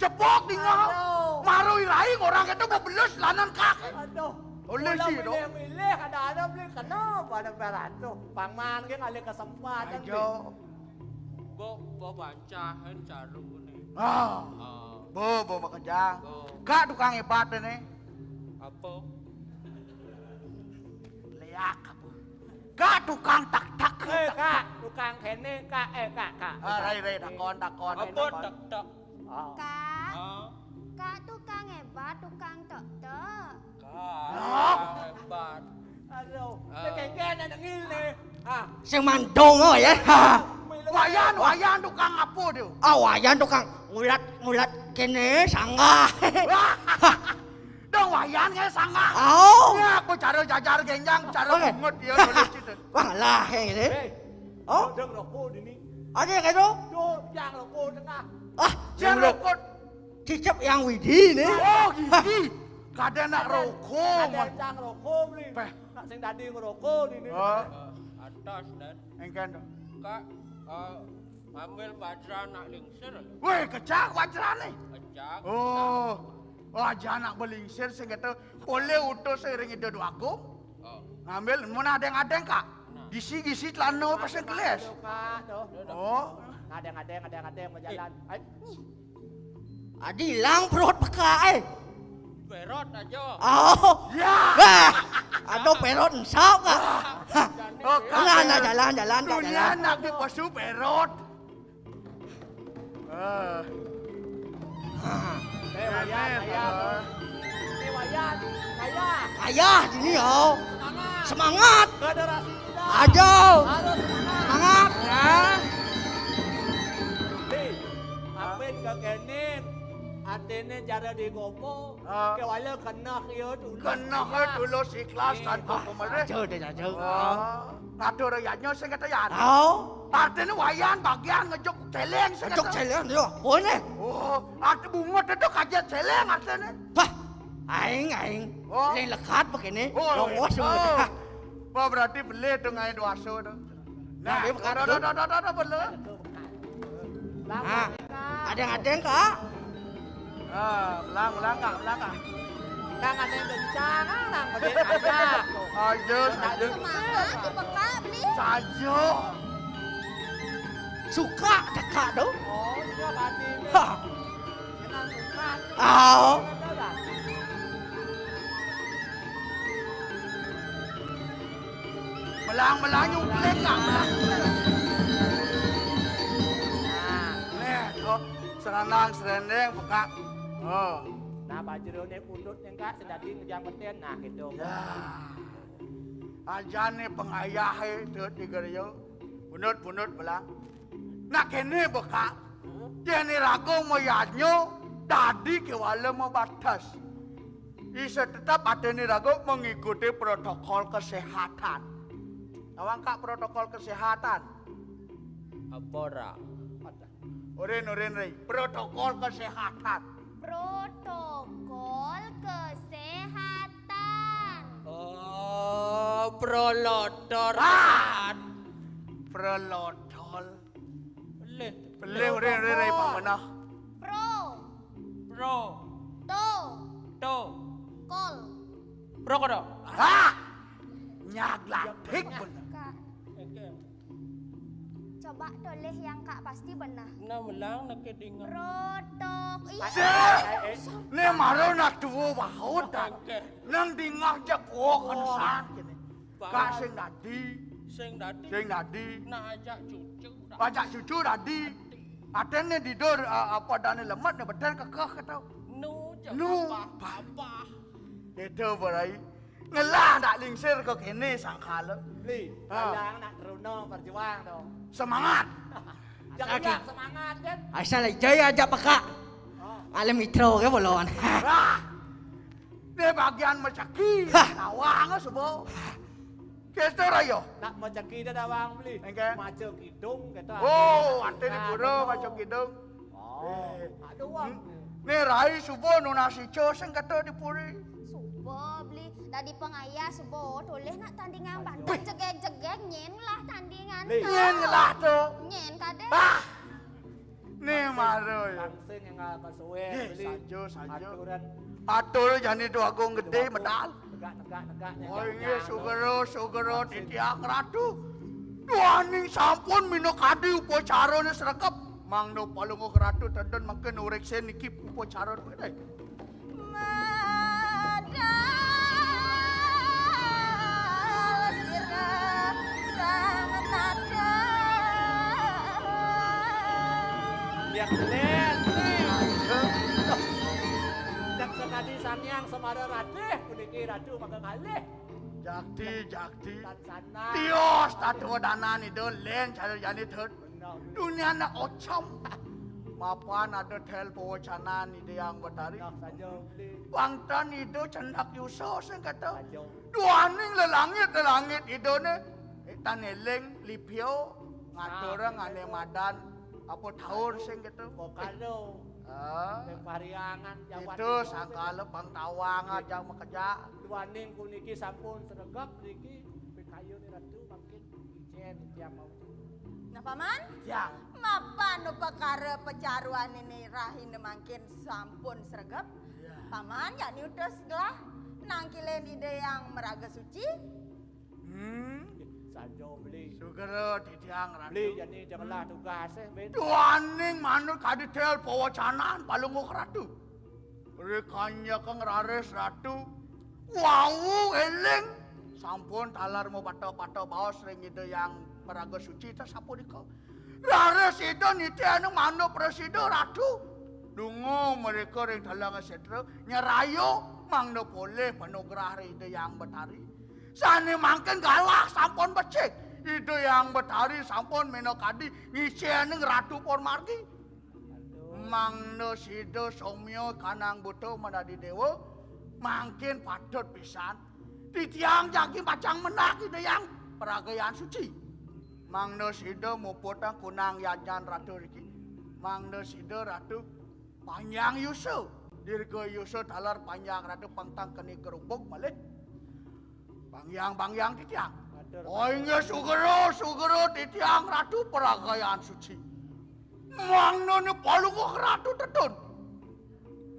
Cepok di ngau. Marui rai orang itu bebelos lanan kak. Aduh. Oleh sih dong. Milih ada beli kenapa ada beratu. Pangman ke kali kesempatan. Ayo. Bo bancahan caru ni. Bo makejang. Kak tukang hebat ni. Apa? Leak apa? Kak tukang tak. Kak, tukang kene kak kak. Rai takon. Apa tak? Kak tukang hebat, tukang tok-tok. Hebat. Aduh, keken ada ngil nih. Ah, Sing mandong oh ya. Wayan tukang apa dia? Wayan tukang ngulat kene sanggah. Dong wayan nge sanggah. Ya aku cara jajar genjang, cara bungut dia nulis itu. Wah lah yang ini. deng rokok ini. Ada yang itu? Tuh, yang rokok tengah. Jangan rokok. Cicep yang Widi nih. Oh gini. Kada nak rokok. Ada yang rokok beli. Nak sing tadi ngerokok ini. Atas dan Engken dong. Kak ambil bajra nak lingsir. Weh kecak wajar nih. Kejak. Aja nak belingsir sing kata boleh utus seiring itu aku. Ngambil mana ada kak. Gisi celana pasang kelas. Oh. Ada berjalan. Adilang perut peka Perot aja. Ya. Aduh perut ensau kak. Oh Jalan. Dunia nak di pasu perot. Ayah sini yo. Semangat. Federasi kita. Ajo. Harus Semangat ya. Apin kekenin. Atene cara digopo. Kewala kena kieu dulu. Kena dulu ikhlas tanpa pemerintah. Ajo. Ngatur rakyatnya sing kata ya. Artinya wayan bagian ngejok celeng sing Cocok celeng yo. Boleh. Arti bungut itu kajet celeng artinya. Wah. Aing. Lain lekat begini. Longos. Wah berarti beli tuh ngai duaso tuh. Nah, ada beli. Ada kak. Belang kak. Nang ada yang kencang, nang ada aja. Ayo. Semangat di peka beli. Sajo. Suka dekat tuh. Oh, dia tadi. Nang suka. Belang nyuplek kak. Nih, tuh serendeng buka. Nah, bajero ne pundut yang kak sedadi ngejang beten nah gitu. Ya. Aja nih pengayah itu tiga yo. Bunut belang. Nak kene buka. Jadi ragu moyatnya tadi kewala mau batas. Isa tetap ada nih ragu mengikuti protokol kesehatan. Awang kak protokol kesehatan. Apora. Urin rey. Protokol kesehatan. Protokol kesehatan. Oh, prolotor. Protokol. Boleh Urin rey pemenah. pro To. Kol. kodo. Nyaglatik bener. Kak. Coba toleh yang kak pasti benar. Nah melang nak kedingan. Nih maro nak tuwo baut dan nang dingah jak kansan gini. Kak sing dadi. Nak ajak cucu. Ajak cucu tadi. Atene tidur apa dane lemat ne beden kekeh kata. Nu papa. Itu berai. Ngelah nak lingsir ke kene sangkala. Li, kadang nak teruno berjuang dong. Semangat. Jangan semangat kan. Asal jaya aja peka. Alam mitro ke bolon. Ini bagian macaki. Awang sebo. Kita rayo. Nak macaki dah dawang beli. Engke. Macam kidung kata. Oh, ante di pura macam kidung. Aduh wang. Ni rai subo nuna si sing kata di puri. Subo beli tadi pengayah subo toleh nak tandingan Bandung jegek nyen lah tandingan. Nyen lah tu. Nyen kade. Ni maru ya. Langsung yang nggak masukin beli. Sajo. Aturan Atur jadi tu agung gede medal. tegak. Oh ini sugero titiak ratu. Duaning sampun mino kadi upacara ni serekap. Mang no palungo ratu tenden makan urekse niki upacara ni dai. Yang keren nih. Jak Adi Sanyang Semara Ratih puniki ratu maka kalih. Jakti. Tansana. Tios tatu danan itu len cara jani thut. Dunia na ocam. Mapan ada tel pewacanan itu yang betari. Saja beli. Bangtan itu cendak yuso sing kata. Duaning lelangit itu ne. Tan eleng lipio ngaturang ane madan apa tahun sing gitu. Pokalo. Pariangan Jawa. Itu sangkala Bang Tawang aja makerja. Duaning puniki sampun sregep niki pikayu ni ratu makin ijen tiap mau. Nah paman? Ya. Mapan perkara pecaruan ini rahine mangkin sampun sregep. Ya. Paman yakni utus gelah nangkilen ide yang meraga suci. Saja beli. Sugero titiang ratu. Beli jadi janganlah tugas ben. Duaning manut kaditel pewacanan palunguk ratu. Rekanya kang rares ratu. Wow eleng. Sampun talar mau pato-pato baos ring ide yang meraga suci ta sampun iko. Rares itu nitian manu presiden ratu. Dungo mereka ring dalang setra nyerayo mangno boleh panugrah ide yang betari. Sane mangken galak sampun becik. Ide yang betari sampun menokadi ngisianing ratu pon margi. Mangno sido somyo kanang buto menadi dewa. Mangkin patut pisan. Titiang jagi pacang menak ide yang peragayaan suci. Mangno sido muputang kunang yajan ratu riki. Mangno sido ratu panjang yusu. Dirgo yusu talar panjang ratu pangtang keni kerubuk malih. Bangyang titiang. Oh inge sugero titiang ratu peragayaan suci. Mangno ne palunguk ratu tetun.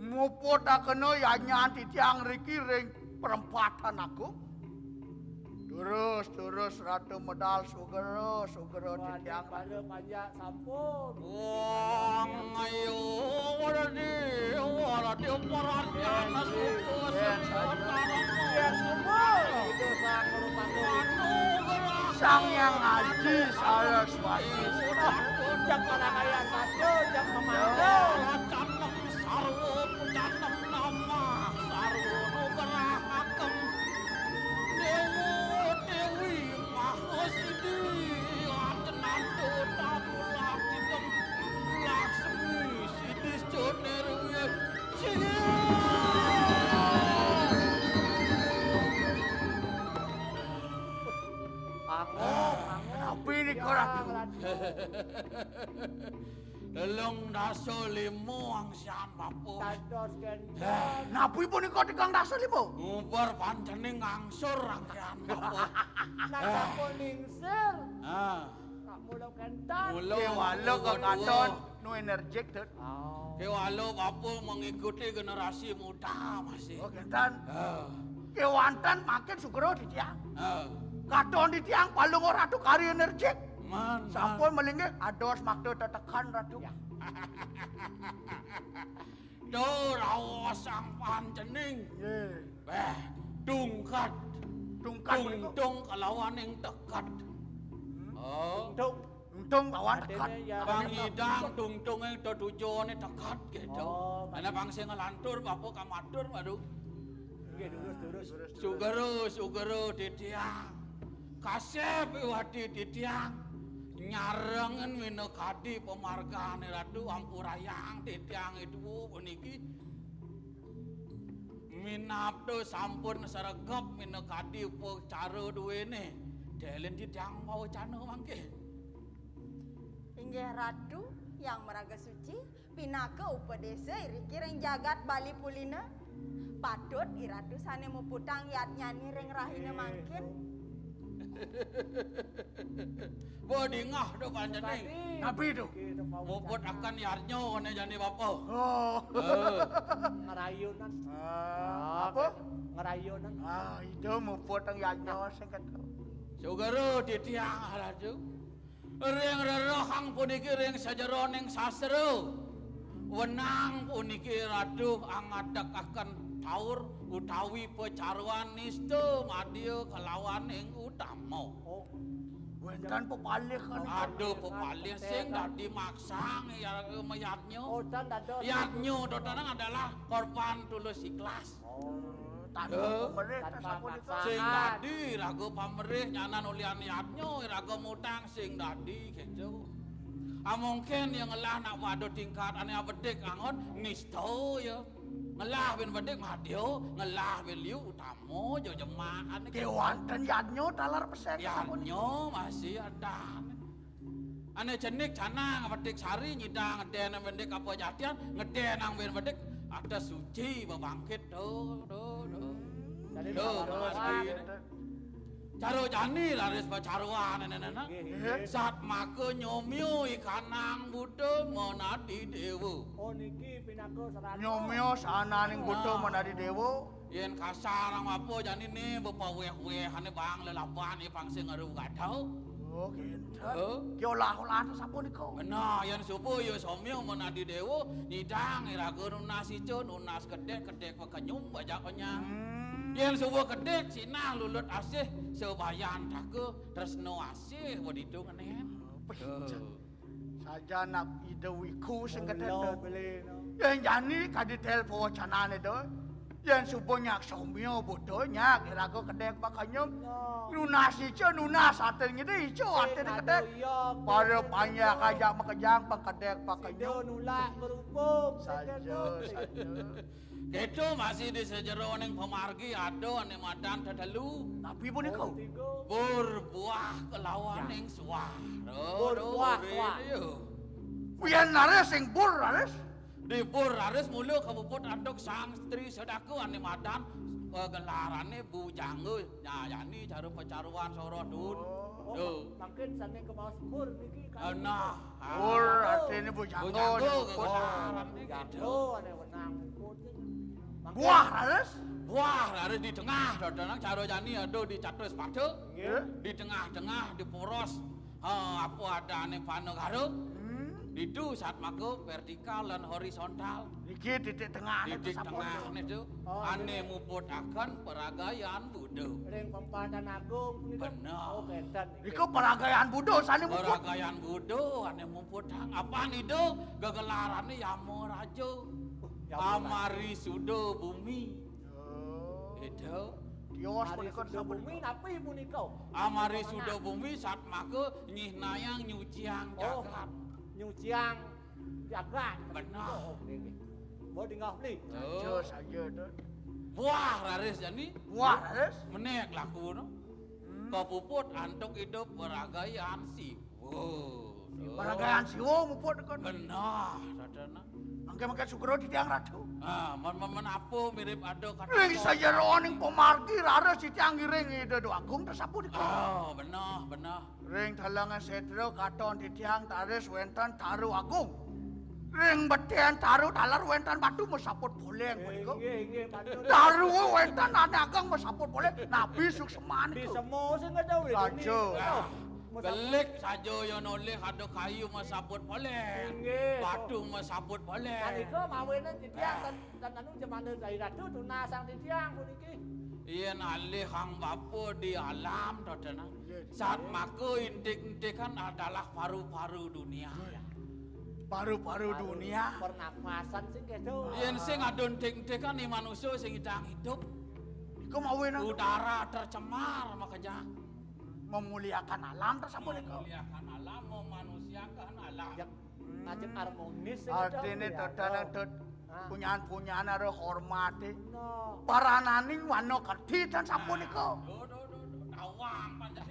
Mupota kena yanyan titiang riki ring perempatan aku. Terus ratu medal sugero titiang. Pada panjang sampun. Wong ayo waradi perhatian Itu sang merupakan Sang yang Haji Saraswati. jak peragayaan satu, jak memandang. Canem sarwo canem nama sarwo nugrahaken Dewi Mahasidi atenanto tabulakidem Laksmi sidis jonerwe Kenapa ini kau ratu? Delong daso limo angsian bapu. Tados gendong. Kenapa pun kau tikang dasar lipo? Ngubar pancening ngangsur angsian bapu. Nak sampun ningsir. Ah, Nak mulau kentan. Kewalo kau katon nu energik tuh. Kewalo bapu mengikuti generasi muda masih. Oh kentan. Ah, Kewantan makin sugero titiang. ah, Katon titiang palung ratu kari energik. man. Sampun melingge ados makdo tetekan ratu. Do rawas ang pancening. Beh, dungkat. Tungkat menika. Tungtung kalawan yang tekat. Oh, Tung. Untung lawan tekan. Bang Idang tungtung yang tujuannya dekat gitu. Oh, Karena bang saya ngelantur, bapak kamatur, waduh. Nggih durus. Sugero titiang. Kasep wadi titiang. Nyarengen winekadi pemargaan ratu ampurayang titiang itu puniki. Minapdo sampun sregep winekadi cara duwene. Delen titiang mau cana mangke. Inggih ratu yang meraga suci pinaka upadesa iriki ring jagat Bali Pulina. Patut iratu sane muputang yat nyanyi ring rahina mangkin. Bodingah do pancening. Tapi itu. Muput akan yarnyo ne jani bapak. Oh. Ngerayunan. Apa? Ngerayunan. Itu muput ang yanyo sing kata. Sugero titiang ratu. Ring rerohang puniki ring sajeroning sastra. Wenang puniki ratu angadak akan taur utawi pecaruan nista madya kelawan ing utama. Wentan pepalih kan. Aduh pepalih sing dadi maksang ya mayatnya. Odan dado. Yatnya dotanang adalah korban tulus ikhlas. Tanpa pemerintah sapunika. Sing dadi raga pamerih nyanan ulian yatnya raga mutang sing dadi gitu. Mungkin yang ngelah nak waduh tingkat ane abedek angon nisto ya. Ngelah ben bedek madyo, ngelah ben liu utamo jo jemaah ane. Kewanten yadnyo dalar pesek Yatnya masih ada. Ane jenik canang bedek sari nyidang ngeden bedek apa jadian ngeden ang ben bedek ada suci bangkit do. Jadi masih. Caro jani laris pacaruan nana. Saat maka nyomyo ikanang budo menadi dewa. Oh niki pinako serana. Nyomyo sananing budo menadi dewa. Yen kasar ang apa jani ne bepaweh-weh ane bang lelapan ipang sing aru gadau. Oh kinten. Ki olah-olahan sapunika. Benar yen subuh yo somyo menadi dewa nidang iraga nunas icun nunas kedek pekenyum bajaknya. Yang sebuah kedek sinah lulut asih sebayan taku tresno asih wadidu ngenen. Saja nak ide wiku sing kedek. Yang jani kadi telepon canane do. Yang subuh nyak somyo bodoh nyak irago kedek bakanyum. Nunas ijo nunas aten ngide ijo aten kedek. Para panyak kajak makejang pangkedek bakanyum. Nulak berhubung. Saja. Itu masih di sejero ning pemargi ada ane madan tadalu. Tapi punika Berbuah kelawan ning suah. Berbuah. Pian lares sing bur lares. Di bur lares mulu kabuput andok sang istri sedaku ane madan gelarane bujangge. Nah yani cara pacaruan sorodun. Makin sange ke bawah bur niki. Nah, Bur artine bujanggo. gelarane gitu. Ane wenang Buah lares. Buah lares di tengah dodanang cara jani ada di catus padu. Nggih. Di tengah-tengah di poros apa ada ane pano karo. Itu saat mako vertikal dan horizontal. Niki titik tengah Titik tengah itu ane muput akan peragayaan budo. ring pempatan agung punika. Benar. Oh kedan. Iku peragayaan budo sane muput. Peragayaan budo ane muput apaan itu gegelarane Yamo Rajo. Amari sudo bumi. Itu Dios Hari punika sudah bumi napi punika. Amari sudo bumi saat mako nyihnayang nyuciang jagat. Nyuciang jagat. Benar. Oh niki. Mau tinggal beli. Saja do. Buah laris jani. Buah lares. Menek laku no. Kapuput antuk hidup peragayaan si. Peragayaan siwo muput kon. Benar, sadana. Mangke sugro di tiang ratu. Men apa mirip ado kata. Ring sajero ning pemargi lares di tiang ring ide do agung tersapun. Oh, benar. Ring dalangan sedro katon di tiang taris wenten taru agung. Ring betian taru dalar wenten batu mesaput boleh punika. Nggih, pantun. Taru wenten ane agang mesaput boleh. Nabi sukseman Di iku. semua sing ada wis. Saja. Belik saja yo noleh ada kayu mesaput boleh. Nggih. Batu mesaput boleh. Kanika mawene titiang dan anu jemane dari ratu tunasang titiang puniki. Yen alih hang bapo di alam dodana. Saat mako intik-intikan adalah paru-paru dunia. Paru-paru dunia. Pernapasan sing kedo. Yen sing adontik-intikan ni manusia sing idang hidup. Iku mawene Udara tercemar makanya. memuliakan alam tersapun iku. Memuliakan alam, memanusiakan alam. Ajeng harmonis sing Artine dodanan dod punyaan-punyaan are hormati. No. Parananing wano kedhi dan sapunika. Tawang panjang.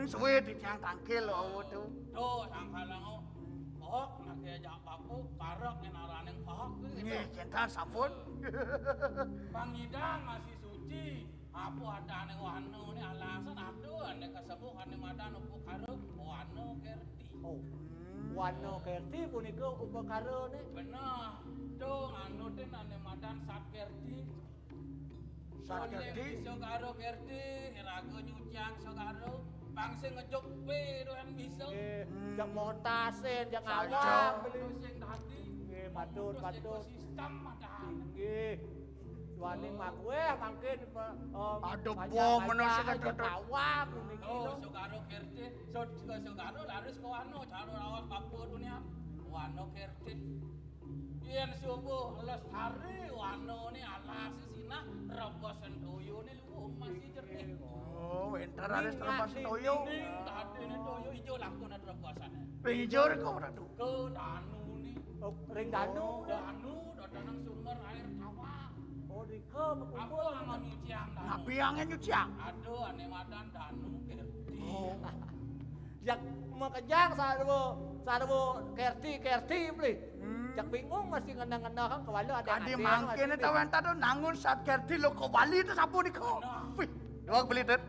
Suwe di tiang tangkil lho tu. Sang kalango. Pahok nak ajak papu parok enaraning pahok. Nggih, kentan sampun. Pangidang masih suci. Apa ada ning wano ni alasan aduh ane kesepuh ane madan upu karo wano kerti. Oh. Wano kerti punika upakarane. Benar. Tuh anu den ane madan sat kerti. Sat kerti. Iso karo kerti, irago nyuciang so karo. Pangse ngejuk pe doan bisa. Nggih, yang montasen, yang Saja. awam Beli sing tadi. Nggih, patut. Sistem ada. Nggih. Waning makwe mangkin Aduh, bom menusuk aja itu. kawak niki Oh, lho. sugaro kerti, sugaro laris ko ano, caro rawak papo dunia. Wano kerti. Yen subuh lestari wano ni alas sina rebasan toyo ni lu masih jernih. Oh, entar ada terlepas toyo. Ning tadi ni toyo ijo lakon at rebasan. Pinjor kau ratu. Ke danu ni. Oh, ring danu. Danu dodanang sumber air tawa. Oh, rike Apa berkumpul. ang nyuciang danu? Nabi yang nyuciang. Aduh, ane madan danu kerti. Jak makajang sarwo kerti beli. Jak bingung masih ngenang-ngenang kawalo ada Kadi mangkin itu entar tuh nangun saat kerti lo kau bali itu sapu di kau. Wih, doang beli tuh.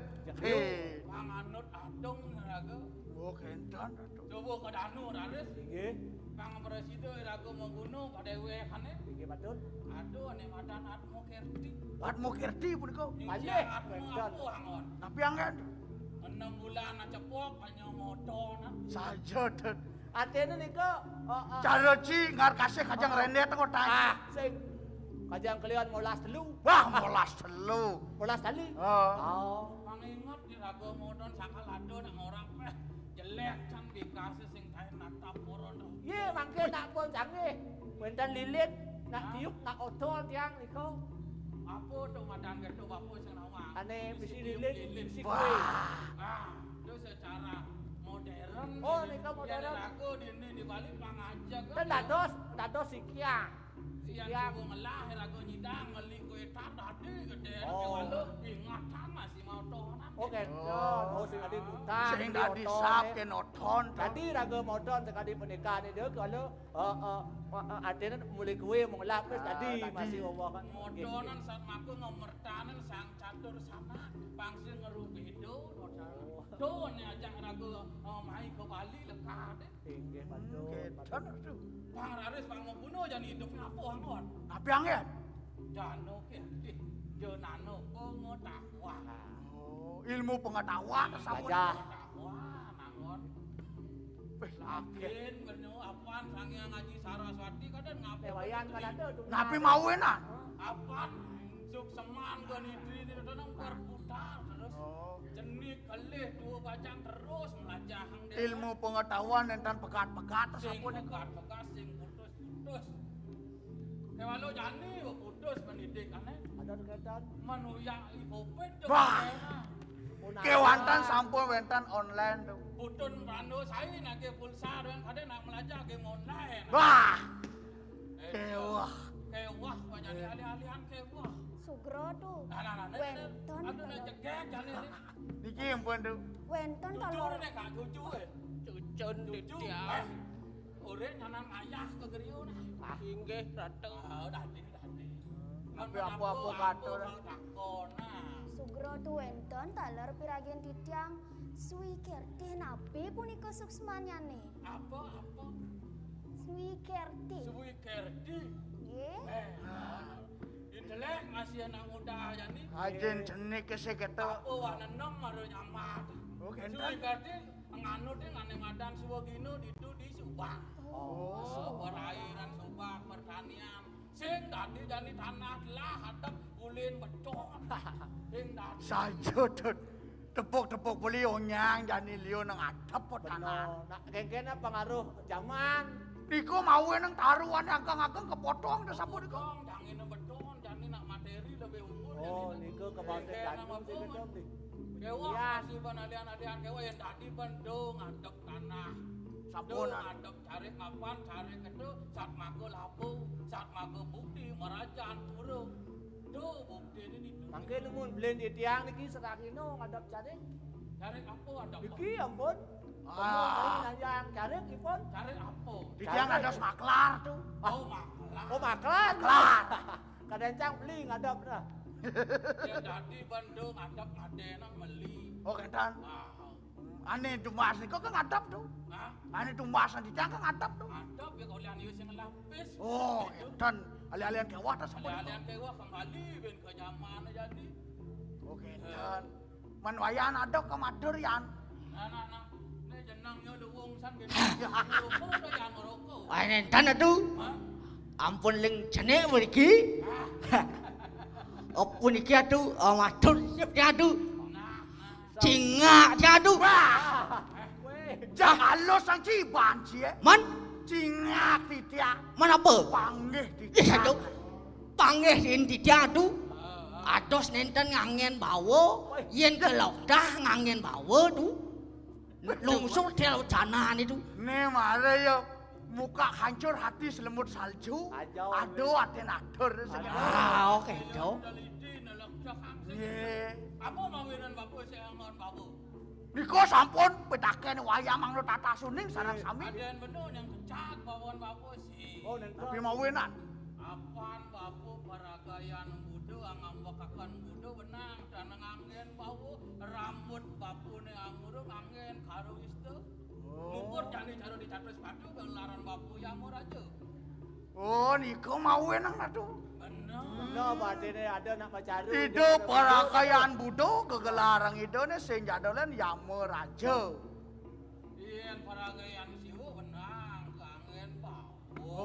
Panganut adong raga. Oh, kentan ratu. Coba ke danu raris. Nggih, Pang presiden raga menggunung pada wehane. nggih betul. Aduh, ane madan atmo kerti. Buat mau kerti pun kau. Pandai, Atmo Wendan. apa hangon? Tapi yang kan 6 bulan na cepok hanya modona. saja tuh. Atene niko Cara ci ngar kasih kajang rende tengok tanya. sing kajang kalian molas telu. Wah, molas telu. Molas tali. Oh. Oh. Pangingot di raga modon sakal ado nang orang jelek can dikasih sing kain natap porono. Ye mangke nak pun canggih. Wendan lilit nak tiup nak odol tiang niko. Apa tuh madan gedo bapo sing nawang. Ane bisi lilit, bisi kue. Ah, itu secara modern. Oh, nika modern. Raga di Bali pangajak. Kan dados sikiang. Siang aku ngelah raga nyidang ngeli kue tadi gede Oh. walau ingatan masih mau tonan. Oke, oh sing adi hutan. Sing tadi sap ke noton. Tadi raga modon sekali pernikahan itu kalau adene mulai kue mau lapis tadi masih wawakan. Modonan saat maku ngomertanan sang catur sana pangsil ngerubido do nih ajak raga mai ke Bali lekat. Inggih betul. Kentan ratu. Pang raris pang mau bunuh jangan hidupnya apa hangon. Tapi yang kan. Jano ke jenano pengetahuan. Oh, ilmu pengetahuan sapu. Gajah. Pengetahuan hangon. Wih, laki. Lakin benyo apaan sangnya ngaji Saraswati kadang ngapa. Lewayan kan ada tuh. Nabi mau enak. Apaan suk seman kan itu kadang berputar terus. Jenik kelih dua bacang terus melajahang dia. Ilmu pengetahuan dan pekat-pekat sing sapu nih. bekas sing putus-putus. Kewalo jani putus pendidikannya Ada kegiatan. manuyak ipopet. Wah. Kewantan sampun wentan online tuh. Putun rando saya nak ke pulsa dan kadang nak belajar game online. Wah. Kewah. Kewah banyak alih-alihan kewah. Sugro tuh. Nah, Wenton aduh nak cegek jani ni. Niki ampun tuh. Wenton Jujur kalau ni kak jujur. Cucun dia. Orang nyanan ayah ke geriu nah. Inggih datang. Dadi. Tapi apa-apa kata dah. Takona. Sugro tuh Wenton taler piragen titiang sui kerti napi punika suksmanya nih. Apa? Sui kerti. Suwi kerdi. Ye. Intelek masih anak muda jani. Ajen jenik kesek itu. Apa wah nenem maru nyamat. Oh, Suwi kentan. kerdi nganu deh ngane madan suwa gino ditu di Subang. Perairan Subang pertanian. Sing tadi jani tanah lah hadap ulin beton. Sing tadi. Saja tuh. Tepuk-tepuk beli onyang jani liu nang atap pot tanah. Nak geng-gengnya pengaruh zaman. Niko mau nang taruhan ageng-ageng kepotong dah sapu niko. Beton, jangan beton, jangan nak materi lebih unggul. Oh, niko kebangsaan Bandung sih gedom nih. Kewa Ya. masih penalian-alian kewa yang tadi pendung ngadep tanah. Sampun. Ngadep cari kapan, cari kedu, saat maku lapu, saat maku bukti, merajaan purung. Duh, bukti ini itu. Mangke nemun belen di tiang niki serakino ngadap cari. Cari apa ada apa? Niki ampun. Ah. Yang cari kipon. Cari apa? Di tiang ada maklar tuh. Oh, maklum. Oh maklar. Maklar. Kadencang beli ngadap dah. Ya tadi pendung ngadep adenang meli. Oh kentan. Ah, Ane tumbas niko kan ngadap tuh. ah, Ane tumbasan di tiang kan ngadap tuh. ngadep ya kalian yus yang lapis. Oh, kentan. Ali-alian kewah dah sapu niko. Kalian kewa kembali ben ke zaman jadi. Oh kentan. Man wayan adok ke madur yan. Nah. Ini jenangnya luwung san ben. Rokok udah jangan merokok. Wah, nentan atuh. Hah? Ampun ling jenek mriki. puniki atuh matur siap atuh. Cinga atuh. Jangan lo sang ciban cie. Man, Cinga titia. man apa? Panggih Ih titia. atuh. Panggih din titia atuh. Ados nenten ngangen bawa, yen kelokdah ngangen bawa tuh. Lungsur tel canan itu. Nih mare yo. Muka hancur hati selemut salju. Aduh aten atur. Ah, oke do. Ye. Apa mawinan bapu saya ngon bapu? Niko sampun pedaken wayang manglo tata suning sareng sami. Aden bener yang kecak bawon bapu sih. Oh nengko. Tapi mawenan. Apaan bapu paragayan budo angambakakan budo benang dan ngangen bau rambut bapu ne angurung angen karo istu. Ngukur jani caro dicatus sepatu gelaran bapu yamur aja. Oh niko mawenan atuh. Bener. No badene ada nak pacaru. Itu parakayaan budo kegelarang idone sing jadolan yamur aja. Ien paragayan siu benang kangen bau.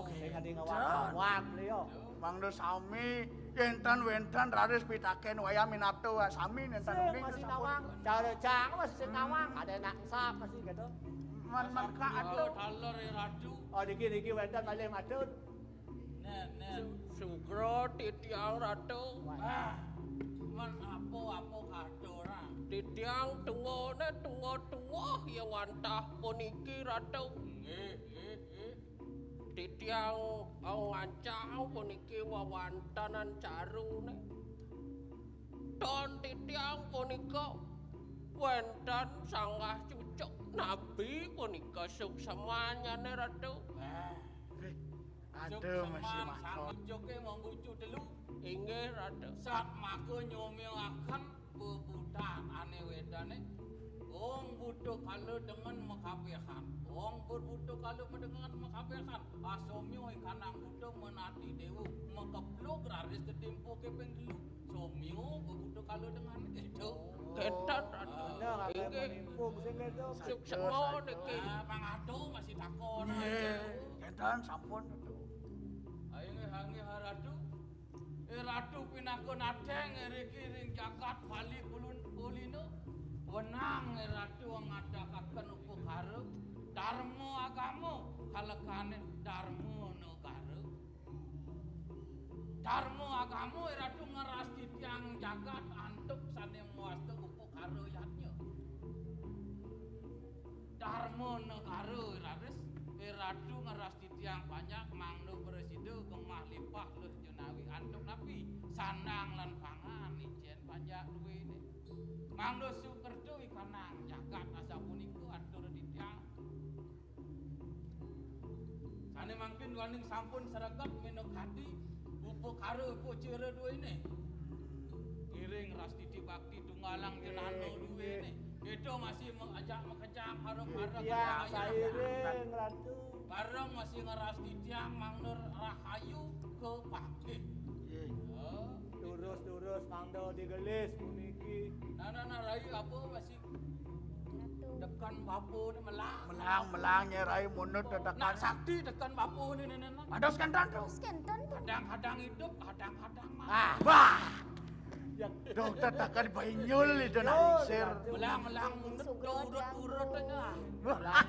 Oke, kadi ngawak Leo. Mangdo sami enten wenten raris pitaken wayang minapto sami nenten uning Masih nawang, cara cang masih nawang, ada nak sap masih gitu. man ka atuh. Talor radu. Oh niki wendan balik madun. Nen sugro titiang ratu. Man apo kadora. Titiang tungone tungo yang wantah puniki ratu. Titiang ngancang puniki wawantanan carune. Don titiang punika wendan sanggah cucuk nabi punika suksamanya ne ratu. Aduh masih makon. Joke manggucu delu inggih rada sak make nyomiaken bebudan ane wedane wong butuh kalau dengan mekabehan wong berbutuh kalau mendengar mekabehan asomyo kanang butuh menati dewu mekepluk raris ketimpo kepeng delu somyo berbutuh kalau dengan itu ketat rada inggih sukses niki pangado masih takon Enten sampun. Hangi haradu ratu pinakon adeng ring jagat bali kulino wenang ratu ngadakaken upakara dharma agama kalekane dharma negara dharma agama ratu ngeras titiang jagat antuk sane muaste upakara yatnya dharma negara raris ratu ngeras titiang banyak mangno presiden gemah limpah leuh junawi antuk napi sandang lan pangan ijen banyak duwene mangno sukerdo ikanang jagat asa punika atur titiang sane mangkin waning sampun sregep minuk hati upakara upo cire duwene ngiring ras titi bakti tunggalang jenano duwene itu masih mengajak mekejang harap-harap Ya, sairing ratu. bareng masih ngeras titiang mangnur rahayu ke pangkih. Durus mangdo digelis puniki. Nah rai apa masih tekan bapu ni melang. Melang nyerai munut Nak dedakan. sakti tekan bapu ni nena. Ados kentan tuh. Skenten tuh. Kadang-kadang hidup, kadang-kadang mati. Wah. Dong dedakan bainyul itu naisir. Melang munut urut-urut aja. Melang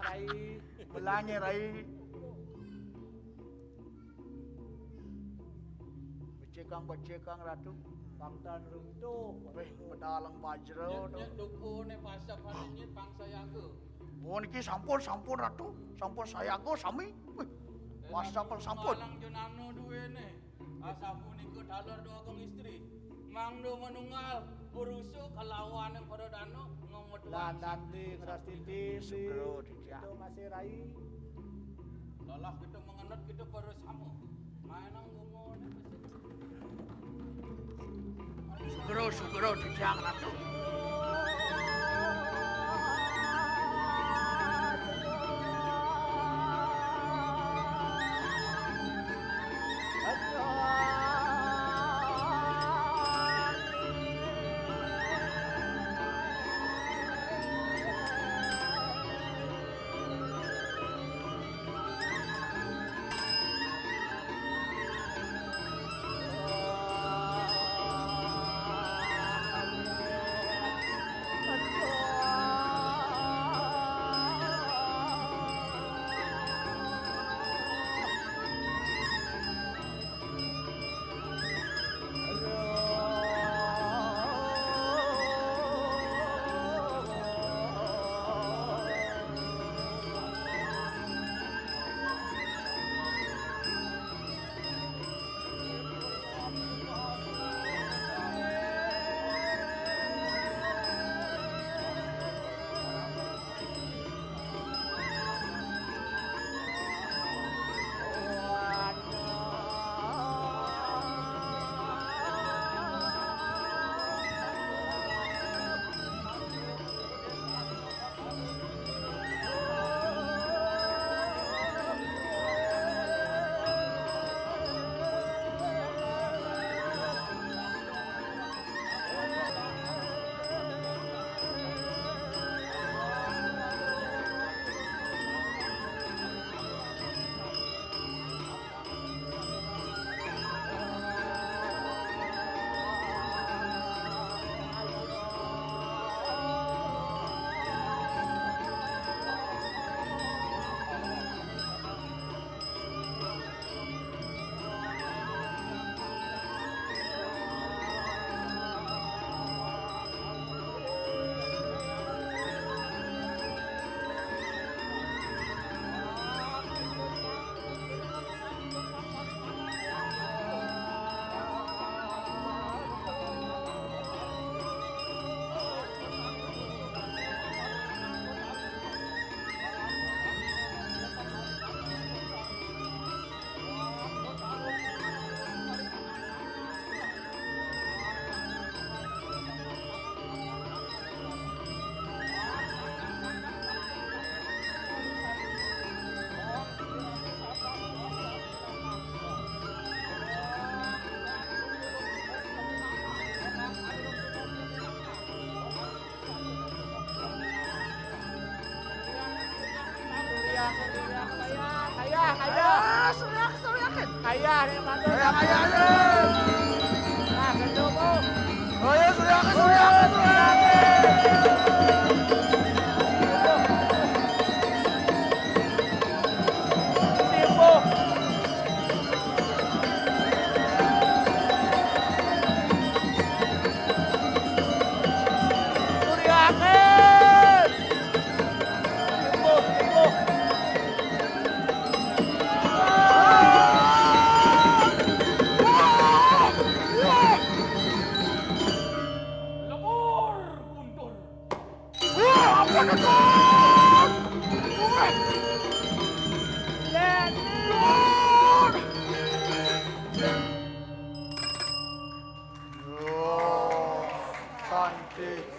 rai. Melang nyerai. Becekang ratu. Bangtan runtuh. Weh pedalang bajro. Nya duku ne pasa panenyit pangsa yago. Oh niki sampun ratu. Sampun sayago sami. Weh. Wastapel sampun. Malang jenano duwene. Asa punika dalar doagong istri. Mangdo manunggal burusu kalawan yang pada dano ngomot Lan nanti ngeras titip Segero itu dijak. masih rai. lalah kita mengenat kita baru sama. Mainang ngomong Sugero dijang ratu. Santi,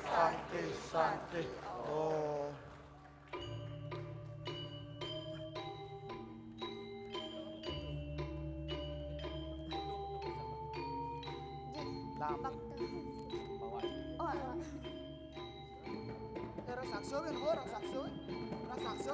Santi, Santi. Oh. Bak. Oh, Orang sakso kan, orang sakso. Orang sakso.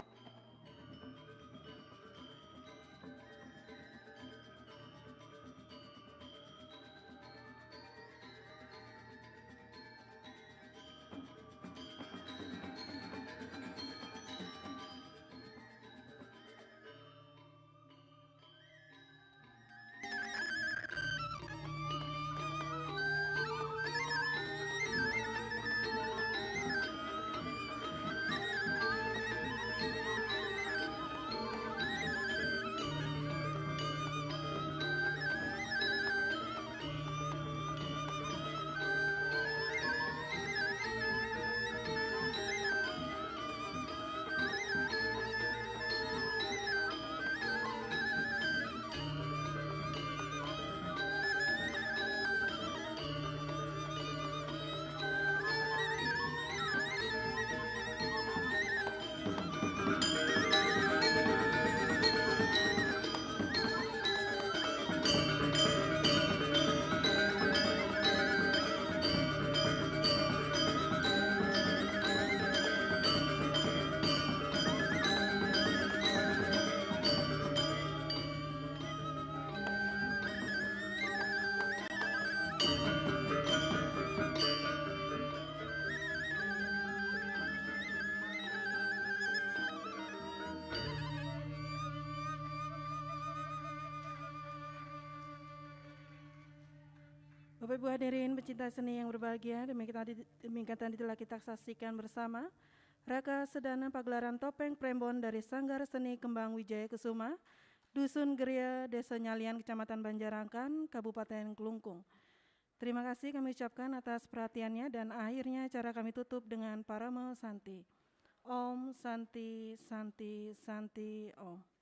Bapak Ibu hadirin pecinta seni yang berbahagia, demikian tadi telah kita saksikan bersama Raka Sedana pagelaran topeng Prembon dari Sanggar Seni Kembang Wijaya Kusuma, Dusun Geria, Desa Nyalian, Kecamatan Banjarangkan, Kabupaten Kelungkung. Terima kasih kami ucapkan atas perhatiannya dan akhirnya acara kami tutup dengan Paramo Santi. Om Santi Santi Santi Om.